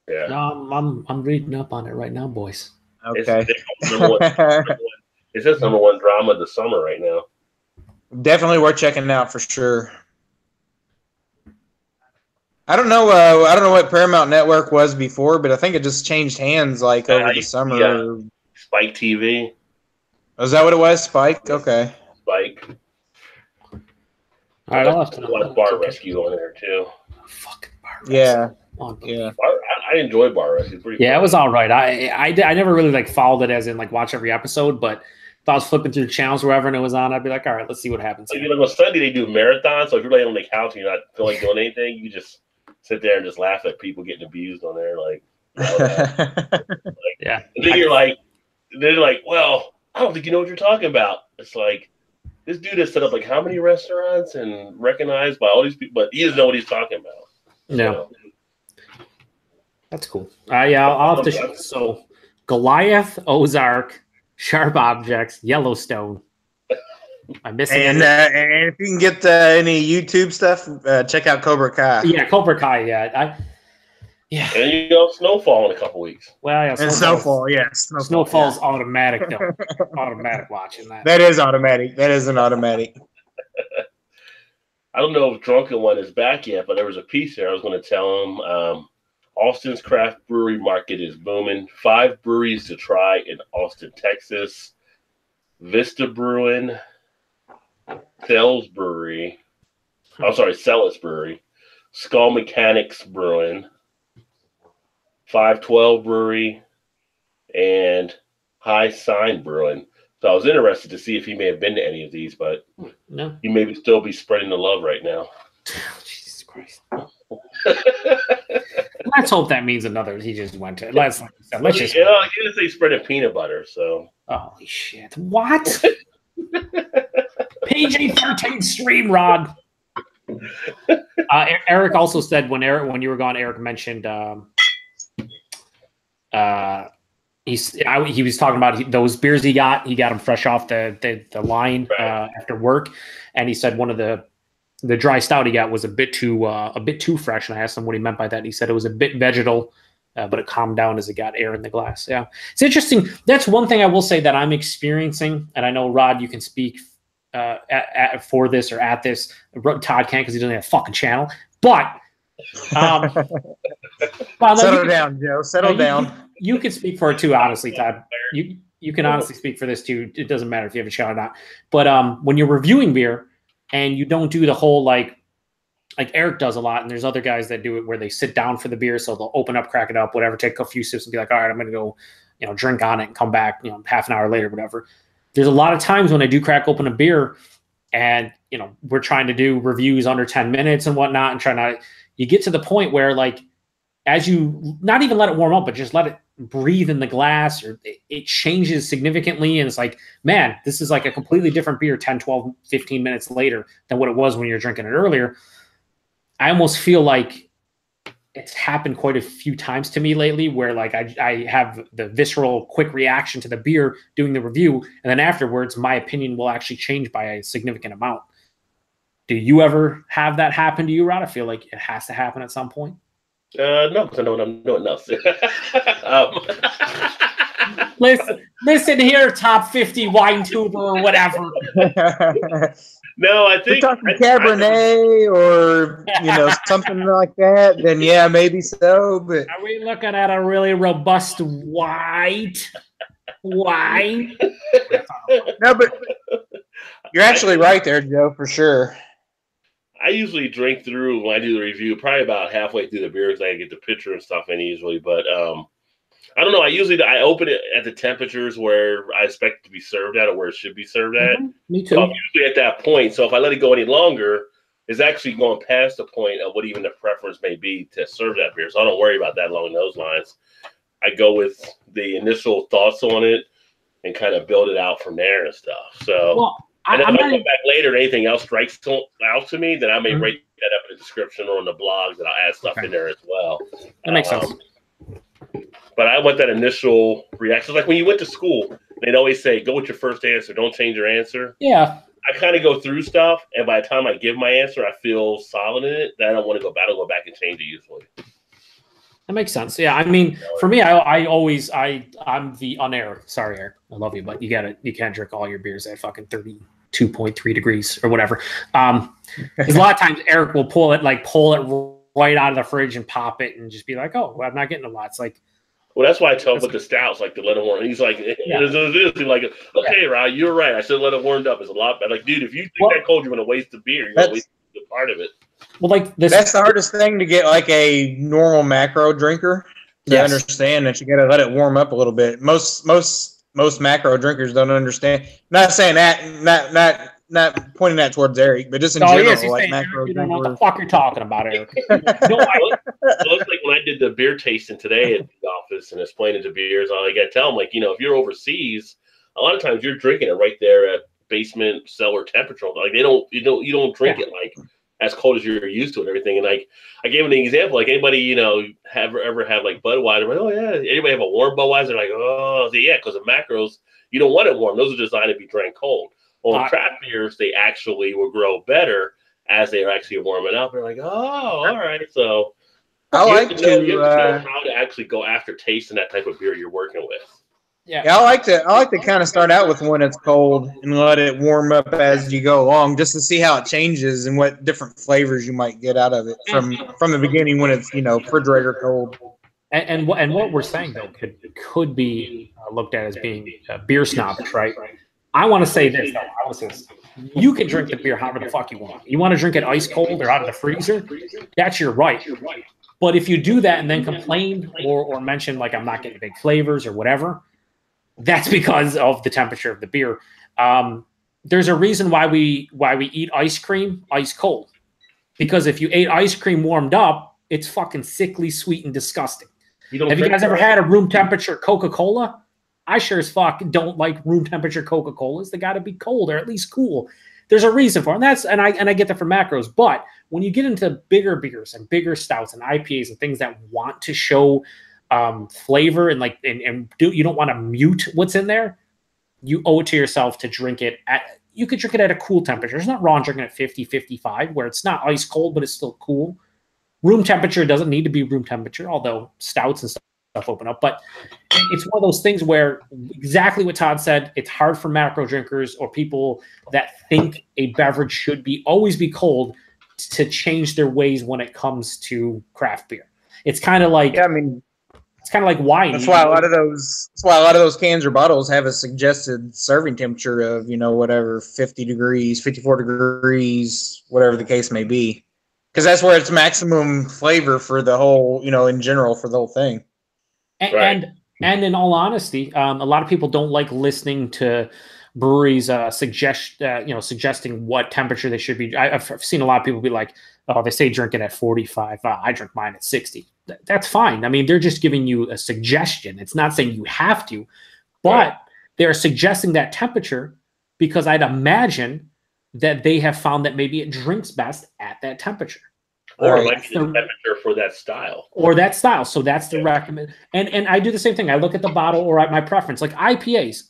Yeah. No, I'm reading up on it right now, boys. Okay. It's just number one drama of the summer right now. Definitely worth checking out for sure. I don't know what Paramount Network was before, but I think it just changed hands over the summer. Yeah. Spike TV. Oh, is that what it was? Spike? Okay. Spike. All right, I'll have to a lot of Bar Rescue on there too. Fucking Bar Rescue. Yeah. Yeah. I enjoy Bar Rescue. Pretty it was all right. I never really followed it as in watch every episode, but if I was flipping through the channels wherever and it was on, I'd be like, all right, let's see what happens. On Sunday they do marathons, so if you're laying on the couch and you're not feeling like doing anything, you just sit there and just laugh at people getting abused on there, yeah. And then they're like, well, I don't think you know what you're talking about. It's like this dude has set up how many restaurants and recognized by all these people, but he doesn't know what he's talking about. No. That's cool. I'll have to show. So Goliath, Ozark, Sharp Objects, Yellowstone. I'm missing. And if you can get any YouTube stuff, check out Cobra Kai. Yeah, Cobra Kai. Yeah, And you go Snowfall in a couple weeks. Well, yeah, Snowfall. Yeah, Snowfall's automatic though. Automatic watching that. That is automatic. That is an automatic. I don't know if Drunken One is back yet, but there was a piece there. I was going to tell him. Austin's craft brewery market is booming. 5 breweries to try in Austin, Texas. Vista Brewing, Celis Brewery, Skull Mechanics Brewing, 512 Brewery, and High Sign Brewing. So I was interested to see if he may have been to any of these, but no, he may still be spreading the love right now. Jesus Christ. Let's hope that means another. He just went to. Let's just. He didn't say spreading peanut butter, so. Holy shit! What? PG-13 stream rod. Eric also said when you were gone, Eric mentioned he was talking about those beers he got them fresh off the line after work, and he said one of the dry stout he got was a bit too fresh, and I asked him what he meant by that. And he said it was a bit vegetal, but it calmed down as it got air in the glass. Yeah, it's interesting. That's one thing I will say that I'm experiencing, and I know Rod, you can speak for this or at this. Todd can't because he doesn't have a fucking channel. But settle down, Joe. Settle down. You can speak for it too, honestly, Todd. You can honestly speak for this too. It doesn't matter if you have a channel or not. But when you're reviewing beer, and you don't do the whole like Eric does a lot, and there's other guys that do it where they sit down for the beer, so they'll open up, crack it up, whatever, take a few sips, and be like, all right, I'm gonna go, drink on it and come back, half an hour later, whatever. There's a lot of times when I do crack open a beer, and we're trying to do reviews under 10 minutes and whatnot, and you get to the point where, like, as you not even let it warm up, but just let it breathe in the glass, or it changes significantly. And it's like, man, this is like a completely different beer 10, 12, 15 minutes later than what it was when you're drinking it earlier. I almost feel like it's happened quite a few times to me lately where, like, I have the visceral quick reaction to the beer doing the review, and then afterwards my opinion will actually change by a significant amount. Do you ever have that happen to you, Rod? I feel like it has to happen at some point. No, because I know what I'm doing now. Listen here, top 50 wine tuber or whatever. No, I think we're talking Cabernet or something like that. Then yeah, maybe so. But are we looking at a really robust white wine? No, but you're actually right there, Joe, for sure. I usually drink through when I do the review, probably about halfway through the beer because I get the picture and stuff in usually. But I don't know. I open it at the temperatures where I expect it to be served at or where it should be served at. Me too. So I'm usually at that point. So if I let it go any longer, it's actually going past the point of what even the preference may be to serve that beer. So I don't worry about that along those lines. I go with the initial thoughts on it and kind of build it out from there and stuff. So. And then if I come back later and anything else strikes out to me, then I may write that up in the description or on the blog that I'll add stuff in there as well. That makes sense. But I want that initial reaction. Like when you went to school, they'd always say, go with your first answer. Don't change your answer. Yeah. I kind of go through stuff, and by the time I give my answer, I feel solid in it. Then I don't want to go back. I'll go back and change it usually. That makes sense. Yeah, I mean, for me, I'm the on-air. Sorry, Eric, I love you, but you can't drink all your beers at fucking 32.3 degrees or whatever. Because a lot of times Eric will pull it right out of the fridge and pop it and just be like, "Oh, well, I'm not getting a lot." It's like, well, that's why I tell him with the stouts, like to let it warm. He's like, okay, Rod, you're right. I should let it warmed up. It's a lot better. Like, dude, if you think that cold, you're going to waste the beer. You're going to waste the part of it. Well, like this, that's the hardest thing to get, like a normal macro drinker to understand that you got to let it warm up a little bit. Most macro drinkers don't understand. Not saying that, not pointing that towards Eric, but just in general, like macro. You don't know what the fuck you're talking about, Eric. It looks like when I did the beer tasting today at the office and explaining to beers, I got to tell them, like, if you're overseas, a lot of times you're drinking it right there at basement cellar temperature. Like you don't drink it like as cold as you're used to and everything. And like I gave them an example, like anybody ever have like Budweiser, like, oh yeah, anybody have a warm Budweiser? Like, oh yeah, because of macros, you don't want it warm. Those are designed to be drank cold. Well, craft beers, they actually will grow better as they are actually warming up. They're like, oh, all right. So I like to know how to actually go after tasting that type of beer you're working with. Yeah, I like to kind of start out with when it's cold and let it warm up as you go along, just to see how it changes and what different flavors you might get out of it from the beginning when it's refrigerator cold. And what we're saying though could be looked at as being beer snobbish, right? I want to say this though. I want to say this. You can drink the beer however the fuck you want. You want to drink it ice cold or out of the freezer? That's your right. But if you do that and then complain or mention like I'm not getting big flavors or whatever, that's because of the temperature of the beer. There's a reason why we eat ice cream ice cold. Because if you ate ice cream warmed up, it's fucking sickly sweet and disgusting. Have you guys ever had a room temperature Coca-Cola? I sure as fuck don't like room temperature Coca-Colas. They got to be cold or at least cool. There's a reason for it. And I get that from macros. But when you get into bigger beers and bigger stouts and IPAs and things that want to show flavor and you don't want to mute what's in there, you owe it to yourself to drink it you could drink it at a cool temperature. It's not wrong drinking at 50, 55, where it's not ice cold, but it's still cool. Room temperature doesn't need to be room temperature, although stouts and stuff open up. But it's one of those things where exactly what Todd said, it's hard for macro drinkers or people that think a beverage should always be cold to change their ways when it comes to craft beer. It's kind of like it's kind of like wine. That's why a lot of those cans or bottles have a suggested serving temperature of, whatever, 50 degrees, 54 degrees, whatever the case may be. because that's where it's maximum flavor for the whole, in general for the whole thing. And in all honesty, a lot of people don't like listening to breweries suggesting what temperature they should be. I've seen a lot of people be like, "Oh, they say drink it at 45. I drink mine at 60." That's fine. I mean, they're just giving you a suggestion. It's not saying you have to, but they're suggesting that temperature because I'd imagine that they have found that maybe it drinks best at that temperature. Or it might be the temperature for that style. Or that style. So that's the recommend. And I do the same thing. I look at the bottle or at my preference. Like IPAs,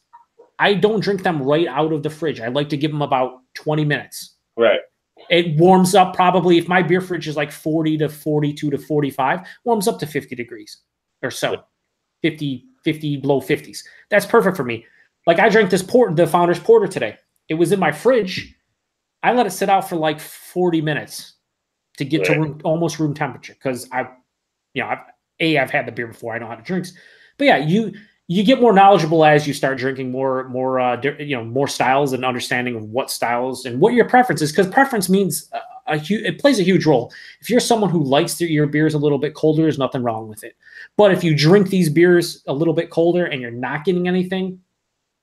I don't drink them right out of the fridge. I like to give them about 20 minutes. Right. It warms up probably, if my beer fridge is like 40 to 42 to 45, warms up to 50 degrees or so. 50, below 50s. That's perfect for me. Like I drank the Founder's Porter today. It was in my fridge. I let it sit out for like 40 minutes to get to almost room temperature because I've had the beer before. I know how to drink. But yeah, you get more knowledgeable as you start drinking more styles and understanding of what styles and what your preference is, because preference means it plays a huge role. If you're someone who likes your beers a little bit colder, there's nothing wrong with it. But if you drink these beers a little bit colder and you're not getting anything,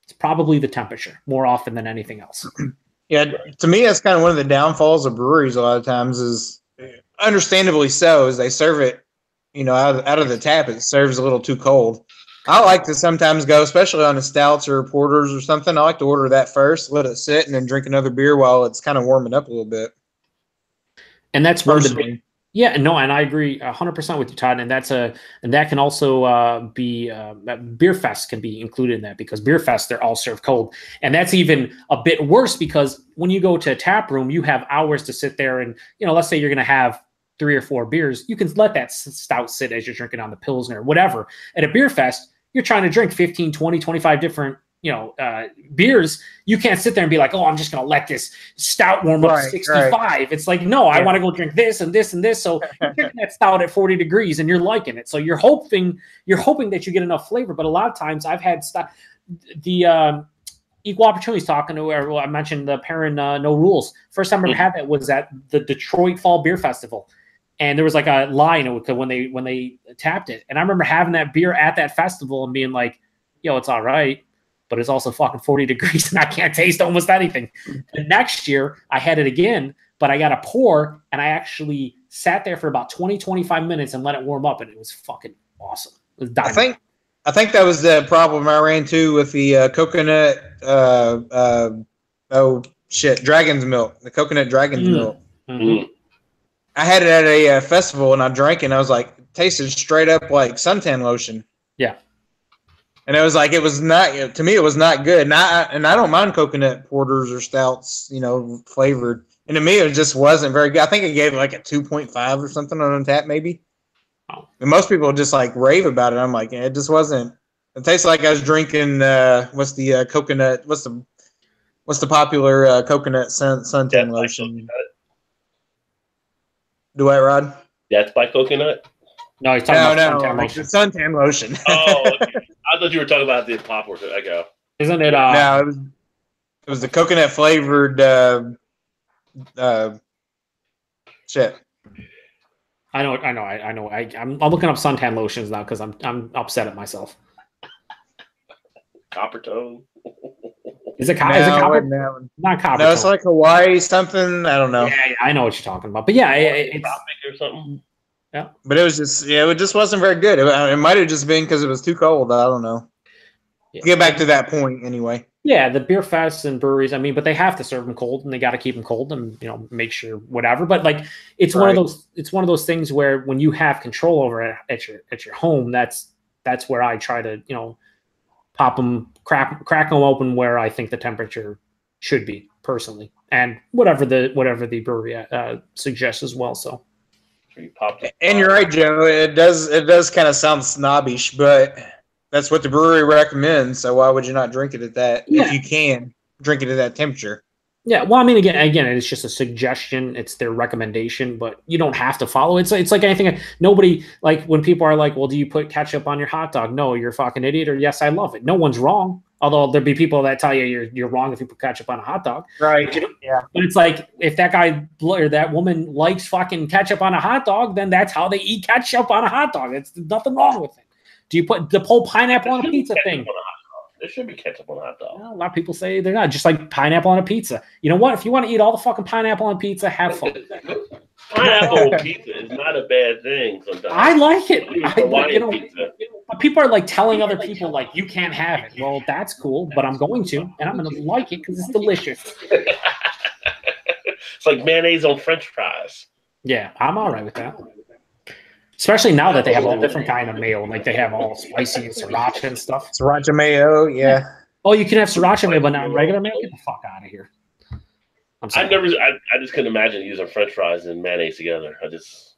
it's probably the temperature more often than anything else. Yeah, to me, that's kind of one of the downfalls of breweries a lot of times is, understandably so, is they serve it, out of the tap. It serves a little too cold. I like to sometimes go, especially on the stouts or porters or something, I like to order that first, let it sit, and then drink another beer while it's kind of warming up a little bit. And that's one of the big, and I agree 100% with you, Todd. And that can also be Beer Fest can be included in that, because Beer Fest, they're all served cold, and that's even a bit worse because when you go to a tap room, you have hours to sit there, and let's say you're going to have 3 or 4 beers, you can let that stout sit as you're drinking on the Pilsner or whatever. At a Beer Fest, you're trying to drink 15, 20, 25 different beers. You can't sit there and be like, oh, I'm just going to let this stout warm up to 65. Right. It's like, no, I want to go drink this and this and this. So you're drinking that stout at 40 degrees and you're liking it. So you're hoping that you get enough flavor. But a lot of times I've had the Equal Opportunities talking to where I mentioned the Perrin No Rules. First time I ever had that was at the Detroit Fall Beer Festival. And there was like a line when they tapped it. And I remember having that beer at that festival and being like, yo, it's all right, but it's also fucking 40 degrees and I can't taste almost anything. The next year I had it again, but I got a pour and I actually sat there for about 20, 25 minutes and let it warm up, and it was fucking awesome. It was dynamite. I think that was the problem I ran into with the coconut dragon's milk, the coconut dragon's milk. Mm-hmm. I had it at a festival and I drank it and I was like, it tasted straight up like suntan lotion. Yeah. And it was like, it was not, to me, it was not good. And I don't mind coconut porters or stouts, flavored. And to me, it just wasn't very good. I think I gave it like a 2.5 or something on Untappd, maybe. Oh. And most people just like rave about it. I'm like, it just wasn't. It tastes like I was drinking, what's the popular coconut suntan lotion? Do I, Rod? That's by Coconut? No, he's talking about suntan lotion. Suntan lotion. Oh, okay. I thought you were talking about the popper. I go. Isn't it? No, it was the coconut flavored shit. I know. I'm looking up suntan lotions now because I'm upset at myself. Copper tone. Is it copper? Not copper. No, it's like Hawaii something. I don't know. Yeah, I know what you're talking about. But yeah, it's or something. Yeah. But it was just, it just wasn't very good. It might have just been because it was too cold. I don't know. Yeah. Get back to that point anyway. Yeah, the beer fests and breweries, but they have to serve them cold and they got to keep them cold and, make sure whatever. But like, it's one of those things where when you have control over it at your home, that's where I try to, pop them, crack them open where I think the temperature should be personally, and whatever the brewery suggests as well. So, and you're right, Joe. It does kind of sound snobbish, but that's what the brewery recommends. So why would you not drink it at that? Yeah. If you can drink it at that temperature. Yeah, well, again, it's just a suggestion. It's their recommendation, but you don't have to follow. It's like anything. Nobody, like when people are like, well, do you put ketchup on your hot dog? No, you're a fucking idiot. Or yes, I love it. No one's wrong. Although there'd be people that tell you you're wrong if you put ketchup on a hot dog. Right. But, Yeah. but it's like if that guy or that woman likes fucking ketchup on a hot dog, then that's how they eat ketchup on a hot dog. It's nothing wrong with it. Do you put the whole pineapple on a pizza thing? There should be ketchup on a hot dog. Well, a lot of people say they're not. Just like pineapple on a pizza. You know what? If you want to eat all the fucking pineapple on pizza, have fun. Pineapple on pizza is not a bad thing sometimes. I like it. Hawaiian pizza. People are like telling other people like you can't have it. Well, that's cool, but I'm going to, and I'm going to like it because it's delicious. It's like mayonnaise on French fries. Yeah, I'm all right with that. Especially now that they have all different kind of mayo, like they have all spicy and sriracha and stuff. Sriracha mayo, yeah. Oh, you can have sriracha mayo, but not regular mayo. Get the fuck out of here. I'm sorry. I just couldn't imagine using French fries and mayonnaise together. There's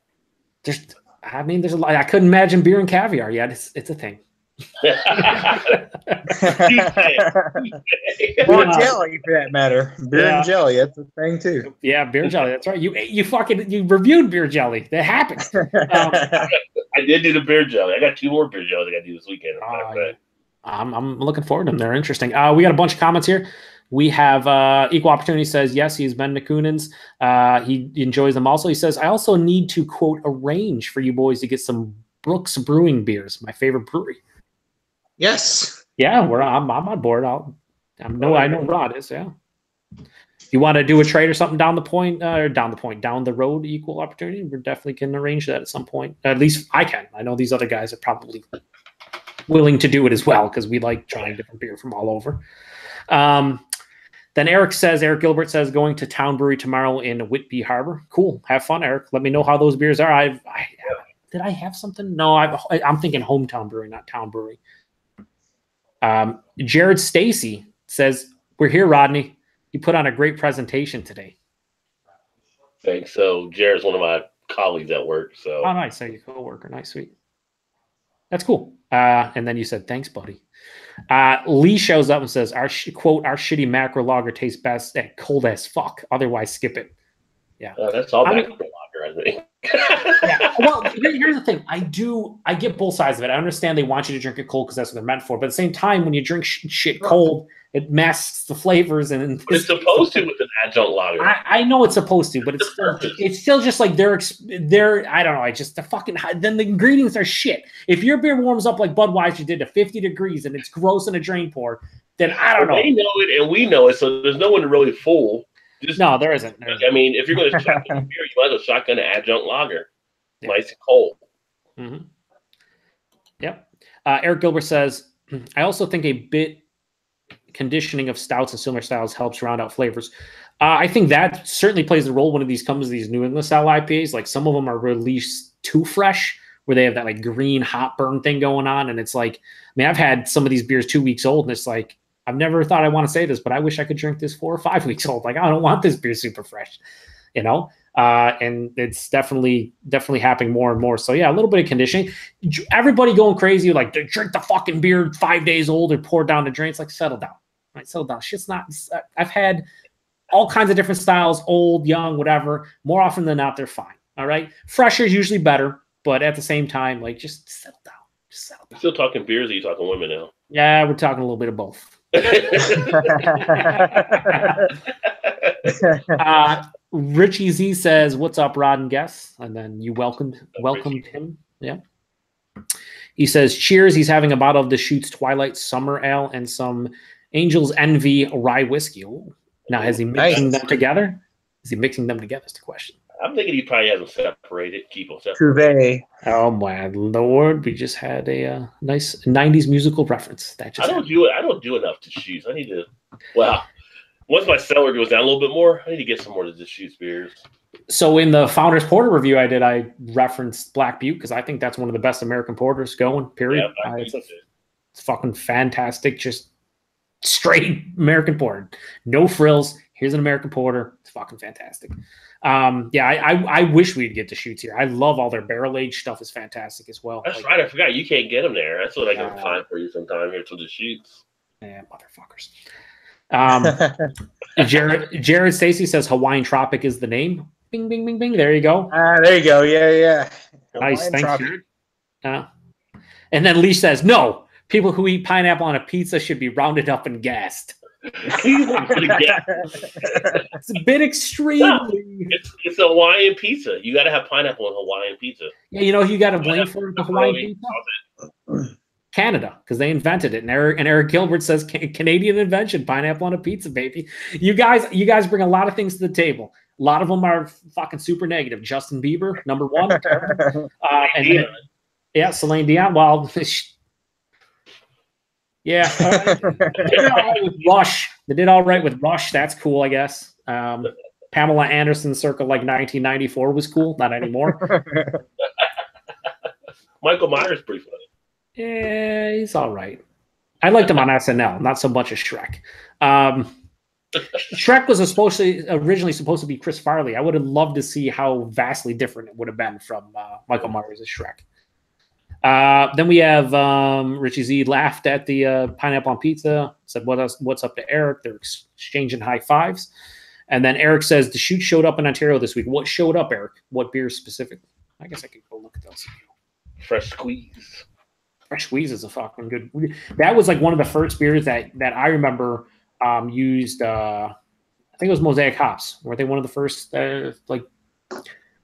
a lot. I couldn't imagine beer and caviar. Yeah, it's a thing. Or jelly, for that matter. Beer and jelly, that's a thing too. Yeah, beer jelly. That's right. You reviewed beer jelly. That happened. I did do the beer jelly. I got 2 more beer jellies I got to do this weekend. I'm looking forward to them. They're interesting. We got a bunch of comments here. We have Equal Opportunity says, yes, he's been to Coonan's. He enjoys them also. He says, I also need to, quote, arrange for you boys to get some Brooks Brewing beers, my favorite brewery. Yes. Yeah, I'm on board. I know Rod is, yeah. If you want to do a trade or something down the road, Equal Opportunity, we definitely can arrange that at some point. At least I can. I know these other guys are probably willing to do it as well because we like trying different beer from all over. Then Eric Gilbert says, going to Town Brewery tomorrow in Whitby Harbor. Cool. Have fun, Eric. Let me know how those beers are. Did I have something? No, I'm thinking Hometown Brewery, not Town Brewery. Jared Stacy says, we're here, Rodney. You put on a great presentation today. Thanks. So Jared's one of my colleagues at work. So nice. So your coworker. Nice, sweet. That's cool. And then you said, thanks, buddy. Lee shows up and says, quote, our shitty macro lager tastes best at cold as fuck. Otherwise, skip it. Yeah. That's all macro lager, I think. Yeah. Well, here's the thing. I get both sides of it. I understand they want you to drink it cold because that's what they're meant for. But at the same time, when you drink shit cold, it masks the flavors. And it's supposed to with an adjunct lager. I know it's supposed to, but it's still just like they're I don't know. Then the ingredients are shit. If your beer warms up like Budweiser did to 50 degrees and it's gross in a drain pour, then I don't know. They know it and we know it, so there's no one to really fool. No, there isn't. I mean, if you're going to shotgun beer, you might as well shotgun an adjunct lager. Yeah. Nice and cold. Mm-hmm. Yep. Eric Gilbert says, I also think a bit conditioning of stouts and similar styles helps round out flavors. I think that certainly plays a role when these comes to these New England style IPAs. Like some of them are released too fresh, where they have that like green hot burn thing going on. And it's like, I've had some of these beers 2 weeks old, and it's like, I've never thought I want to say this, but I wish I could drink this 4 or 5 weeks old. Like, I don't want this beer super fresh, and it's definitely happening more and more. So yeah, a little bit of conditioning. Everybody going crazy, like drink the fucking beer 5 days old and pour down the drain. It's like, settle down, right? Settle down. Shit's not, I've had all kinds of different styles, old, young, whatever. More often than not, they're fine. All right. Fresher is usually better, but at the same time, like just settle down. Just settle down. Still talking beers, or are you talking women now? Yeah, we're talking a little bit of both. Richie Z says, what's up, Rod and Guess? And then you welcomed him. Yeah. He says, cheers. He's having a bottle of the Deschutes Twilight Summer Ale and some Angel's Envy rye whiskey. Ooh. Now, has he mixing them together? Is he mixing them together is the question. I'm thinking he probably has them separated, keep them separated. Cuvée. Oh my Lord, we just had a nice 90s musical reference. That just I don't do enough to Deschutes. I need to. Well, once my cellar goes down a little bit more, I need to get some more of the Deschutes beers. So in the Founders Porter review I did, I referenced Black Butte because I think that's one of the best American porters going. Period. Yeah, it's fucking fantastic. Just straight American porter, no frills. Here's an American porter. It's fucking fantastic. I wish we'd get Deschutes here. I love all their barrel aged stuff. Is fantastic as well. That's right. I forgot you can't get them there. That's what I can find for you sometime here to Deschutes. Yeah, motherfuckers. Jared Stacy says Hawaiian Tropic is the name. Bing, bing, bing, bing. There you go. There you go. Yeah. Nice. Hawaiian Thanks, Tropic. Jared. And then Lee says, no, People who eat pineapple on a pizza should be rounded up and gassed. It's a bit extreme. No, it's a Hawaiian pizza. You got to have pineapple in Hawaiian pizza. Yeah, you know who you got to blame for the Hawaiian pizza? Canada, because they invented it. And Eric Gilbert says Canadian invention, pineapple on a pizza, baby. You guys bring a lot of things to the table. A lot of them are fucking super negative. Justin Bieber, number one. And then, yeah, Celine Dion. Well, yeah. Rush. They did all right with Rush. That's cool, I guess. Pamela Anderson circa like 1994 was cool. Not anymore. Michael Myers pretty funny. Yeah, he's all right. I liked him on SNL, not so much as Shrek. Shrek was originally supposed to be Chris Farley. I would have loved to see how vastly different it would have been from Michael Myers as Shrek. Then we have Richie Z laughed at the pineapple on pizza, said, what's up to Eric? They're exchanging high fives. And then Eric says, the shoot showed up in Ontario this week. What showed up, Eric? What beers specific? I guess I could go look at those. Fresh Squeeze. Fresh Squeeze is a fucking good. That was like one of the first beers that I remember used. I think it was Mosaic hops. Were they one of the first? Like,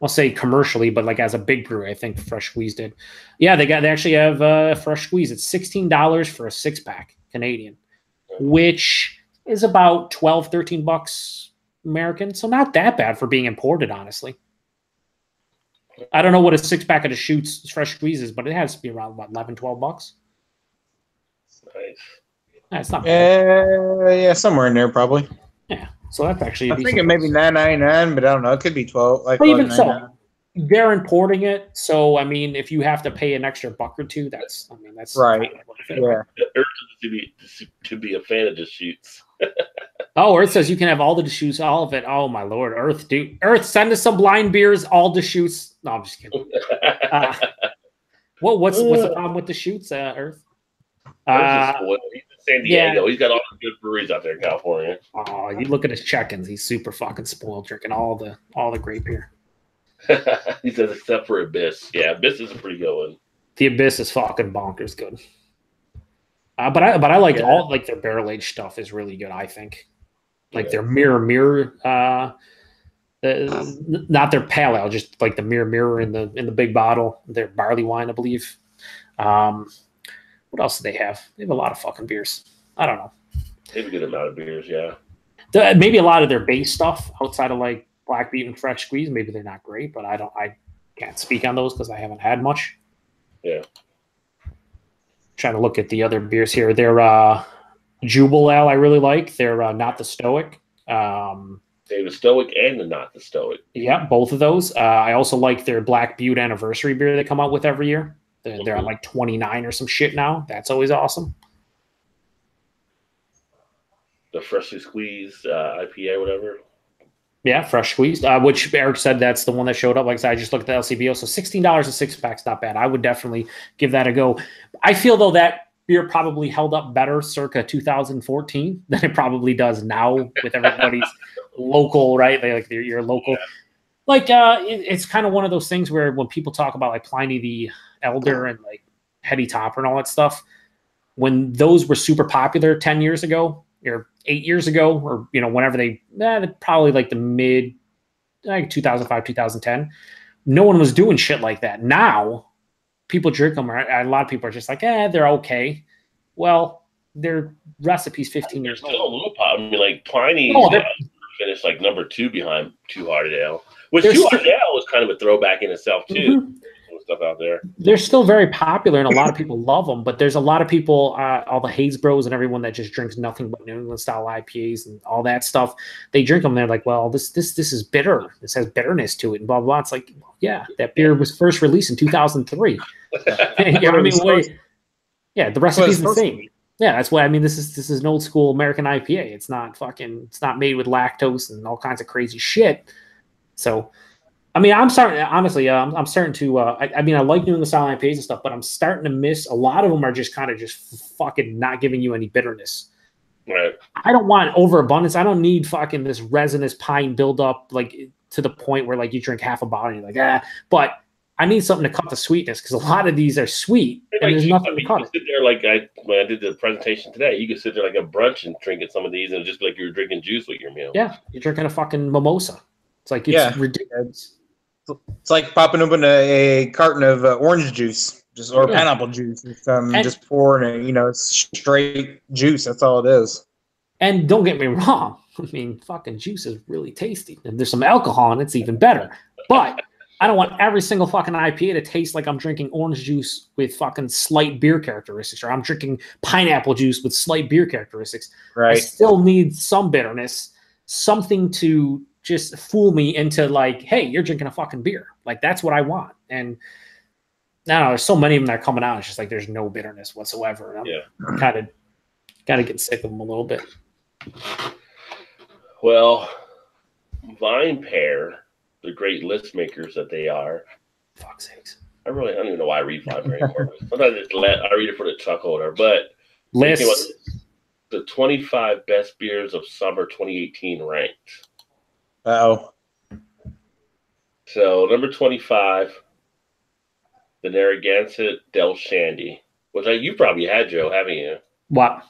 I'll say commercially, but like as a big brewery, I think Fresh Squeeze did. Yeah, they actually have Fresh Squeeze. It's $16 for a 6-pack Canadian, which is about $12-13 American. So not that bad for being imported, honestly. I don't know what a 6-pack of the Shoots Fresh Squeeze is, but it has to be around what, $11-12. Nice. That's not bad. Yeah, somewhere in there probably. Yeah, so that's actually. I'm thinking maybe $9.99, but I don't know. It could be 12. Like, but even so, they're importing it. So I mean, if you have to pay an extra $1 or $2, that's right. Yeah. To be a fan of the Shoots. Oh, Earth says you can have all the Deschutes, all of it. Oh my lord, Earth, dude, Earth, send us some blind beers, all Deschutes. No, I'm just kidding. What's the problem with Deschutes, Earth? He's in San Diego. Yeah. He's got all the good breweries out there in California. Oh, you look at his check-ins. He's super fucking spoiled, drinking all the great beer. He says except for Abyss. Yeah, Abyss is a pretty good one. The Abyss is fucking bonkers good. But I like all like their barrel aged stuff is really good. I think like their mirror, not their pale ale, just like the mirror in the big bottle. Their barley wine, I believe. What else do they have? They have a lot of fucking beers. I don't know. They have a good amount of beers, yeah. Maybe a lot of their base stuff outside of like Black Beet and Fresh Squeeze. Maybe they're not great, but I can't speak on those because I haven't had much. Yeah. Trying to look at the other beers here. They're Jubal Ale I really like. They're Not the Stoic. They have the Stoic and the Not the Stoic. Yeah, both of those. I also like their Black Butte Anniversary beer they come out with every year. They're on like 29 or some shit now. That's always awesome. The Freshly Squeezed IPA, whatever. Yeah, Fresh Squeezed, which Eric said that's the one that showed up. Like I said, I just looked at the LCBO. So $16 a 6-pack's not bad. I would definitely give that a go. I feel, though, that beer probably held up better circa 2014 than it probably does now with everybody's local, right? They like your local. Yeah. Like it's kind of one of those things where when people talk about like Pliny the Elder and like Heady Topper and all that stuff, when those were super popular 10 years ago or 8 years ago, or whenever they probably like the mid like 2005 2010, no one was doing shit like that. Now people drink them, a lot of people are just like, they're okay. Well, their recipe's 15 years old. Still a little pop. I mean, like Pliny finished like number 2 behind Two Hearted Ale, which Two Hearted Ale was kind of a throwback in itself too. Mm-hmm. Stuff out there. They're still very popular, and a lot of people love them. But there's a lot of people, all the Haze Bros and everyone that just drinks nothing but New England style IPAs and all that stuff. They drink them. And they're like, well, this is bitter. This has bitterness to it, and blah blah blah. It's like, yeah, that beer was first released in 2003. Yeah, the recipe's the same. Yeah, that's why. I mean, this is an old school American IPA. It's not made with lactose and all kinds of crazy shit. So. I mean, I'm starting to. I mean, I like New England style IPAs and stuff, but I'm starting to miss. A lot of them are just kind of just fucking not giving you any bitterness. Right. I don't want overabundance. I don't need fucking this resinous pine buildup like to the point where like you drink half a bottle and you're like, But I need something to cut the sweetness because a lot of these are sweet and there's nothing to cut. You sit there like when I did the presentation today, you could sit there like a brunch and drinking some of these and just be like you're drinking juice with your meal. Yeah, you're drinking a fucking mimosa. It's like it's ridiculous. It's like popping open a carton of orange juice, or pineapple juice, and just pouring it. It's straight juice. That's all it is. And don't get me wrong. I mean, fucking juice is really tasty, and there's some alcohol in it. It's even better. But I don't want every single fucking IPA to taste like I'm drinking orange juice with fucking slight beer characteristics, or I'm drinking pineapple juice with slight beer characteristics. Right. I still need some bitterness, something to just fool me into like, hey, you're drinking a fucking beer. Like, that's what I want. And I don't know, there's so many of them that are coming out. It's just like there's no bitterness whatsoever. And I'm kind of get sick of them a little bit. Well, Vine Pair, the great list makers that they are. Fuck's sakes. I don't even know why I read Vine Pair anymore. Sometimes I read it for the chuckle or but lists. The 25 best beers of summer 2018 ranked. Uh-oh. So number 25, the Narragansett Del Shandy, which you probably had, Joe, haven't you? What?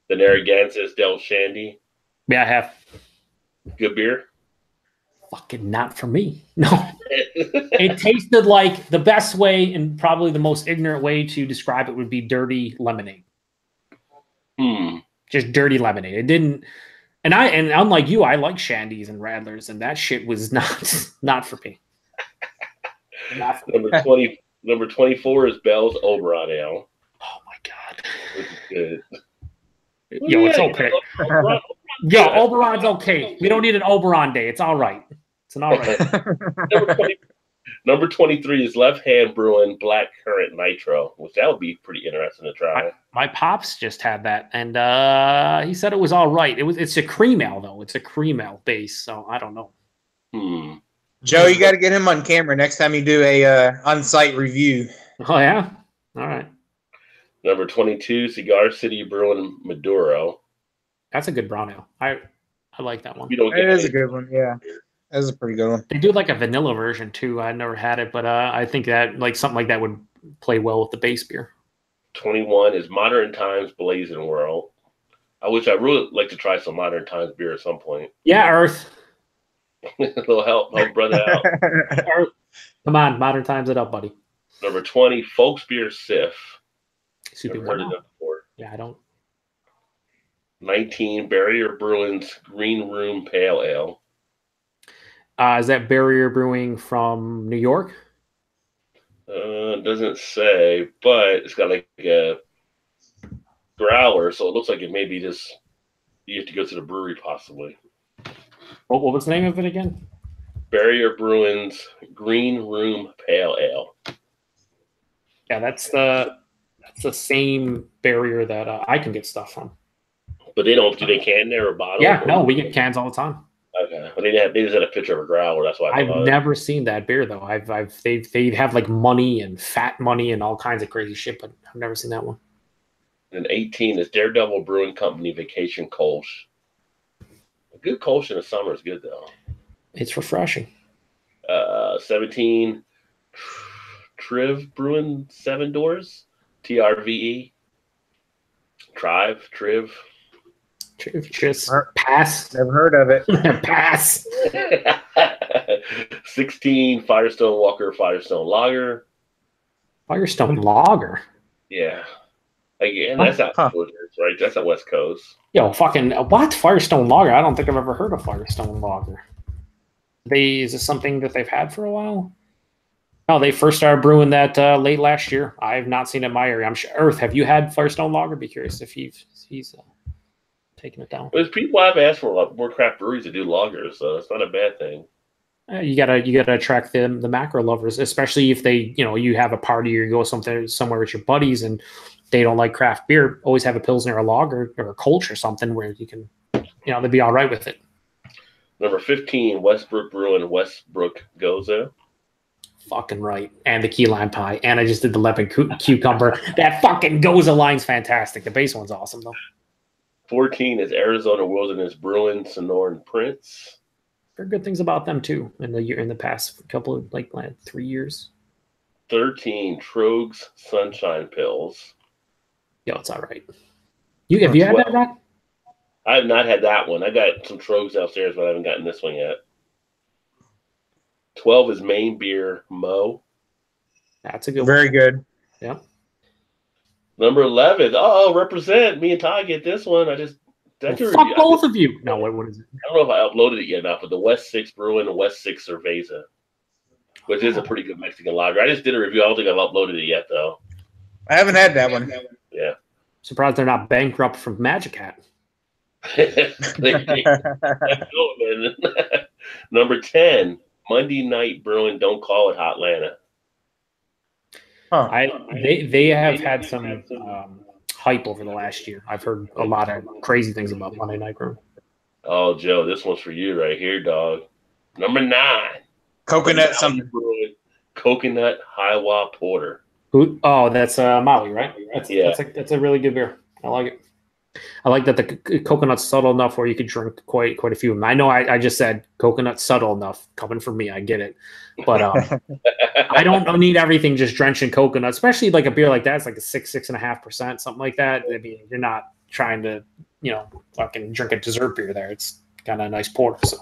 The Narragansett Del Shandy. Yeah, I have. Good beer? Fucking not for me. No. It tasted like the best way and probably the most ignorant way to describe it would be dirty lemonade. Just dirty lemonade. It didn't. And unlike you, I like Shandies and Radlers, and that shit was not for me. Not for me. Number 24 is Bell's Oberon Ale. Oh my god. Which is good. Yo, it's okay. Yo, Oberon's okay. We don't need an Oberon day. It's all right. It's an all right. Number 23 is Left Hand Brewing Black Currant Nitro, which that would be pretty interesting to try. My pops just had that, and he said it was all right. It's a cream ale though. It's a cream ale base, so I don't know. Joe, you got to get him on camera next time you do a on-site review. Oh yeah, all right. Number 22, Cigar City Brewing Maduro. That's a good brown ale. I like that one. It is a good one. Yeah. That's a pretty good one. They do like a vanilla version too. I never had it, but I think that like something like that would play well with the base beer. 21 is Modern Times Blazing World. I really like to try some Modern Times beer at some point. Yeah, Earth. It'll help brother out. Earth. Come on, Modern Times it up, buddy. Number 20, Folks Beer Sif. Never heard of that before. Yeah, I don't. 19, Barrier Brewing's Green Room Pale Ale. Is that Barrier Brewing from New York? It doesn't say, but it's got like a growler, so it looks like it may be just you have to go to the brewery possibly. What was the name of it again? Barrier Brewing's Green Room Pale Ale. Yeah, that's the same Barrier that I can get stuff from. But they don't. Do they can there or bottle? Yeah, no, we get cans all the time. Okay, but they just had a picture of a growler. That's why I've never seen that beer though. They have like money and fat money and all kinds of crazy shit, but I've never seen that one. And 18 is Daredevil Brewing Company Vacation Kolsch. A good Kolsch in the summer is good though. It's refreshing. 17, Triv Brewing 7 Doors, TRVE. Triv. Just pass. Never heard of it. Pass. 16, Firestone Walker Firestone Lager. Firestone Lager? Yeah. Again, that's not right? That's at West Coast. Yo, fucking what? Firestone Lager? I don't think I've ever heard of Firestone Lager. Is this something that they've had for a while? No, they first started brewing that late last year. I have not seen it in my area. I'm sure. Earth, have you had Firestone Lager? Be curious if he's taking it down. There's people I've asked for more craft breweries to do lagers, so it's not a bad thing. You gotta attract the macro lovers, especially if they you have a party or you go somewhere with your buddies and they don't like craft beer. Always have a Pilsner or a lager or a Kolsch or something where you can they'd be all right with it. Number 15, Westbrook Brewing Westbrook Goza. Fucking right. And the key lime pie. And I just did the lemon cucumber. That fucking Goza line's fantastic. The base one's awesome though. 14 is Arizona Wilderness Brewing Sonoran Prince. Heard good things about them too in the past couple of like 3 years. 13, Trogs Sunshine Pills. Yo, it's all right. Have you had that, Rod? I have not had that one. I got some Trogs downstairs, but I haven't gotten this one yet. 12 is Maine Beer Mo. That's a good Very good. Yeah. Number 11. Oh, represent. Me and Ty get this one. Fuck both of you. No, what is it? I don't know if I uploaded it yet or not, but the West 6 Brewing and West 6 Cerveza, which is a pretty good Mexican lager. I just did a review. I don't think I've uploaded it yet, though. I haven't had that one. Yeah. Surprised they're not bankrupt from Magic Hat. Number 10, Monday Night Brewing. Don't call it Hotlanta. Huh. They have had some hype over the last year. I've heard a lot of crazy things about Monday Night Brewing. Oh, Joe, this one's for you right here, dog. Number 9, Coconut something. Brewing, Coconut Highwa Porter. Oh, that's Maui, right? Yeah. That's a really good beer. I like it. I like that the coconut's subtle enough where you could drink quite a few of them. I know I just said coconut subtle enough. Coming from me, I get it. But I don't need everything just drenched in coconut, especially like a beer like that. It's like a 6.5%, something like that. I mean, you're not trying to, fucking drink a dessert beer there. It's kind of a nice porter. So.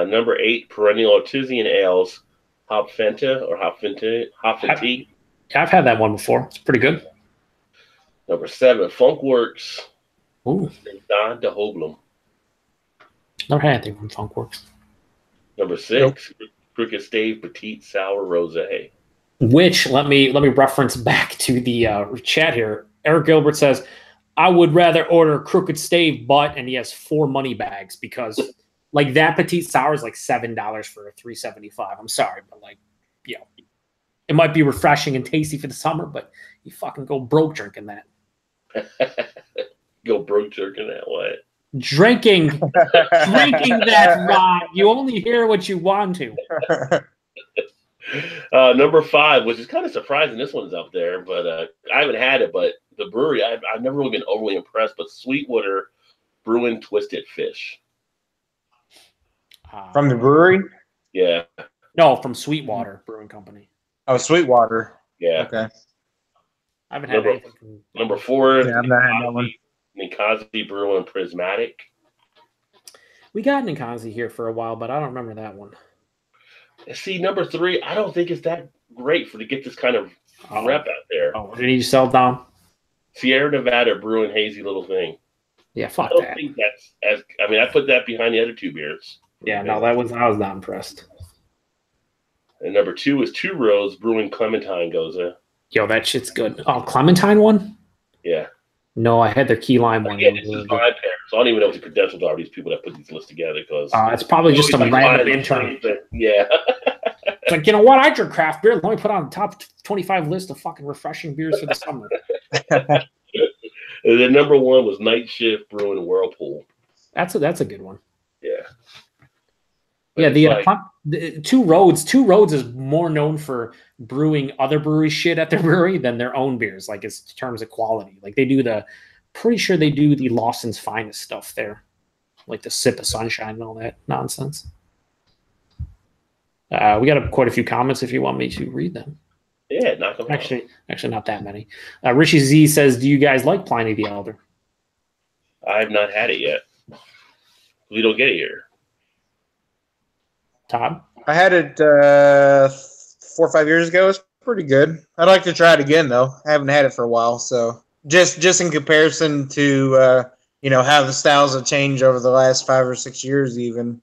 Number 8, Perennial Artesian Ales, Hop Fenta or Hop Fenti. I've had that one before. It's pretty good. Number 7, Funkworks. Ooh. Don de Hoblum. Never had anything from Funkworks. Number 6, Crooked Stave Petite Sour Rosé. Which, let me reference back to the chat here. Eric Gilbert says, I would rather order Crooked Stave, and he has 4 money bags because like that Petite Sour is like $7 for a $3.75. I'm sorry, but it might be refreshing and tasty for the summer, but you fucking go broke drinking that. Go broke drinking that way. Drinking that, Rod. You only hear what you want to. Number 5, which is kind of surprising, this one's up there, but I haven't had it. But the brewery, I've never really been overly impressed. But Sweetwater Brewing Twisted Fish. From the brewery? Yeah. No, from Sweetwater Brewing Company. Oh, Sweetwater. Yeah. Okay. I haven't had anything from Number 4, yeah, I've not had that one. Ninkasi Brewing Prismatic. We got Ninkasi here for a while, but I don't remember that one. See, number 3, I don't think it's that great to get this kind of rep out there. Oh, did you sell down? Sierra Nevada Brewing Hazy Little Thing. Yeah, fuck I don't that. think that's as. I mean, I put that behind the other 2 beers. Yeah, no, I was not impressed. And number 2 is Two Roads Brewing Clementine Goza. Yo, that shit's good. Oh, Clementine one? Yeah. No, I had their key lime one. Yeah, this is my pair, so I don't even know what the credentials are of these people that put these lists together. Because it's probably just some random intern. Yeah. It's like, you know what? I drink craft beer. Let me put on the top 25 list of fucking refreshing beers for the summer. And then number 1 was Night Shift Brewing Whirlpool. That's a good one. Yeah. But yeah, the Two Roads is more known for brewing other brewery shit at their brewery than their own beers. Like, it's in terms of quality. Like, pretty sure they do the Lawson's Finest stuff there, like the Sip of Sunshine and all that nonsense. We got quite a few comments if you want me to read them. Yeah, knock them out. Actually, not that many. Richie Z says, "Do you guys like Pliny the Elder?" I have not had it yet. We don't get it here. Todd? I had it 4 or 5 years ago. It's pretty good. I'd like to try it again, though. I haven't had it for a while, so just in comparison to how the styles have changed over the last 5 or 6 years, even.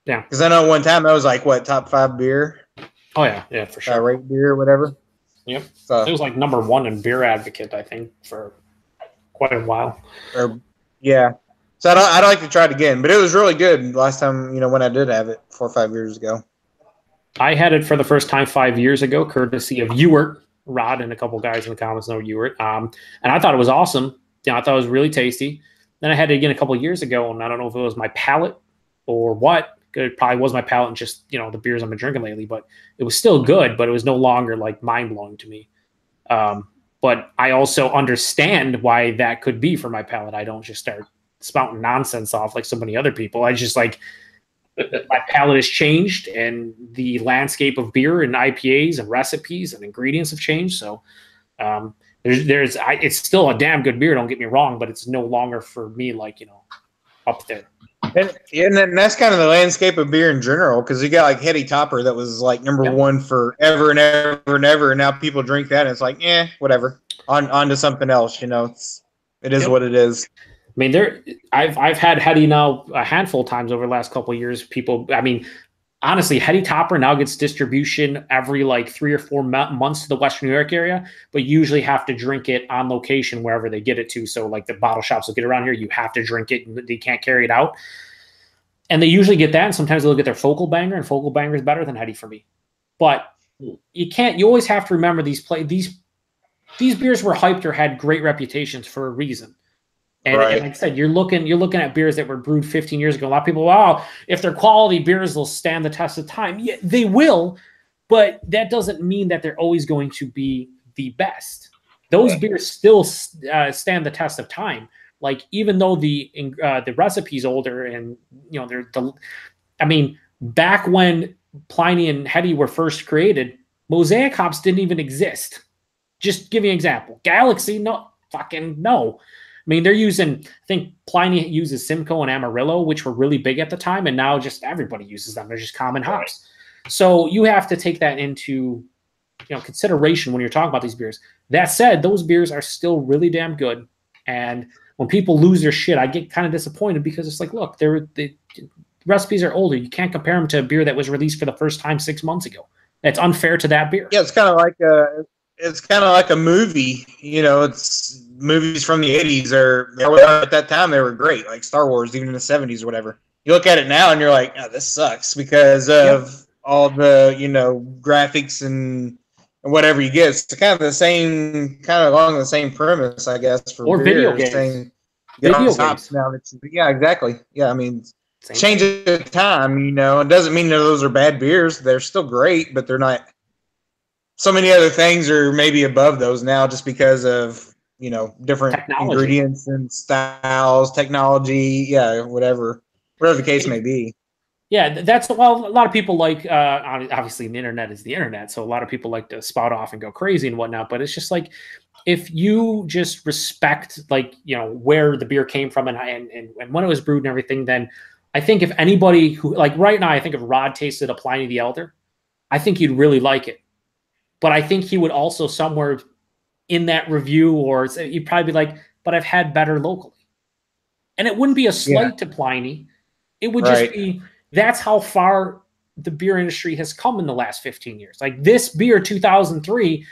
Yeah, because I know one time that was like top 5 beer. Oh yeah, for sure. Rate beer, or whatever. Yep. So it was like number 1 in Beer Advocate, I think, for quite a while. Yeah. So I'd like to try it again, but it was really good last time, when I did have it 4 or 5 years ago. I had it for the first time 5 years ago, courtesy of Ewert, Rod, and a couple guys in the comments know Ewert. And I thought it was awesome. I thought it was really tasty. Then I had it again a couple of years ago, and I don't know if it was my palate or what. It probably was my palate and just, the beers I've been drinking lately, but it was still good, but it was no longer like mind-blowing to me. But I also understand why that could be for my palate. I don't just start spouting nonsense off like so many other people. I just my palate has changed, and the landscape of beer and IPAs and recipes and ingredients have changed. So it's still a damn good beer. Don't get me wrong, but it's no longer for me like, up there. And that's kind of the landscape of beer in general, because you got like Hetty Topper that was like number one forever and ever and ever, and now people drink that and it's like, whatever. On to something else, it is what it is. I mean, I've had Hetty now a handful of times over the last couple of years. Honestly, Hetty Topper now gets distribution every like 3 or 4 months to the Western New York area, but usually have to drink it on location wherever they get it to. So like the bottle shops will get around here, you have to drink it. They can't carry it out. And they usually get that. And sometimes they'll get their Focal Banger, and Focal Banger is better than Hetty for me. But you always have to remember these beers were hyped or had great reputations for a reason. And, and like I said, you're looking at beers that were brewed 15 years ago. A lot of people, wow, if they're quality beers, they'll stand the test of time. Yeah, they will, but that doesn't mean that they're always going to be the best. Those beers still stand the test of time. Like, even though the recipe's older, and back when Pliny and Hetty were first created, Mosaic hops didn't even exist. Just give you an example. Galaxy, no. I mean, they're using, I think Pliny uses Simcoe and Amarillo, which were really big at the time, and now just everybody uses them. They're just common hops. So you have to take that into consideration when you're talking about these beers. That said, those beers are still really damn good. And when people lose their shit, I get kind of disappointed, because it's like, look, the recipes are older. You can't compare them to a beer that was released for the first time 6 months ago. That's unfair to that beer. Yeah, it's kind of like a movie. It's movies from the 80s at that time, they were great, like Star Wars, even in the 70s or whatever. You look at it now and you're like, oh, this sucks because of all the, graphics and whatever you get. It's kind of along the same premise, I guess, for or beer. video games. Video games. Now yeah, exactly. Yeah, I mean, change of time, it doesn't mean that those are bad beers. They're still great, but they're not. So many other things are maybe above those now, just because of different ingredients and styles, technology, whatever the case may be. Yeah, a lot of people like, obviously the internet is the internet, so a lot of people like to spout off and go crazy and whatnot, but it's just like, if you just respect where the beer came from and when it was brewed and everything, then I think if anybody who, like right now, I think if Rod tasted a Pliny the Elder, I think he'd really like it. But I think he would also somewhere in that review, or you'd probably be like, but I've had better locally. And it wouldn't be a slight to Pliny. It would just be, that's how far the beer industry has come in the last 15 years. Like this beer, 2003,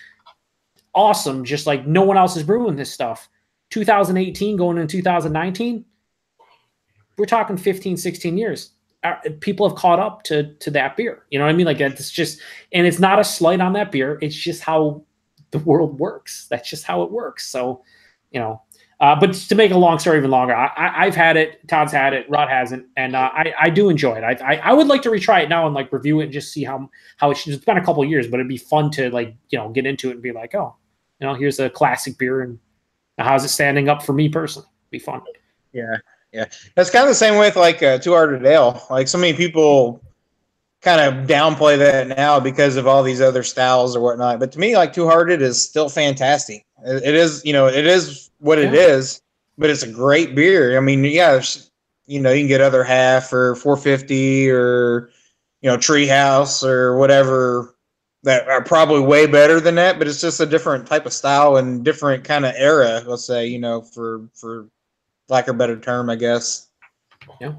awesome. Just like no one else is brewing this stuff. 2018 going into 2019, we're talking 15, 16 years. People have caught up to that beer. You know what I mean? Like, it's just, and it's not a slight on that beer. It's just how the world works. That's just how it works. So, but to make a long story even longer, I've had it. Todd's had it. Rod hasn't, and I do enjoy it. I would like to retry it now and like review it and just see how it's been a couple of years, but it'd be fun to get into it and be like, oh, here's a classic beer, and how's it standing up for me personally? It'd be fun. Yeah. Yeah, that's kind of the same with like Two Hearted Ale. Like so many people kind of downplay that now because of all these other styles or whatnot. But to me, like Two Hearted is still fantastic. It is, it is what it is, but it's a great beer. I mean, you can get Other Half or 450 or Treehouse or whatever that are probably way better than that. But it's just a different type of style and different kind of era. Let's say, for lack of a better term, I guess. Yeah.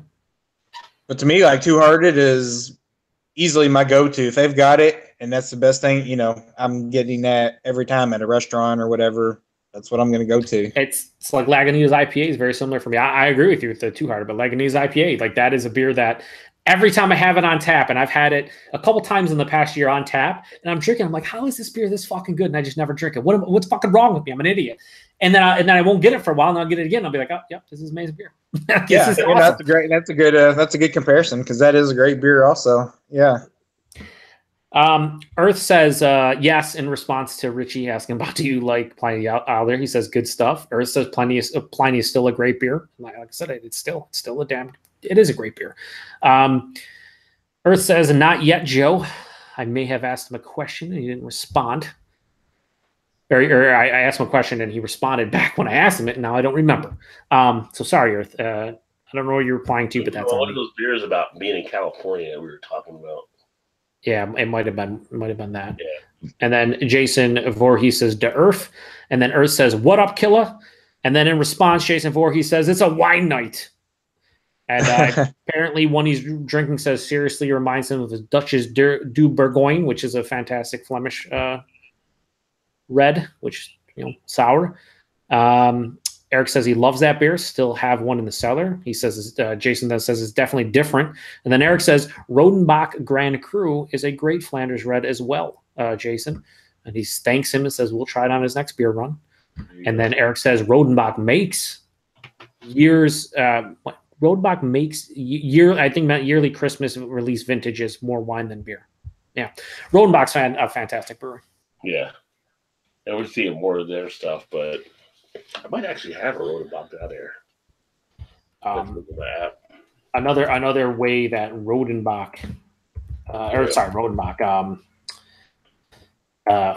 But to me, like Two Hearted is easily my go-to. If they've got it, and that's the best thing, I'm getting that every time at a restaurant or whatever. That's what I'm going to go to. It's like Lagunitas IPA is very similar for me. I agree with you with the Two Hearted, but Lagunitas IPA, like that is a beer that every time I have it on tap, and I've had it a couple times in the past year on tap, and I'm drinking, I'm like, how is this beer this fucking good? And I just never drink it. What's fucking wrong with me? I'm an idiot. And then I won't get it for a while, and I'll get it again. I'll be like, oh, yep, this is amazing beer. Awesome. That's a good comparison, because that is a great beer also. Yeah. Earth says yes in response to Richie asking about, do you like Pliny out there? He says good stuff. Earth says Pliny is still a great beer. Like I said, it is a great beer. Earth says, not yet, Joe. I may have asked him a question and he didn't respond. Or I asked him a question and he responded back when I asked him it, and now I don't remember. So sorry, Earth. I don't know what you're replying to, but that's one of those beers about being in California that we were talking about. Yeah, it might have been that. Yeah. And then Jason Voorhees says, "De Earth," and then Earth says, "What up, Killa?" And then in response, Jason Voorhees says, "It's a wine night." And apparently, one he's drinking says, "Seriously," reminds him of the Duchess du Bourgogne, which is a fantastic Flemish red, which sour. Eric says he loves that beer. Still have one in the cellar. He says, Jason then says it's definitely different. And then Eric says Rodenbach Grand Cru is a great Flanders red as well, Jason. And he thanks him and says we'll try it on his next beer run. And then Eric says Rodenbach makes years. Rodenbach makes I think that yearly Christmas release vintage is more wine than beer. Yeah, Rodenbach's a fantastic brewery. Yeah, and we're seeing more of their stuff, but I might actually have a Rodenbach out there. Another way that Rodenbach,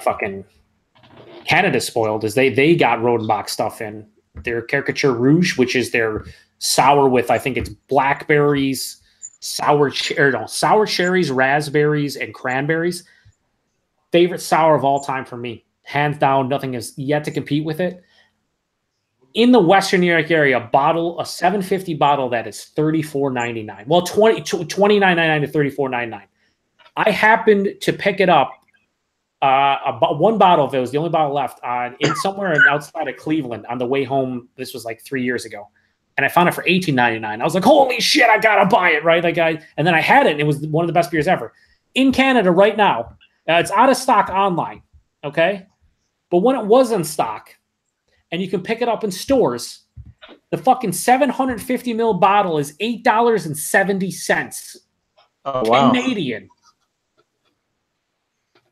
fucking Canada's spoiled is they got Rodenbach stuff in their Caricature Rouge, which is their sour with, I think it's blackberries, sour cherries, raspberries, and cranberries. Favorite sour of all time for me. Hands down, nothing has yet to compete with it. In the Western New York area, a 750 bottle that is $34.99. Well, $29.99 to $34.99. I happened to pick it up. One bottle of it was the only bottle left in somewhere outside of Cleveland on the way home. This was like 3 years ago, and I found it for $18.99. I was like, "Holy shit! I gotta buy it!" Right? And then I had it, and it was one of the best beers ever in Canada right now. It's out of stock online, okay, but when it was in stock, and you can pick it up in stores, the fucking 750 ml bottle is $8.70. Oh wow! Canadian.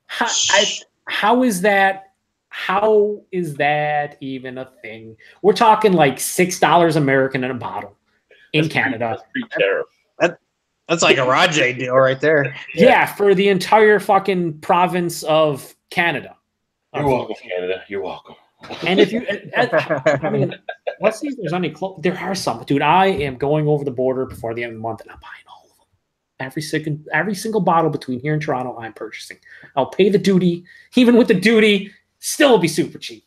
How is that? How is that even a thing? We're talking like $6 American in a bottle in Canada. That's pretty terrible. That's like a Rajay deal right there. Yeah, for the entire fucking province of Canada. You're welcome, Canada. You're welcome. And if you, I mean, let's see if there's any. There are some, dude. I am going over the border before the end of the month, and I'm buying all of them. Every single bottle between here and Toronto, I'm purchasing. I'll pay the duty. Even with the duty, still will be super cheap.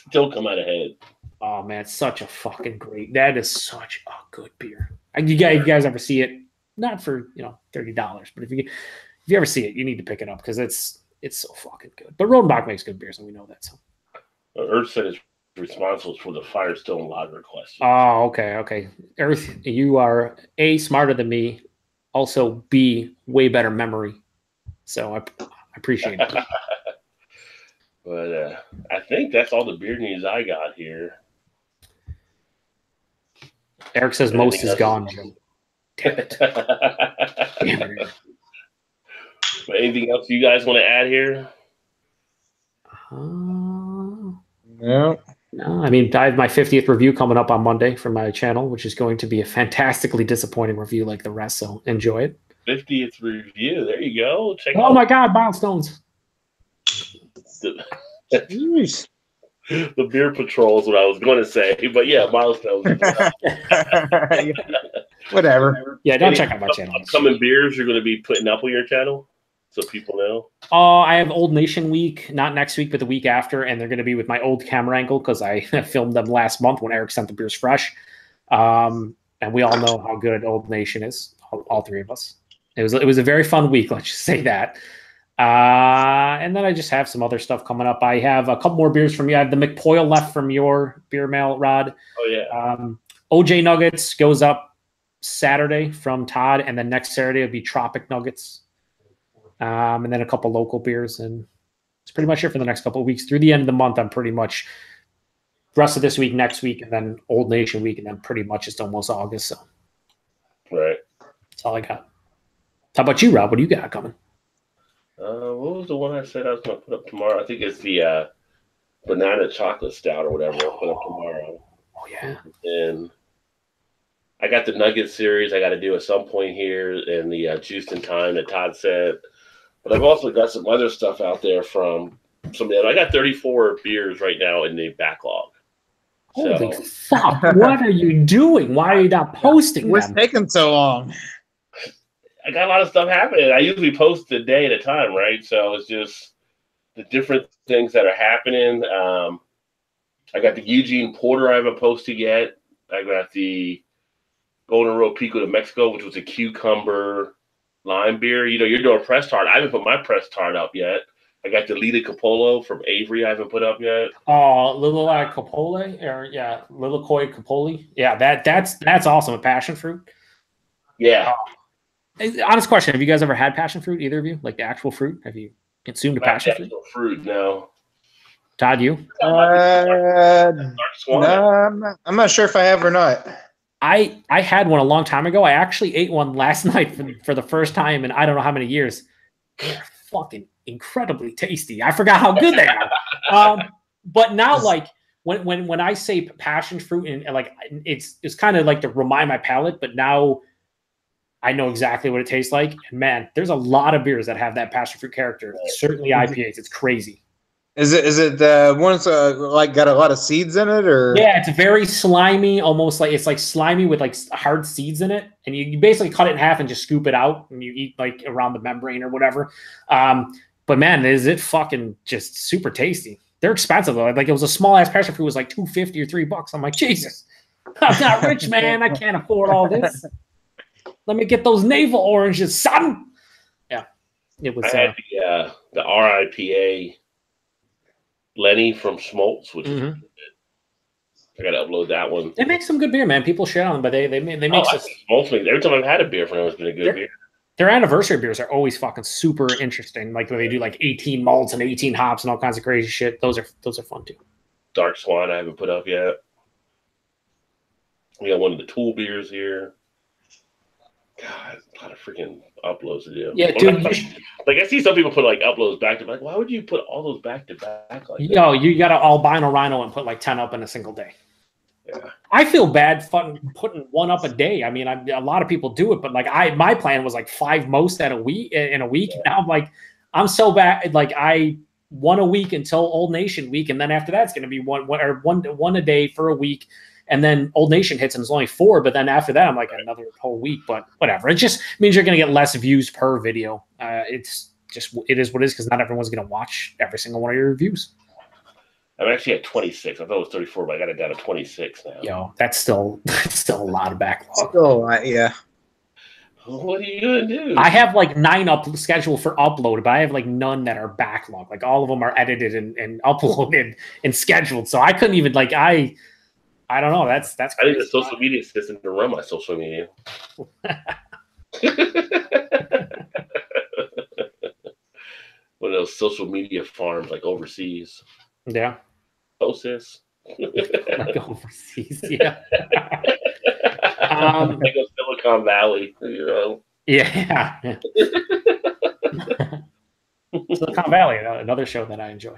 Still come out ahead. Oh man, it's such a fucking great. That is such a good beer. You guys ever see it? Not for $30, but if you ever see it, you need to pick it up because it's so fucking good. But Rodenbach makes good beers, and we know that. So Earth said is responsible for the Firestone Lager question. Oh, okay. Earth, you are A, smarter than me. Also, B, way better memory. So I appreciate it. But I think that's all the beer news I got here. Eric says most is gone, Jim. Damn it. But anything else you guys want to add here? No. No, I mean, I have my 50th review coming up on Monday from my channel, which is going to be a fantastically disappointing review like the rest, so enjoy it. 50th review. There you go. Check my God, milestones. Jeez. The beer patrol is what I was going to say, but yeah, milestones. Whatever. Yeah, don't check out my channel. Upcoming beers you're going to be putting up on your channel, so people know. I have Old Nation Week, not next week, but the week after, and they're going to be with my old camera angle because I filmed them last month when Eric sent the beers fresh. And we all know how good Old Nation is, all three of us. It was a very fun week, let's just say that. And then I just have some other stuff coming up. I have a couple more beers from you. I have the McPoyle left from your beer mail, Rod. Oh, yeah. OJ Nuggets goes up Saturday from Todd, and then next Saturday will be Tropic Nuggets. And then a couple local beers. And it's pretty much it for the next couple of weeks. Through the end of the month, I'm pretty much rest of this week, next week, and then Old Nation Week, and then pretty much it's almost August. So Right. That's all I got. How about you, Rob? What do you got coming? What was the one I said I was going to put up tomorrow? I think it's the banana chocolate stout or whatever I'll put up tomorrow. Oh, yeah. And I got the Nugget series I got to do at some point here, and the Juiced in Time that Todd said. But I've also got some other stuff out there from some. I got 34 beers right now in the backlog. Holy fuck! What are you doing? Why are you not posting What's them? taking so long? I got a lot of stuff happening. I usually post a day at a time, right? So it's just the different things that are happening. I got the Eugene Porter I haven't posted yet. I got the Golden Road Pico de Mexico, which was a cucumber lime beer. You know, you're doing press tart. I haven't put my press tart up yet. I got the Lita Capolo from Avery I haven't put up yet. Oh, Little Capole, or yeah, Little Koi Capole. Yeah, that's awesome. A passion fruit. Yeah. Honest question: have you guys ever had passion fruit? Either of you, like the actual fruit? Have you consumed a passion fruit? No. Todd, you? No, I'm not sure if I have or not. I had one a long time ago. I actually ate one last night for the first time in I don't know how many years. They're fucking incredibly tasty. I forgot how good they are. But now, like when I say passion fruit, and like it's kind of like to remind my palate, but now I know exactly what it tastes like. And man, there's a lot of beers that have that passion fruit character. Certainly IPAs. It's crazy. Is it the ones like got a lot of seeds in it, or? Yeah, it's very slimy, almost like it's like slimy with like hard seeds in it, and you basically cut it in half and just scoop it out, and you eat like around the membrane or whatever. But man, is it fucking just super tasty? They're expensive though. Like it was a small ass passion fruit, was like $2.50 or $3. I'm like, Jesus, I'm not rich, man. I can't afford all this. Let me get those navel oranges, son. Yeah, it was. I had the RIPA. Lenny from Schmaltz, which is good. I got to upload that one. They make some good beer, man. People shit on them, but they make Schmaltz. Every time I've had a beer from them, it's been a good beer. Their anniversary beers are always fucking super interesting. Like when they do like 18 malts and 18 hops and all kinds of crazy shit. Those are fun too. Dark Swan I haven't put up yet. We got one of the Tool beers here. God, a lot of freaking uploads to do. Yeah, dude. Like I see some people put like uploads back to back. Why would you put all those back to back like that? Yo, you got to albino rhino and put like 10 up in a single day. Yeah. I feel bad putting one up a day. I mean, a lot of people do it, but like my plan was like 5 most in a week. Now I'm like, I'm so bad. Like I one a week until Old Nation week, and then after that it's going to be one a day for a week. And then Old Nation hits and it's only 4, but then after that, I'm like another whole week. But whatever. It just means you're going to get less views per video. It is what it is because not everyone's going to watch every single one of your reviews. I'm actually at 26. I thought it was 34, but I got it down to 26 now. Yo, that's still a lot of backlog. Still a lot, yeah. What are you gonna do? I have like 9 scheduled for upload, but I have like none that are backlog. Like all of them are edited and uploaded and scheduled. So I couldn't even like I don't know. That's crazy. I need a social media system to run my social media. One of those social media farms like overseas. Yeah. Osis. Like overseas, yeah. Like a Silicon Valley, you know. Yeah. Silicon Valley, another show that I enjoy.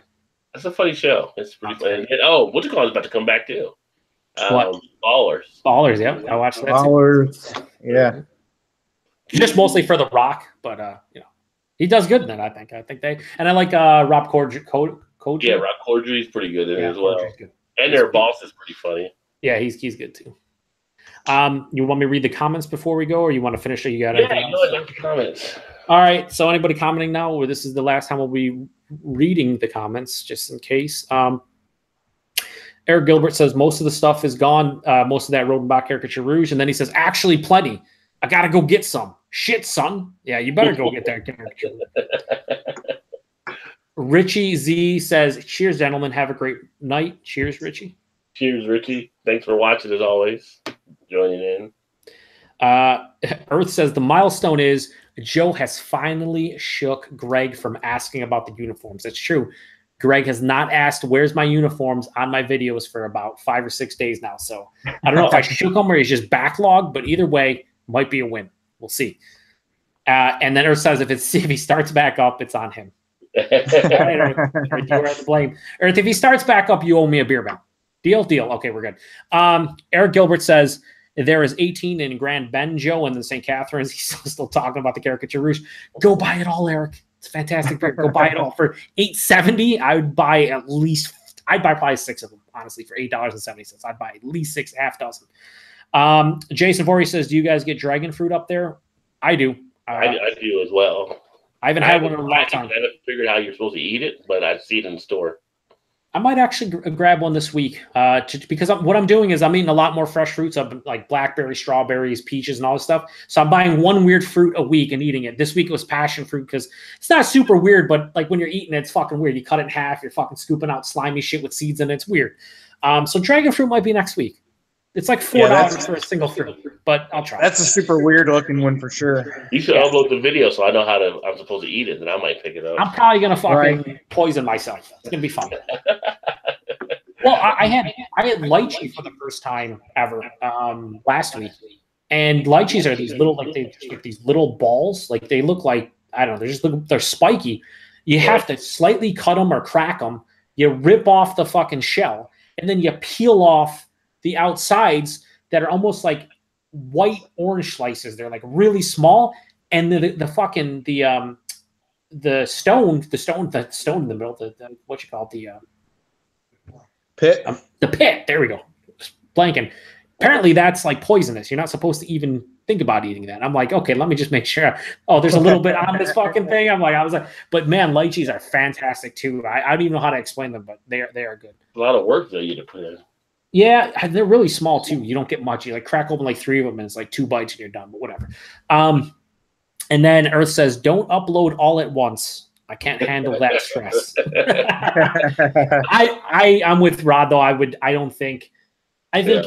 That's a funny show. It's pretty funny. And, what's it called? It's about to come back too. What? Ballers, yeah. I watched that. Ballers, yeah. Just mostly for The Rock, but you know, he does good in it. I think they and I like Rob Corddry. Yeah, Rob Corddry is pretty good in it as well. And their boss is pretty funny. Yeah, he's good too. You want me to read the comments before we go, or you want to finish it? You got anything else? Yeah, the comments. All right. So anybody commenting now, or this is the last time we'll be reading the comments, just in case. Eric Gilbert says most of the stuff is gone. Most of that Rodenbach caricature rouge, and then he says actually plenty. I gotta go get some. Shit, son. Yeah, you better go get that caricature. Richie Z says, cheers, gentlemen. Have a great night. Cheers, Richie. Cheers, Richie. Thanks for watching as always. Joining in. Earth says the milestone is Joe has finally shook Greg from asking about the uniforms. It's true. Greg has not asked where's my uniforms on my videos for about 5 or 6 days now. So I don't know if I shook him or he's just backlogged, but either way, might be a win. We'll see. And then Earth says if he starts back up, it's on him. Earth, you're at the blame. Earth, if he starts back up, you owe me a beer bell. Deal. Okay, we're good. Eric Gilbert says There is 18 in Grand Benjo and the St. Catharines. He's still talking about the Caricature Rouge. Go buy it all, Eric. It's a fantastic beer. Go buy it all for $8.70. I would buy I'd buy probably 6 of them, honestly, for $8.70. I'd buy at least 6, half dozen. Jason Vorey says, do you guys get dragon fruit up there? I do. I do as well. I haven't had one in a long time. I haven't figured out how you're supposed to eat it, but I see it in the store. I might actually grab one this week because what I'm doing is I'm eating a lot more fresh fruits, like blackberries, strawberries, peaches, and all this stuff. So I'm buying one weird fruit a week and eating it. This week it was passion fruit because it's not super weird, but like when you're eating it, it's fucking weird. You cut it in half, you're fucking scooping out slimy shit with seeds in it. It's weird. So dragon fruit might be next week. It's like $4 for a single fruit, but I'll try. That's a super weird looking one for sure. You should upload the video so I know I'm supposed to eat it, and I might pick it up. I'm probably gonna fucking poison myself. It's gonna be fun. Well, I had lychee for the first time ever last week, and lychees are these little these little balls. Like they look like I don't know. They're spiky. You have to slightly cut them or crack them. You rip off the fucking shell, and then you peel off the outsides that are almost like white orange slices. They're like really small, and the stone in the middle, the what you call it, the pit. The pit. There we go. Blanking. Apparently that's like poisonous. You're not supposed to even think about eating that. I'm like, okay, let me just make sure. Oh, there's a little bit on this fucking thing. I was like, but man, lychees are fantastic too. I don't even know how to explain them, but they are good. A lot of work though you to put in. Yeah, they're really small too. You don't get much. You like crack open like 3 of them, and it's like 2 bites and you're done. But whatever. And then Earth says, "Don't upload all at once. I can't handle that stress." I'm with Rod though. I think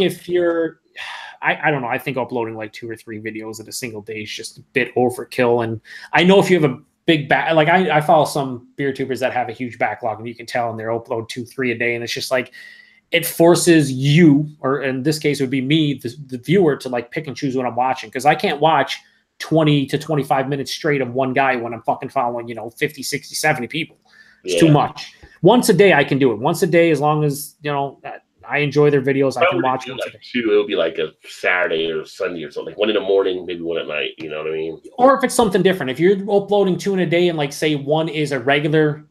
if you're, I don't know. I think uploading like 2 or 3 videos in a single day is just a bit overkill. And I know if you have a big back, like I follow some beer tubers that have a huge backlog, and you can tell, and they're upload 2, 3 a day, and it's just like. It forces you, or in this case, it would be me, the viewer, to like pick and choose what I'm watching. Because I can't watch 20 to 25 minutes straight of one guy when I'm fucking following, 50, 60, 70 people. It's too much. Once a day, I can do it. Once a day, as long as, I enjoy their videos, I can watch once a day. It'll be like a Saturday or Sunday or something. Like 1 in the morning, maybe 1 at night. You know what I mean? Or if it's something different. If you're uploading 2 in a day and like say one is a regular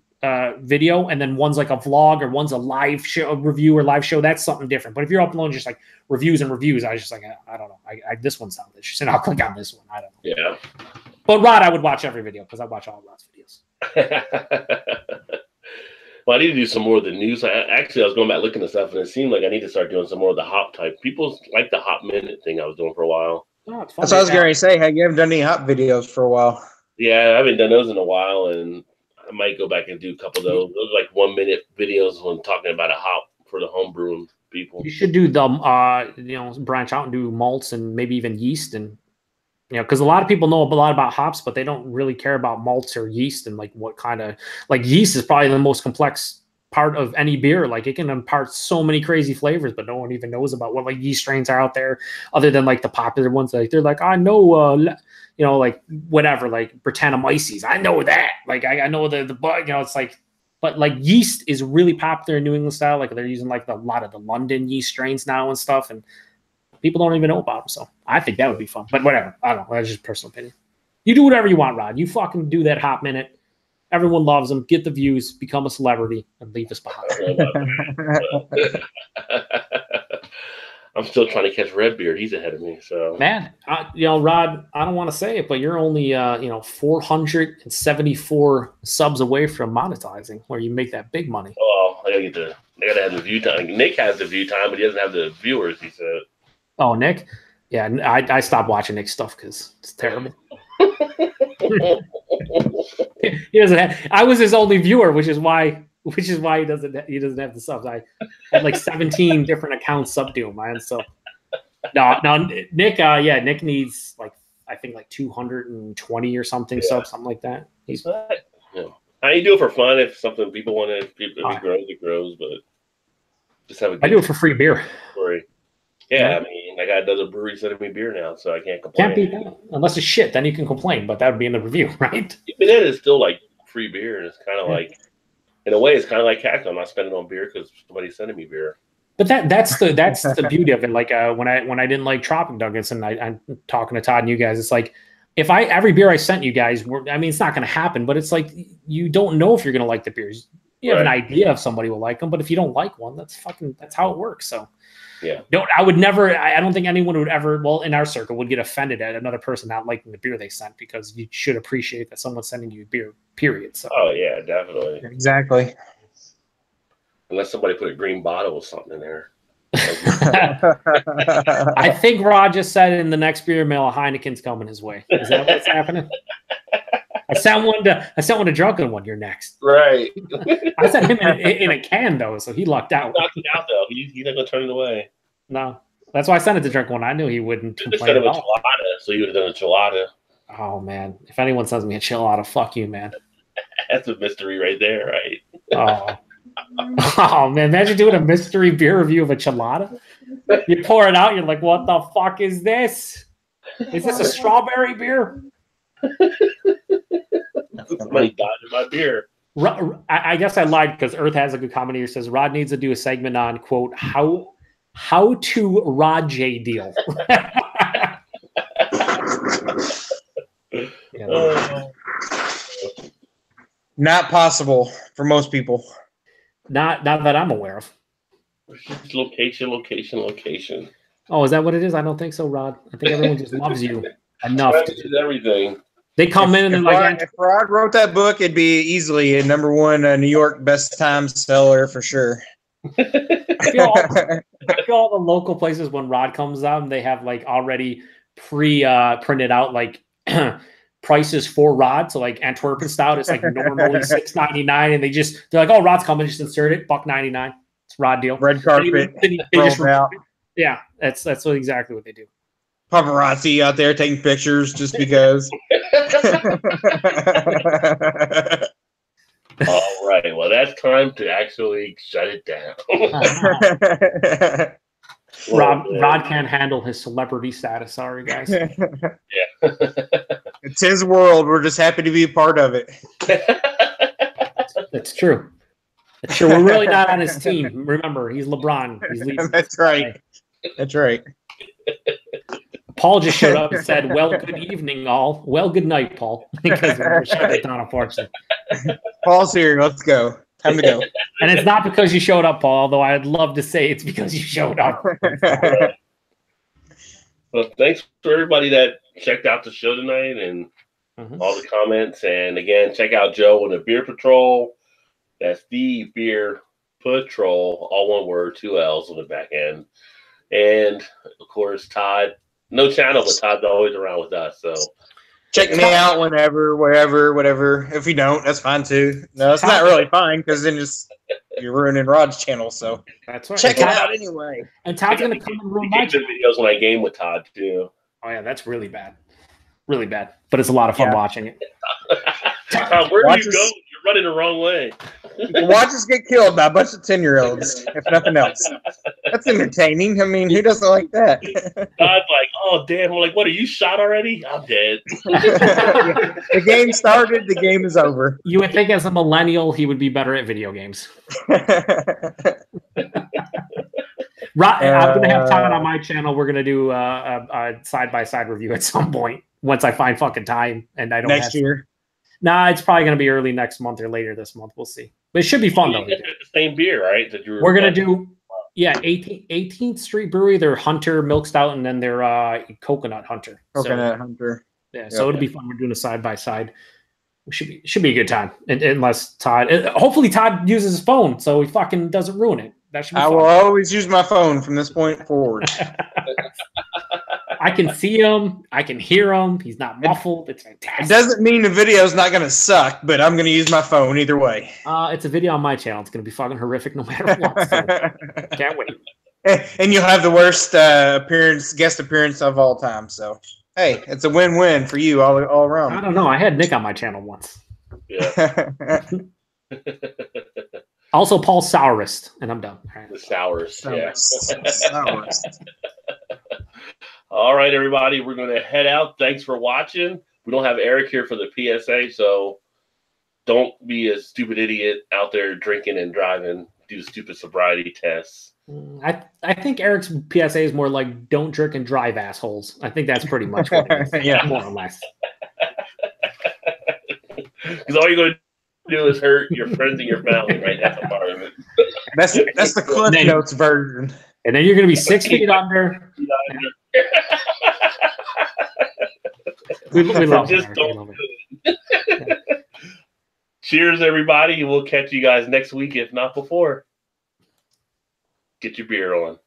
video and then one's like a vlog or one's a live show, review or live show, that's something different. But if you're uploading just like reviews, I was just like, I don't know. This one sounds interesting. I'll click on this one. I don't know. Yeah. But Rod, I would watch every video because I watch all Rod's videos. Well, I need to do some more of the news. I was going back looking at stuff, and it seemed like I need to start doing some more of the hop type. People like the hop minute thing I was doing for a while. Oh, that's what I was going to say. You haven't done any hop videos for a while. Yeah, I haven't done those in a while, and I might go back and do a couple of those. Those are like 1 minute videos when talking about a hop for the home brewing people. You should do the branch out and do malts and maybe even yeast, and because a lot of people know a lot about hops, but they don't really care about malts or yeast and like what kind of like yeast is probably the most complex part of any beer. Like it can impart so many crazy flavors, but no one even knows about what like yeast strains are out there other than like the popular ones. Like they're like, I know, like whatever, like Brettanomyces. I know that. Like I know the it's like, but like yeast is really popular in New England style. Like they're using like a lot of the London yeast strains now and stuff, and people don't even know about them. So I think that would be fun. But whatever, I don't know. That's just personal opinion. You do whatever you want, Rod. You fucking do that hop minute. Everyone loves them. Get the views, become a celebrity, and leave us behind. I'm still trying to catch Redbeard. He's ahead of me. So man, Rod, I don't want to say it, but you're only 474 subs away from monetizing, where you make that big money. Oh, I gotta have the view time. Nick has the view time, but he doesn't have the viewers. He said. Oh, Nick? Yeah, I stopped watching Nick's stuff because it's terrible. He doesn't have. I was his only viewer, which is why he doesn't have the subs. I had like 17 different accounts sub to him, man. So no, Nick. Nick needs like I think like 220 or something subs, something like that. He's. I do it for fun. If something people want to, if it grows, it grows. But just have a. I do it for free beer. Story. Yeah, I mean, that guy does a brewery sending me beer now, so I can't complain. Can't beat that. Unless it's shit, then you can complain, but that would be in the review, right? But then it's still like free beer, and it's kind of like, in a way, it's kind of like Cactus. I'm not spending on beer because somebody's sending me beer. But that's the beauty of it. Like when I didn't like Tropic Nuggets, and I'm talking to Todd and you guys, it's like if every beer I sent you guys, I mean, it's not going to happen, but it's like you don't know if you're going to like the beers. You have an idea if somebody will like them, but if you don't like one, that's how it works. So yeah, I would never. I don't think anyone would ever, well, in our circle, would get offended at another person not liking the beer they sent, because you should appreciate that someone's sending you beer. Period. So. Oh yeah, definitely. Exactly. Unless somebody put a green bottle or something in there. I think Rod just said in the next beer mail, a Heineken's coming his way. Is that what's happening? I sent one to Drunken one. You're next. Right. I sent him in a can though, so he lucked out. Knocked it out though. He's not gonna turn it away. No, that's why I sent it to Drunken one. I knew he wouldn't complain at all. So you would have done a chilada. Oh man, if anyone sends me a chilada, fuck you, man. That's a mystery right there, right? Oh. Oh man, imagine doing a mystery beer review of a chilada. You pour it out, you're like, what the fuck is this? Is this a strawberry beer? Somebody died in my beer. I guess I lied, because Earth has a good comment here. Says Rod needs to do a segment on, quote, how to Rod J deal. Not possible for most people. Not that I'm aware of. Location. Oh, is that what it is? I don't think so, Rod. I think everyone just loves you enough. Everything. They come in and they're like, if Rod wrote that book, it'd be easily a #1 New York best time seller for sure. I feel all the local places when Rod comes out, and they have like already printed out like prices for Rod. So like Antwerpen stout is like normally $6.99, and they're like, oh, Rod's coming, just insert it, $1.99. It's Rod deal. Red carpet. Yeah, that's exactly what they do. Paparazzi out there taking pictures just because. All right. Well, that's time to actually shut it down. Rod can't handle his celebrity status. Sorry, guys. Yeah. It's his world. We're just happy to be a part of it. That's true. That's true. We're really not on his team. Remember, he's LeBron. He's leading. That's right. That's right. Paul just showed up and said, well, good evening, all. Well, good night, Paul. Because we're shut it down, unfortunately. Paul's here. Let's go. Time to go. And it's not because you showed up, Paul, although I'd love to say it's because you showed up. Well, thanks for everybody that checked out the show tonight and all the comments. And again, check out Joe on the Beer Patrol. That's the Beer Patrol, all one word, 2 L's on the back end. And of course, Todd, no channel, but Todd's always around with us. So check me out whenever, wherever, whatever. If you don't, that's fine too. No, it's not really fine, because then you're ruining Rod's channel. So that's right. Check it out anyway. And Todd's gonna come and ruin my videos when I game with Todd too. Oh yeah, that's really bad. Really bad. But it's a lot of fun watching it. Where do you go? You're running the wrong way. Watch us get killed by a bunch of 10-year-olds, if nothing else. That's entertaining. I mean, who doesn't like that? Todd's like, oh, damn. I'm like, what, are you shot already? I'm dead. The game started. The game is over. You would think as a millennial, he would be better at video games. I'm going to have Todd on my channel. We're going to do a side-by-side review at some point once I find fucking time. And I don't next year. Nah, it's probably going to be early next month or later this month. We'll see. But it should be fun, though. The same beer, right? We're going to do, 18th Street Brewery, their Hunter Milk Stout, and then their Coconut Hunter. Hunter. Yeah, so it'll be fun. We're doing a side-by-side. It should be a good time. Unless Todd, hopefully Todd uses his phone so he fucking doesn't ruin it. That should be fun. I will always use my phone from this point forward. I can see him. I can hear him. He's not muffled. It's fantastic. It doesn't mean the video's not going to suck, but I'm going to use my phone either way. It's a video on my channel. It's going to be fucking horrific no matter what. So can't wait. And you'll have the worst guest appearance of all time. So, hey, it's a win-win for you all around. I don't know. I had Nick on my channel once. Yeah. Also, Paul Sourest, and I'm done. All right. The Sourest. Yeah. Sourest. All right, everybody, we're going to head out. Thanks for watching. We don't have Eric here for the PSA, so don't be a stupid idiot out there drinking and driving. do stupid sobriety tests. I think Eric's PSA is more like don't drink and drive, assholes. I think that's pretty much what it is. Yeah. More or less. Because all you're going to do is hurt your friends and your family, right? That's a part of it. That's the Cliff Notes version. And then you're going to be 6 feet under. We love Just Eric. don't do it. Cheers, everybody. We'll catch you guys next week, if not before. Get your beer on.